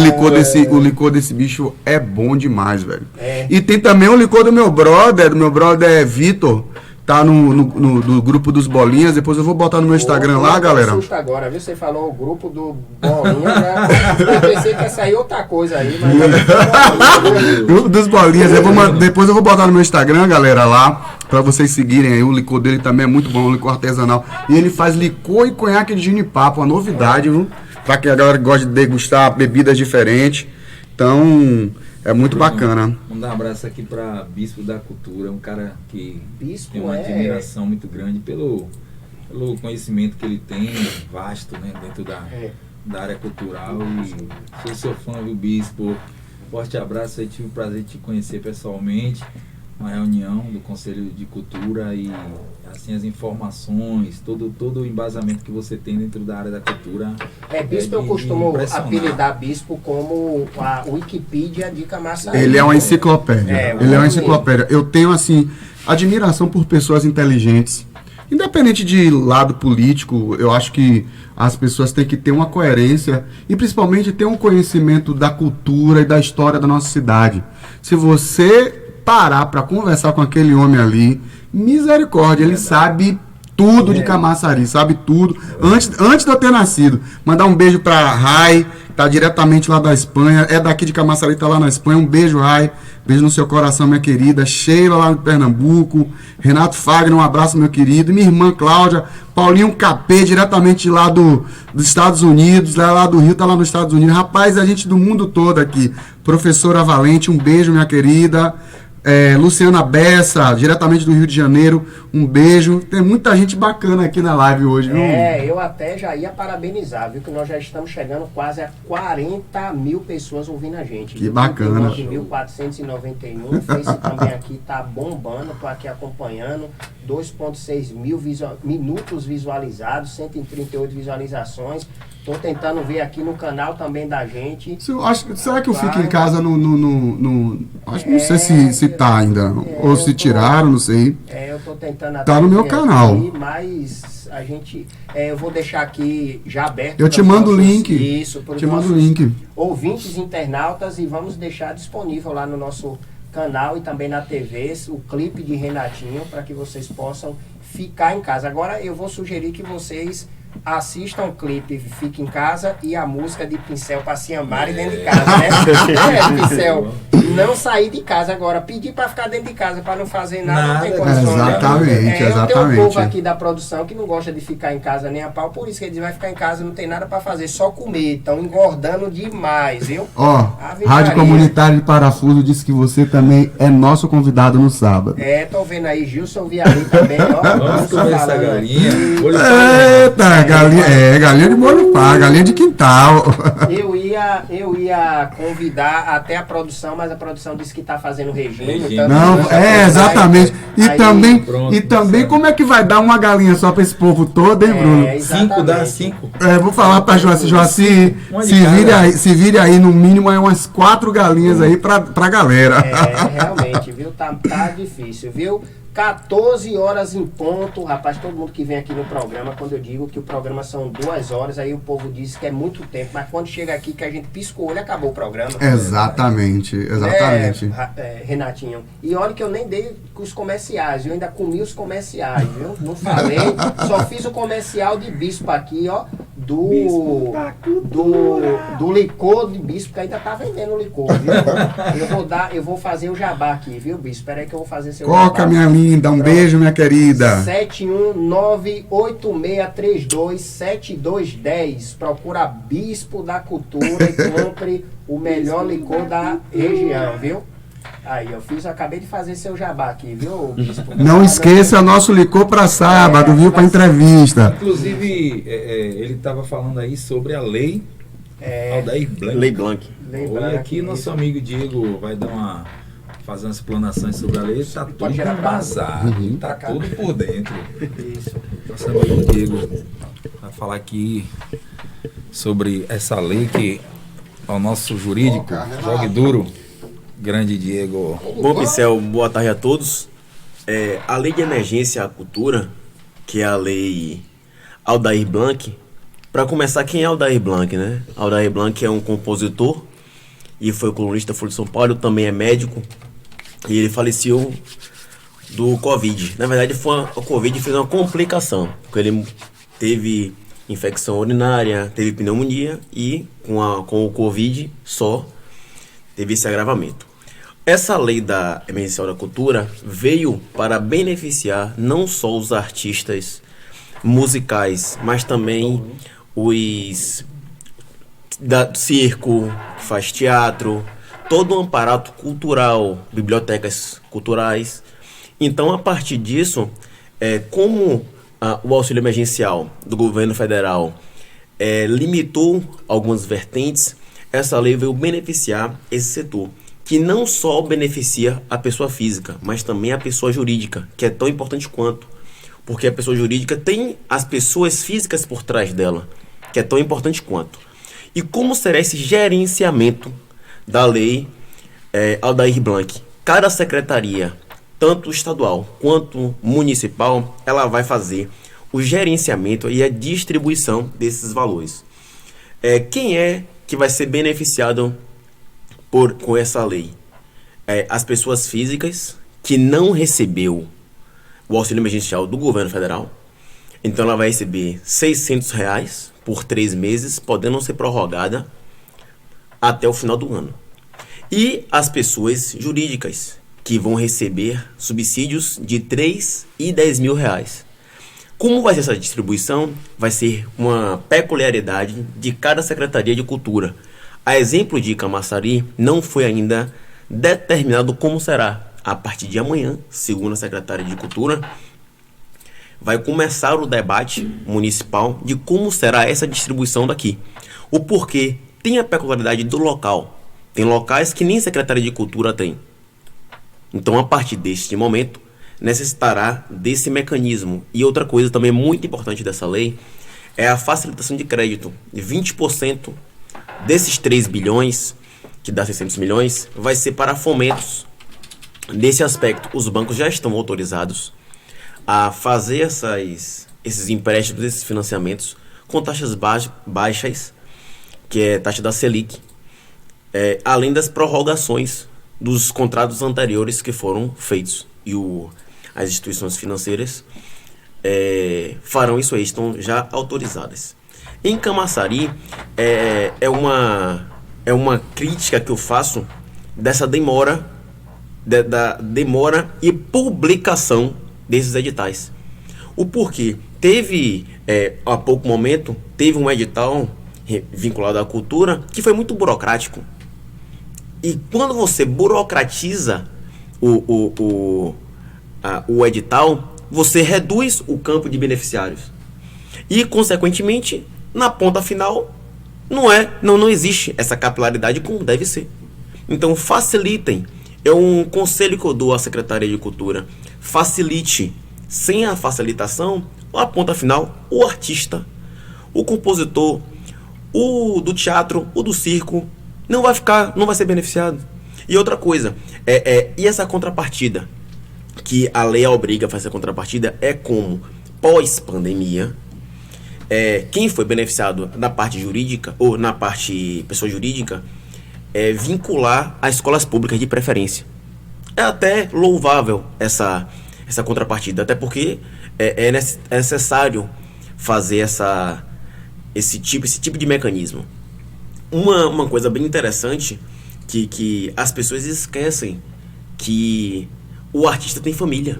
[SPEAKER 7] licor desse bicho é bom demais, velho. E tem também o licor do meu brother Vitor, tá no grupo dos Bolinhas, depois eu vou botar no meu Instagram lá, galera.
[SPEAKER 1] Susto agora, viu? Você falou o grupo do Bolinhas, eu pensei que ia sair outra coisa aí, mas...
[SPEAKER 7] Grupo dos Bolinhas, depois eu vou botar no meu Instagram, galera, lá, pra vocês seguirem aí, o licor dele também é muito bom, um licor artesanal, e ele faz licor e conhaque de ginipapo, uma novidade, viu? Pra que a galera gosta de degustar bebidas diferentes, então... É muito bacana.
[SPEAKER 8] Mandar um abraço aqui para Bispo da Cultura, um cara que
[SPEAKER 1] Bispo
[SPEAKER 8] tem uma admiração muito grande pelo conhecimento que ele tem, vasto, né, dentro da área cultural. E sou seu fã, viu, Bispo? Forte abraço, eu tive o prazer de te conhecer pessoalmente, uma reunião do Conselho de Cultura e assim as informações, todo o embasamento que você tem dentro da área da cultura.
[SPEAKER 1] Bispo, eu costumo apelidar Bispo como a Wikipedia de Camaçari.
[SPEAKER 7] Ele é uma enciclopédia. Ele é uma enciclopédia. Eu tenho, assim, admiração por pessoas inteligentes. Independente de lado político, eu acho que as pessoas têm que ter uma coerência e principalmente ter um conhecimento da cultura e da história da nossa cidade. Se você parar para conversar com aquele homem ali, misericórdia, ele sabe tudo de Camaçari, sabe tudo, antes de eu ter nascido. Mandar um beijo pra Rai, tá diretamente lá da Espanha, é daqui de Camaçari, tá lá na Espanha, um beijo, Rai, beijo no seu coração, minha querida, Sheila lá no Pernambuco, Renato Fagner, um abraço, meu querido, minha irmã Cláudia, Paulinho Capê, diretamente lá dos Estados Unidos, lá do Rio, tá lá nos Estados Unidos, rapaz, a gente do mundo todo aqui, professora Valente, um beijo, minha querida, Luciana Bessa, diretamente do Rio de Janeiro, um beijo. Tem muita gente bacana aqui na live hoje, viu?
[SPEAKER 1] Eu até já ia parabenizar, viu? Que nós já estamos chegando quase a 40 mil pessoas ouvindo a gente.
[SPEAKER 7] Que bacana.
[SPEAKER 1] 9.491, o Face também aqui tá bombando, tô aqui acompanhando, 2.6 mil minutos visualizados, 138 visualizações. Tô tentando ver aqui no canal também da gente.
[SPEAKER 7] Será que eu fico em casa acho que não sei se tá ainda. Ou se tiraram, não sei.
[SPEAKER 1] Eu tô tentando até.
[SPEAKER 7] Tá no meu canal.
[SPEAKER 1] Aqui, mas a gente. Eu vou deixar aqui já aberto.
[SPEAKER 7] Eu te mando o link.
[SPEAKER 1] Isso,
[SPEAKER 7] te mando o link.
[SPEAKER 1] Ouvintes internautas e vamos deixar disponível lá no nosso canal e também na TV o clipe de Renatinho para que vocês possam ficar em casa. Agora eu vou sugerir que vocês assistam o clipe Fique em Casa e a música de Pincel para se amarem dentro de casa, né? Pincel, não sair de casa agora, pedir para ficar dentro de casa para não fazer nada, não tem condições.
[SPEAKER 7] Exatamente, exatamente.
[SPEAKER 1] Tem um povo aqui da produção que não gosta de ficar em casa nem a pau, por isso que eles vai ficar em casa, não tem nada para fazer, só comer, estão engordando demais, viu?
[SPEAKER 7] Rádio Comunitária de Parafuso disse que você também é nosso convidado no sábado.
[SPEAKER 1] Tô vendo aí Gilson Viali também, ó.
[SPEAKER 8] Vamos comer essa galinha.
[SPEAKER 7] Eita, galinha de molho pá, galinha de quintal.
[SPEAKER 1] Eu ia convidar até a produção, mas a produção disse que tá fazendo regime.
[SPEAKER 7] Não, exatamente. E também como é que vai dar uma galinha só pra esse povo todo, hein, Bruno?
[SPEAKER 8] 5 dá 5.
[SPEAKER 7] Vou falar pra Joaci, se vire aí, no mínimo umas 4 galinhas aí pra galera.
[SPEAKER 1] Realmente, viu? Tá difícil, viu? 14 horas em ponto, rapaz, todo mundo que vem aqui no programa, quando eu digo que o programa são 2 horas, aí o povo diz que é muito tempo, mas quando chega aqui que a gente pisca o olho, acabou o programa.
[SPEAKER 7] Exatamente.
[SPEAKER 1] Renatinho, e olha que eu nem dei os comerciais, eu ainda comi os comerciais, viu? Não falei, só fiz o comercial de Bispo aqui, ó, do licor de bispo, que ainda tá vendendo licor, viu? Eu vou fazer o jabá aqui, viu, bispo? Espera aí que eu vou fazer seu jabá.
[SPEAKER 7] Coca, minha linda, um beijo, minha querida.
[SPEAKER 1] 71986327210. Procura Bispo da Cultura e compre o melhor licor da região, viu? Aí, acabei de fazer seu jabá aqui, viu, Bispo?
[SPEAKER 7] Não esqueça nosso licor para sábado, viu, para entrevista.
[SPEAKER 8] Inclusive, ele estava falando aí sobre a lei Aldair Blanc.
[SPEAKER 12] Lei Blanc.
[SPEAKER 8] E aqui nosso amigo Diego vai fazer umas explanações sobre a lei. Está todo embasado, está tudo por dentro.
[SPEAKER 1] Isso.
[SPEAKER 8] Nosso amigo Diego vai falar aqui sobre essa lei que o nosso jurídico, Jogue Duro, grande Diego.
[SPEAKER 12] Bom, Pincel, boa tarde a todos. A Lei de Emergência à Cultura, que é a Lei Aldair Blanc. Para começar, quem é Aldair Blanc, né? Aldair Blanc é um compositor e foi colunista da Folha de São Paulo, também é médico, e ele faleceu do Covid. Na verdade, o Covid fez uma complicação, porque ele teve infecção urinária, teve pneumonia e com o Covid só teve esse agravamento. Essa lei da emergencial da cultura veio para beneficiar não só os artistas musicais, mas também os da circo, que faz teatro, todo um aparato cultural, bibliotecas culturais. Então, a partir disso, como o auxílio emergencial do governo federal limitou algumas vertentes, essa lei veio beneficiar esse setor, que não só beneficia a pessoa física, mas também a pessoa jurídica, que é tão importante quanto, porque a pessoa jurídica tem as pessoas físicas por trás dela, que é tão importante quanto. E como será esse gerenciamento da lei Aldair Blanc? Cada secretaria, tanto estadual quanto municipal, ela vai fazer o gerenciamento e a distribuição desses valores. Quem é que vai ser beneficiado com essa lei? As pessoas físicas que não recebeu o auxílio emergencial do governo federal. Então ela vai receber R$600 por 3 meses, podendo ser prorrogada até o final do ano. E as pessoas jurídicas, que vão receber subsídios de R$3 e R$10.000. Como vai ser essa distribuição? Vai ser uma peculiaridade de cada Secretaria de Cultura. A exemplo de Camaçari, não foi ainda determinado como será. A partir de amanhã, segundo a Secretaria de Cultura, vai começar o debate municipal de como será essa distribuição daqui. O porquê tem a peculiaridade do local. Tem locais que nem Secretaria de Cultura tem. Então, a partir deste momento, necessitará desse mecanismo. E outra coisa também muito importante dessa lei é a facilitação de crédito. 20% desses 3 bilhões, que dá 600 milhões, vai ser para fomentos. Nesse aspecto, os bancos já estão autorizados a fazer esses empréstimos, esses financiamentos com taxas baixas, que é a taxa da Selic, além das prorrogações dos contratos anteriores que foram feitos. E as instituições financeiras farão isso aí, estão já autorizadas. Em Camaçari, é uma crítica que eu faço dessa demora, da demora e publicação desses editais. O porquê? Teve, há pouco momento, teve um edital vinculado à cultura que foi muito burocrático. E quando você burocratiza o edital, você reduz o campo de beneficiários. E, consequentemente, na ponta final, não existe essa capilaridade como deve ser. Então, facilitem. É um conselho que eu dou à Secretaria de Cultura. Facilite. Sem a facilitação, a ponta final, o artista, o compositor, o do teatro, o do circo, não vai ser beneficiado. E outra coisa, e essa contrapartida, que a lei obriga a fazer a contrapartida, é como, pós-pandemia, quem foi beneficiado na parte jurídica, ou na parte pessoa jurídica, vincular as escolas públicas de preferência. É até louvável essa contrapartida, até porque é necessário fazer esse tipo de mecanismo. Uma coisa bem interessante que as pessoas esquecem que o artista tem família.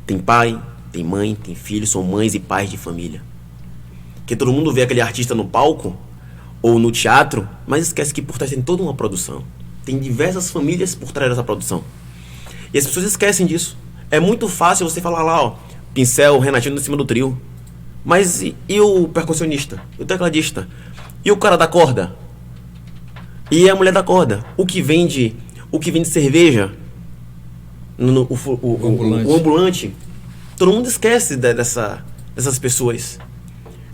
[SPEAKER 12] Tem pai, tem mãe, tem filho, são mães e pais de família. Que todo mundo vê aquele artista no palco ou no teatro, mas esquece que por trás tem toda uma produção. Tem diversas famílias por trás dessa produção. E as pessoas esquecem disso. É muito fácil você falar lá, ó, Pincel, Renatinho em cima do trio. Mas e o percussionista? E o tecladista? E o cara da corda? E a mulher da corda? O que vende cerveja? O ambulante? Todo mundo esquece dessas pessoas.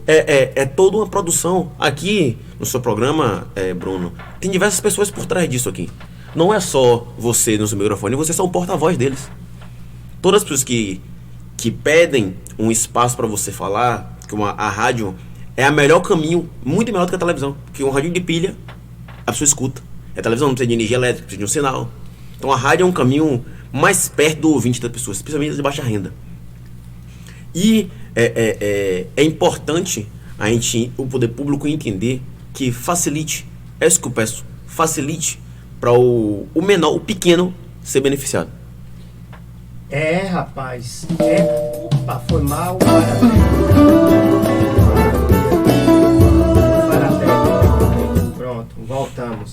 [SPEAKER 12] É toda uma produção. Aqui no seu programa, Bruno, tem diversas pessoas por trás disso aqui. Não é só você no seu microfone, você é só um porta-voz deles. Todas as pessoas que pedem um espaço para você falar, que a rádio é o melhor caminho, muito melhor do que a televisão. Porque um rádio de pilha, a pessoa escuta. A televisão não precisa de energia elétrica, precisa de um sinal. Então a rádio é um caminho mais perto do ouvinte das pessoas, especialmente de baixa renda. E é importante o poder público entender que facilite, é isso que eu peço, facilite para o menor, o pequeno, ser beneficiado.
[SPEAKER 1] Rapaz. Opa, foi mal. Pronto, voltamos.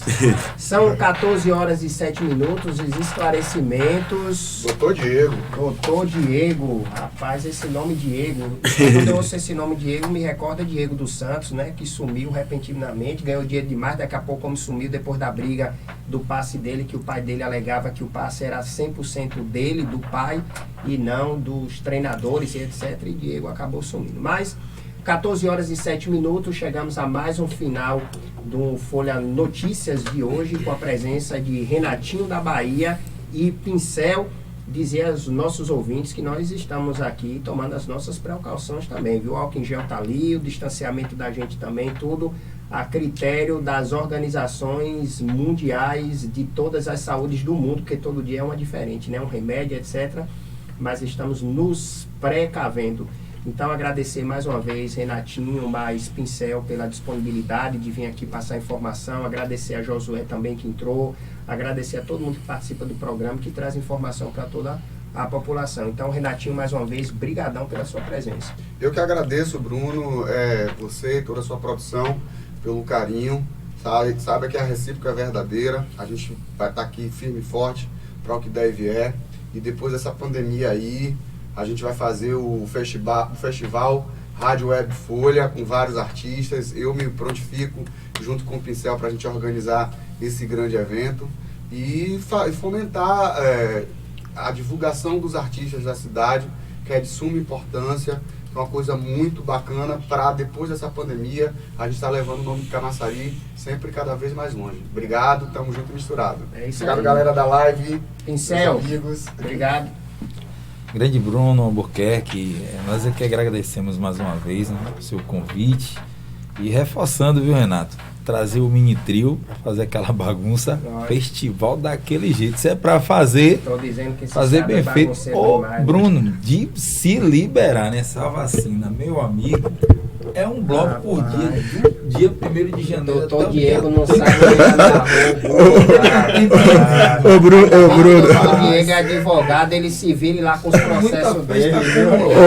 [SPEAKER 1] São 14 horas e 7 minutos. Os esclarecimentos. Doutor Diego. Rapaz, esse nome Diego. Quando eu ouço esse nome Diego, me recorda Diego dos Santos, né? Que sumiu repentinamente, ganhou dinheiro demais, daqui a pouco como sumiu depois da briga do passe dele, que o pai dele alegava que o passe era 100% dele, do pai, e não dos treinadores e etc. E Diego acabou sumindo. Mas 14 horas e 7 minutos, chegamos a mais um final do Folha Notícias de hoje, com a presença de Renatinho da Bahia e Pincel. Dizer aos nossos ouvintes que nós estamos aqui tomando as nossas precauções também, viu? O álcool em gel tá ali, o distanciamento da gente também, tudo a critério das organizações mundiais de todas as saúdes do mundo, porque todo dia é uma diferente, né? Um remédio, etc. Mas estamos nos precavendo. Então, agradecer mais uma vez, Renatinho, mais Pincel, pela disponibilidade de vir aqui passar informação. Agradecer a Josué também, que entrou. Agradecer a todo mundo que participa do programa, que traz informação para toda a população. Então, Renatinho, mais uma vez, brigadão pela sua presença.
[SPEAKER 7] Eu que agradeço, Bruno, você e toda a sua produção, pelo carinho. Sabe que a recíproca é verdadeira. A gente vai estar aqui firme e forte para o que der e vier. E depois dessa pandemia aí, a gente vai fazer o festival Rádio Web Folha com vários artistas. Eu me prontifico junto com o Pincel para a gente organizar esse grande evento e fomentar a divulgação dos artistas da cidade, que é de suma importância, é uma coisa muito bacana para depois dessa pandemia a gente estar levando o nome de Camaçari sempre cada vez mais longe. Obrigado, tamo junto e misturado.
[SPEAKER 1] É isso.
[SPEAKER 7] Obrigado, galera da live,
[SPEAKER 1] Pincel,
[SPEAKER 7] amigos.
[SPEAKER 1] Obrigado.
[SPEAKER 8] Grande Bruno Albuquerque, nós aqui agradecemos mais uma vez, né, o seu convite e reforçando, viu, Renato, trazer o mini trio para fazer aquela bagunça, festival daquele jeito, isso é para fazer bem feito. Ô, Bruno, de se liberar nessa vacina, meu amigo, é um bloco por dia, do dia 1º de janeiro.
[SPEAKER 1] Doutor Diego não sabe nada.
[SPEAKER 7] Ô, Bruno.
[SPEAKER 1] O Diego é advogado, ele se vira lá com os processos dele.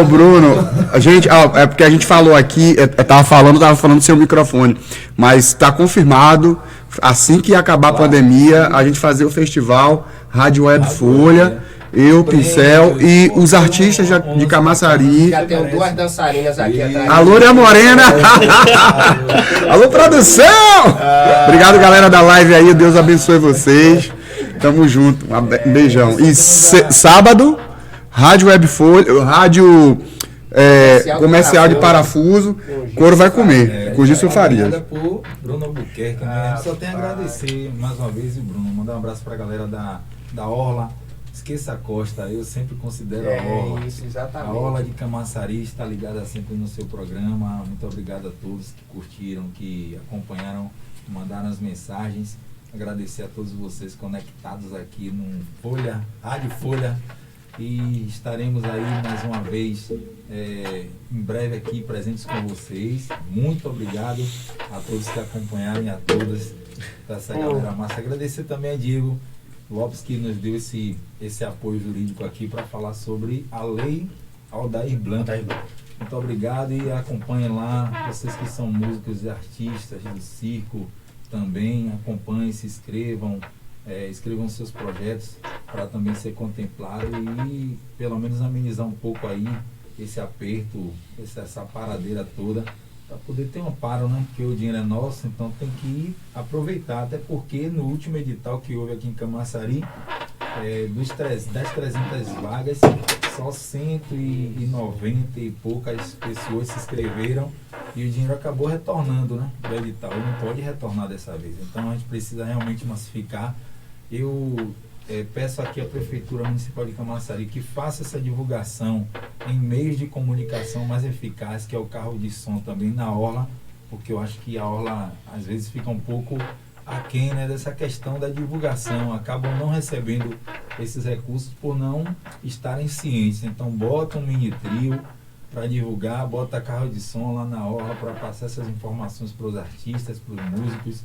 [SPEAKER 7] Ô, Bruno, a gente, é porque a gente falou aqui, tava falando do seu microfone, mas está confirmado, assim que acabar a pandemia, a gente fazer o festival Rádio Web Folha. Eu, Pincel e os artistas de Camaçari.
[SPEAKER 1] Já tenho 2 dançarinas aqui atrás.
[SPEAKER 7] Alô, Ria Morena! Alô, produção! Obrigado, galera da live aí. Deus abençoe vocês. Tamo junto. Um beijão. E sábado, Rádio Web Folha, Rádio Comercial de Parafuso. Couro vai comer. Com Gilson Farias.
[SPEAKER 8] Obrigada por Bruno Albuquerque. Só tenho a agradecer mais uma vez, Bruno. Mandar um abraço pra galera da Orla. Esqueça a Costa, eu sempre considero a Orla.
[SPEAKER 1] Isso, exatamente.
[SPEAKER 8] A Orla de Camaçari está ligada sempre no seu programa. Muito obrigado a todos que curtiram, que acompanharam, que mandaram as mensagens. Agradecer a todos vocês conectados aqui no Rádio Folha e estaremos aí mais uma vez em breve aqui presentes com vocês. Muito obrigado a todos que acompanharam e a todas dessa galera massa. Agradecer também a Diego Lopes que nos deu esse apoio jurídico aqui para falar sobre a Lei Aldair Blanc. Muito obrigado e acompanhem lá, vocês que são músicos e artistas do circo também, acompanhem, se inscrevam, escrevam seus projetos para também ser contemplado e pelo menos amenizar um pouco aí esse aperto, essa paradeira toda, para poder ter um amparo, né? Porque o dinheiro é nosso, então tem que aproveitar, até porque no último edital que houve aqui em Camaçari, das 300 vagas, só 190 e poucas pessoas se inscreveram e o dinheiro acabou retornando, né, do edital. Ele não pode retornar dessa vez. Então a gente precisa realmente massificar. Eu peço aqui à Prefeitura Municipal de Camaçari que faça essa divulgação em meios de comunicação mais eficazes, que é o carro de som também na orla, porque eu acho que a orla às vezes fica um pouco aquém, né, dessa questão da divulgação, acabam não recebendo esses recursos por não estarem cientes. Então bota um mini trio para divulgar, bota carro de som lá na orla para passar essas informações para os artistas, para os músicos.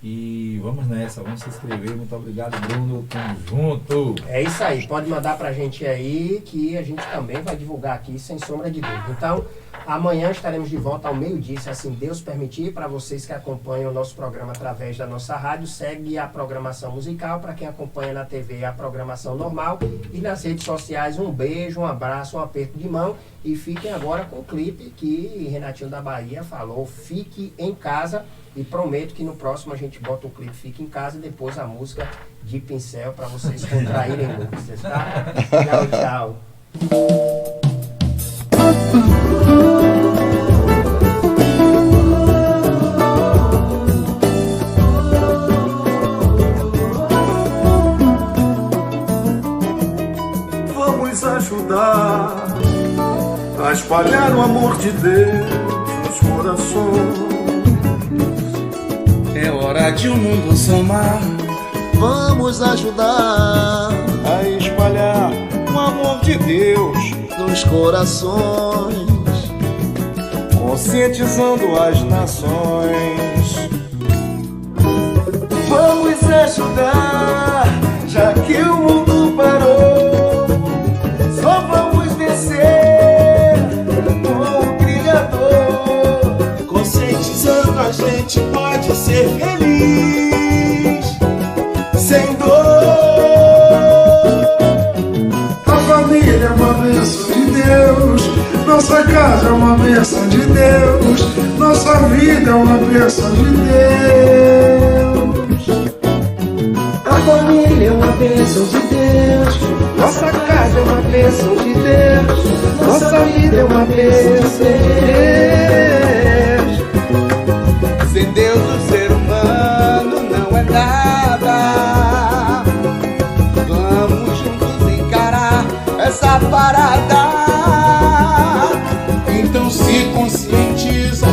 [SPEAKER 8] E vamos nessa, vamos se inscrever. Muito obrigado, Bruno, tamo junto.
[SPEAKER 1] É isso aí, pode mandar pra gente aí que a gente também vai divulgar aqui sem sombra de dúvida. Então, amanhã estaremos de volta ao meio-dia, se assim Deus permitir. Para vocês que acompanham o nosso programa através da nossa rádio, segue a programação musical. Para quem acompanha na TV, a programação normal. E nas redes sociais, um beijo, um abraço, um aperto de mão. E fiquem agora com o clipe que Renatinho da Bahia falou, Fique em Casa. E prometo que no próximo a gente bota o clipe Fique em Casa e depois a música de pincel para vocês contraírem músicas, tá? Tchau, tchau.
[SPEAKER 11] Vamos ajudar a espalhar o amor de Deus nos corações. É hora de o mundo somar.
[SPEAKER 13] Vamos ajudar
[SPEAKER 11] a espalhar o amor de Deus
[SPEAKER 13] nos corações,
[SPEAKER 11] conscientizando as nações. Vamos ajudar, já que o mundo parou. Só vamos vencer com o Criador. Conscientizando a gente pode ser feliz, sem dor. A família é uma bênção de Deus, nossa casa é uma bênção de Deus, nossa vida é uma bênção de Deus. A família é uma bênção de Deus, nossa casa é uma bênção de Deus, nossa vida é uma bênção de Deus. Sem Deus o ser humano não é nada. Vamos juntos encarar essa parada. Então se conscientiza,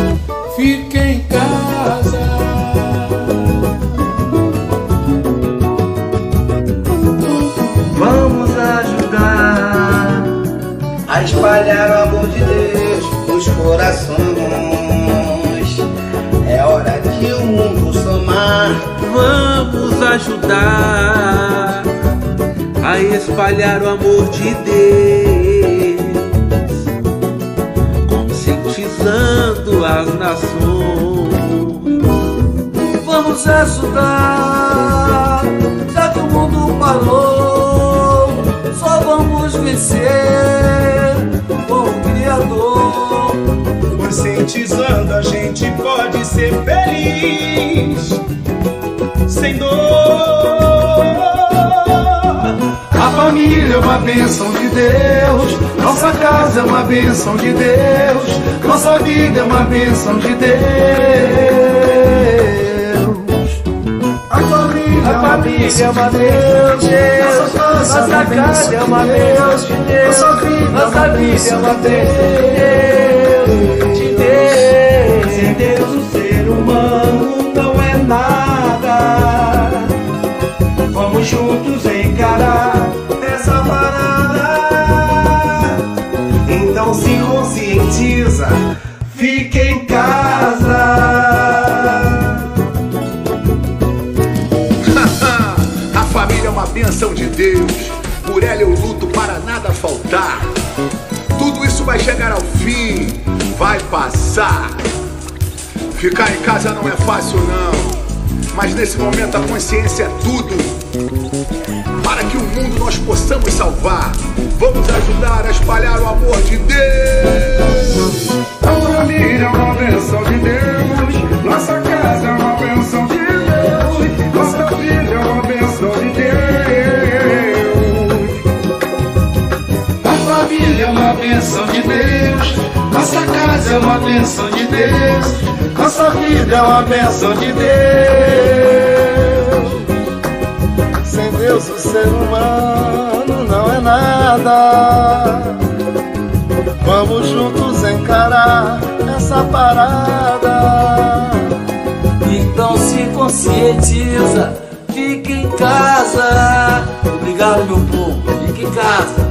[SPEAKER 11] fique em casa. Vamos ajudar a espalhar o amor de Deus nos corações. É hora de o mundo somar.
[SPEAKER 14] Vamos ajudar a espalhar o amor de Deus, conscientizando as nações.
[SPEAKER 11] Vamos ajudar, já que o mundo parou. Só vamos vencer com o Criador. Conscientizando a gente pode ser feliz, sem dor. A família é uma bênção de Deus, nossa casa é uma bênção de Deus, nossa vida é uma bênção de Deus. A família é uma bênção de Deus, nossa casa é uma bênção de Deus, nossa vida é uma bênção de Deus. Sem Deus o ser humano não é nada. Vamos juntos encarar essa parada.
[SPEAKER 15] balançar. Ficar em casa não é fácil não, mas nesse momento a consciência é tudo. Para que o mundo nós possamos salvar, vamos ajudar a espalhar o amor de Deus. A família é uma bênção de Deus, nossa casa é uma bênção de Deus, nossa vida é uma bênção de Deus. A família é uma bênção de Deus, nossa casa é uma bênção de Deus, nossa vida é uma bênção de Deus. Sem Deus o ser humano não é nada. Vamos juntos encarar essa parada.
[SPEAKER 14] Então se conscientiza, fique em casa. Obrigado, meu povo, fique em casa.